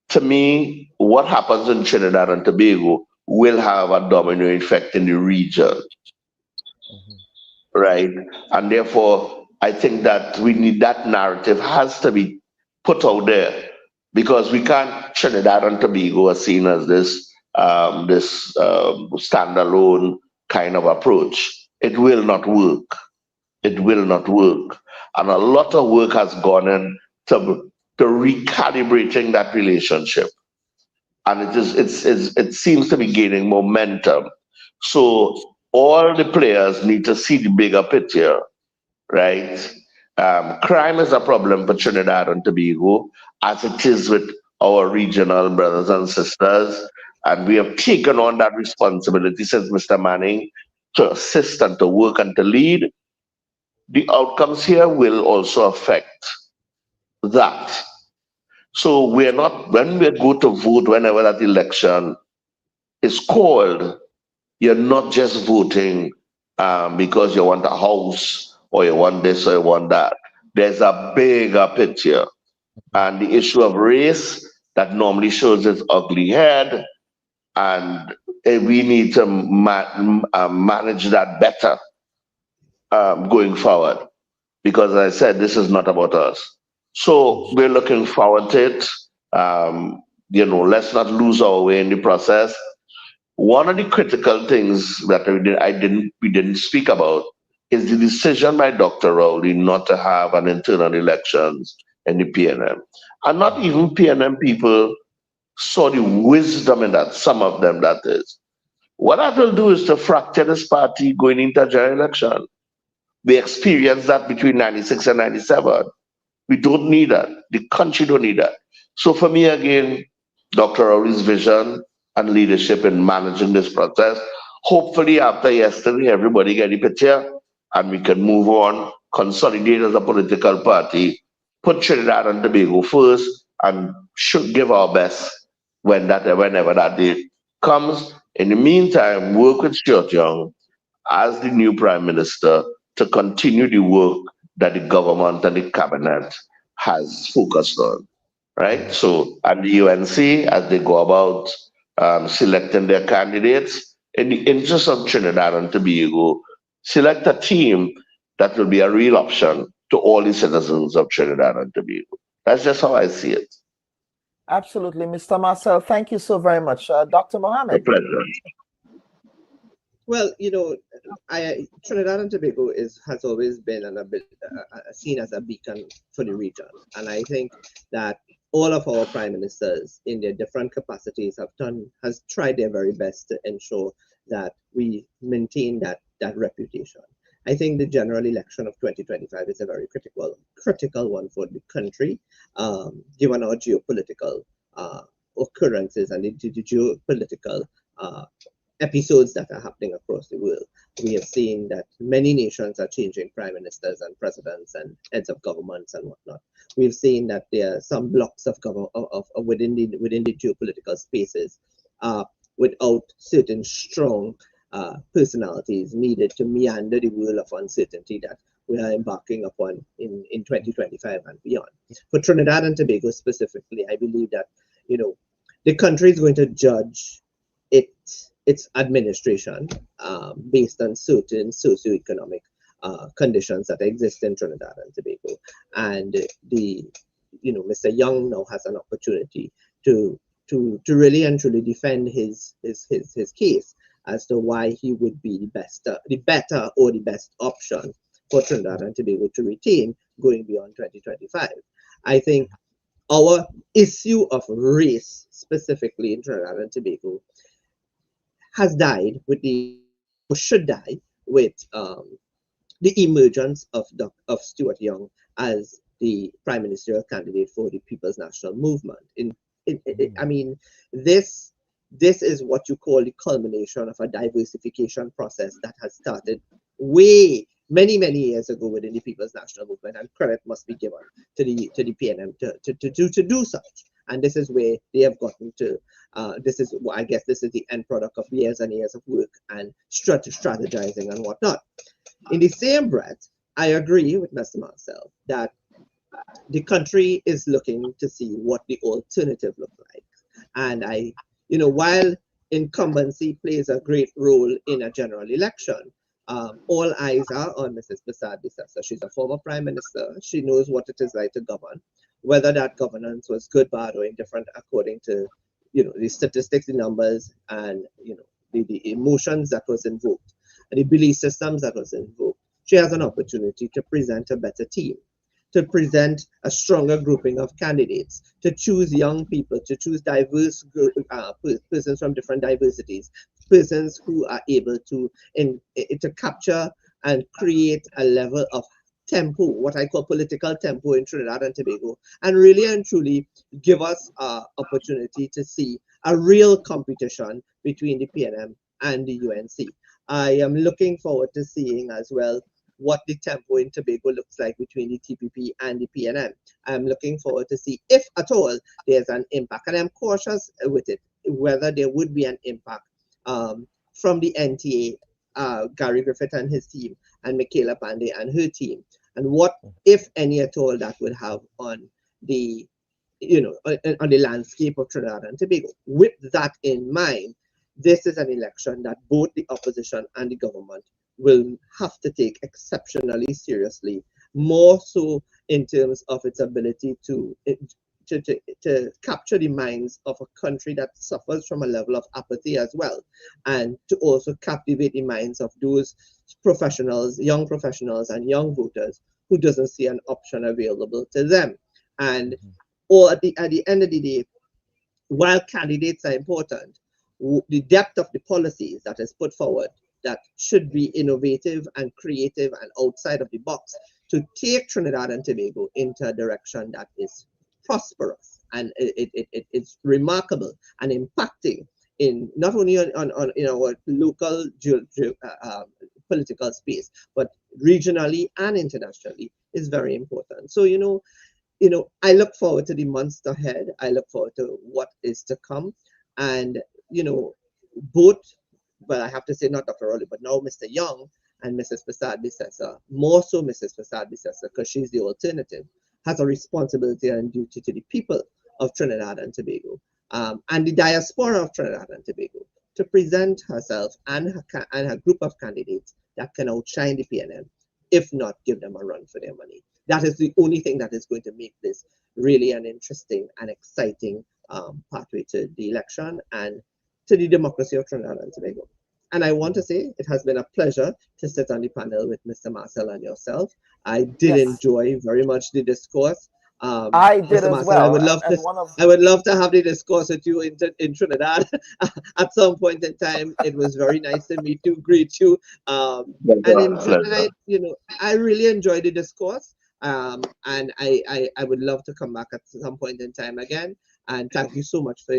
to me, what happens in Trinidad and Tobago will have a domino effect in the region, right? And therefore, I think that we need that narrative has to be put out there, because we can't, Trinidad and Tobago are seen as this standalone kind of approach. It will not work. It will not work. And a lot of work has gone into recalibrating that relationship. And it seems to be gaining momentum. So all the players need to see the bigger picture, right? Crime is a problem for Trinidad and Tobago, as it is with our regional brothers and sisters. And we have taken on that responsibility since Mr. Manning to assist and to work and to lead. The outcomes here will also affect that. So we're not, when we go to vote, whenever that election is called, you're not just voting because you want a house or you want this or you want that. There's a bigger picture. And the issue of race that normally shows its ugly head, and we need to manage that better going forward. Because as I said, this is not about us. So we're looking forward to it. Let's not lose our way in the process. One of the critical things that we didn't speak about is the decision by Dr. Rowley not to have an internal elections in the PNM. And not even PNM people saw the wisdom in that, some of them that is. What that will do is to fracture this party going into general election. We experienced that between 96 and 97. We don't need that. The country don't need that. So for me, again, Dr. Rowley's vision and leadership in managing this process, hopefully after yesterday, everybody get the picture and we can move on, consolidate as a political party, put Trinidad and Tobago first, and should give our best whenever that day comes. In the meantime, work with Stuart Young as the new Prime Minister to continue the work that the government and the cabinet has focused on, right? So, and the UNC, as they go about selecting their candidates, in the interest of Trinidad and Tobago, select a team that will be a real option to all the citizens of Trinidad and Tobago. That's just how I see it. Absolutely, Mr. Marcel. Thank you so very much. Dr. Mohammed. A pleasure. Well, Trinidad and Tobago has always been seen as a beacon for the region, and I think that all of our prime ministers, in their different capacities, has tried their very best to ensure that we maintain that reputation. I think the general election of 2025 is a very critical one for the country, given our geopolitical occurrences and the geopolitical episodes that are happening across the world. We have seen that many nations are changing prime ministers and presidents and heads of governments and whatnot. We've seen that there are some blocks of within the geopolitical spaces without certain strong personalities needed to meander the world of uncertainty that we are embarking upon in 2025 and beyond. For Trinidad and Tobago specifically, I believe that the country is going to judge its administration based on certain socioeconomic conditions that exist in Trinidad and Tobago, and Mr. Young now has an opportunity to really and truly defend his case as to why he would be the better or the best option for Trinidad and Tobago to retain going beyond 2025. I think our issue of race, specifically in Trinidad and Tobago, has died with or should die with the emergence of Stuart Young as the prime ministerial candidate for the People's National Movement. I mean, this is what you call the culmination of a diversification process that has started many years ago within the People's National Movement, and credit must be given to the PNM to do such. And this is where they have gotten to. I guess this is the end product of years and years of work and strategizing and whatnot. In the same breath, I agree with Mr. Marcel that the country is looking to see what the alternative looks like. And while incumbency plays a great role in a general election, all eyes are on Mrs. Prasad-Bissessar. She's a former prime minister. She knows what it is like to govern. Whether that governance was good, bad, or indifferent according to the statistics, the numbers, and the emotions that was invoked, and the belief systems that was invoked, she has an opportunity to present a better team, to present a stronger grouping of candidates, to choose young people, to choose diverse persons from different diversities, persons who are able to capture and create a level of tempo, what I call political tempo in Trinidad and Tobago, and really and truly give us an opportunity to see a real competition between the PNM and the UNC. I am looking forward to seeing as well what the tempo in Tobago looks like between the TPP and the PNM. I'm looking forward to see if at all there's an impact, and I'm cautious with it, whether there would be an impact from the NTA, Gary Griffith and his team, and Michaela Pandey and her team, and what, if any at all, that would have on the on the landscape of Trinidad and Tobago. With that in mind, this is an election that both the opposition and the government will have to take exceptionally seriously, more so in terms of its ability to capture the minds of a country that suffers from a level of apathy as well, and to also captivate the minds of those professionals, young professionals and young voters who doesn't see an option available to them. And or at the end of the day, while candidates are important, the depth of the policies that is put forward that should be innovative and creative and outside of the box to take Trinidad and Tobago into a direction that is prosperous and it's remarkable and impacting in not only on our local political space, but regionally and internationally is very important. So I look forward to the months ahead. I look forward to what is to come, and both, but I have to say not Dr. Rowley, but now Mr. Young and Mrs. Prasad-Bissessar, more so Mrs. Prasad-Bissessar, because she's the alternative, has a responsibility and duty to the people of Trinidad and Tobago and the diaspora of Trinidad and Tobago to present herself and her group of candidates that can outshine the PNM, if not give them a run for their money. That is the only thing that is going to make this really an interesting and exciting pathway to the election and to the democracy of Trinidad and Tobago. And I want to say it has been a pleasure to sit on the panel with Mr. Marcel and yourself. I did enjoy very much the discourse. I did Mr. as Marcel, well. I would love to have the discourse with you in Trinidad at some point in time. It was very nice to meet you, greet you. And in Trinidad, I really enjoyed the discourse. And I would love to come back at some point in time again. And thank you so much for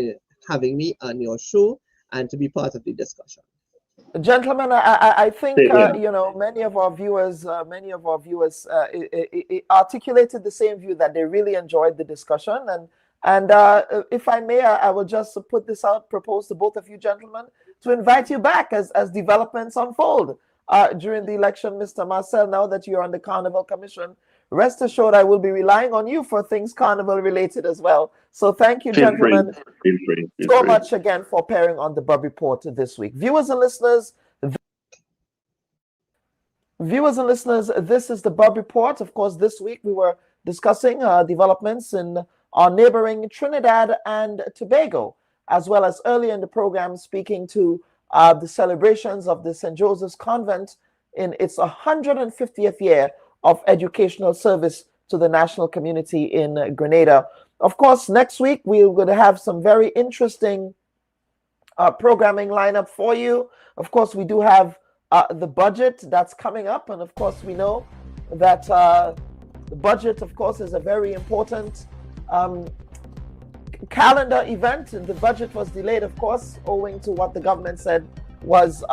having me on your show and to be part of the discussion. Gentlemen, I think many of our viewers articulated the same view, that they really enjoyed the discussion. And if I may, I will just put this out, propose to both of you gentlemen to invite you back as developments unfold during the election. Mr. Marcel, now that you're on the Carnival Commission, rest assured I will be relying on you for things Carnival related as well. So thank you, gentlemen, so much again for appearing on the Bubb Report this week. Viewers and listeners, this is the Bubb Report. Of course, this week we were discussing developments in our neighboring Trinidad and Tobago, as well as earlier in the program speaking to the celebrations of the St. Joseph's Convent in its 150th year of educational service to the national community in Grenada. Of course, next week we're going to have some very interesting programming lineup for you. Of course, we do have the budget that's coming up, and of course we know that the budget, of course, is a very important calendar event. The budget was delayed, of course, owing to what the government said was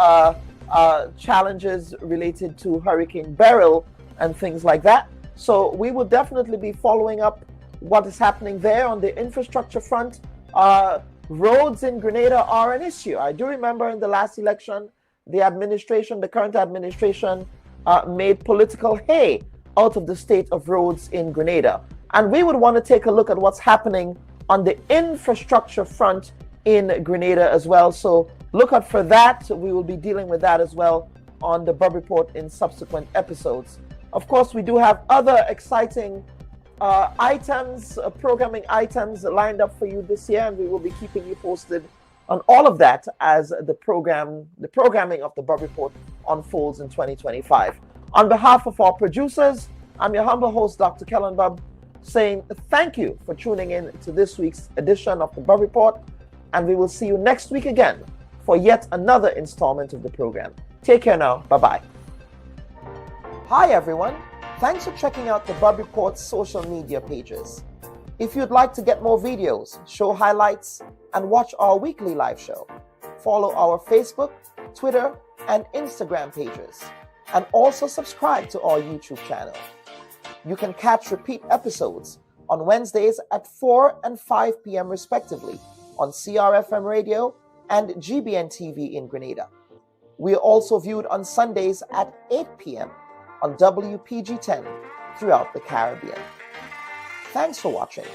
challenges related to Hurricane Beryl and things like that. So we will definitely be following up what is happening there on the infrastructure front. Roads in Grenada are an issue. I do remember in the last election, the current administration made political hay out of the state of roads in Grenada. And we would want to take a look at what's happening on the infrastructure front in Grenada as well. So look out for that. We will be dealing with that as well on the Bubb Report in subsequent episodes. Of course, we do have other exciting programming items lined up for you this year, and we will be keeping you posted on all of that as the programming of the Bubb Report unfolds in 2025. On behalf of our producers, I'm your humble host, Dr. Kellen Bubb, saying thank you for tuning in to this week's edition of the Bubb Report, and we will see you next week again for yet another installment of the program. Take care now. Bye-bye. Hi, everyone. Thanks for checking out the Bubb Report's social media pages. If you'd like to get more videos, show highlights, and watch our weekly live show, follow our Facebook, Twitter, and Instagram pages, and also subscribe to our YouTube channel. You can catch repeat episodes on Wednesdays at 4 and 5 p.m. respectively on CRFM Radio and GBN TV in Grenada. We are also viewed on Sundays at 8 p.m. on WPG 10 throughout the Caribbean. Thanks for watching.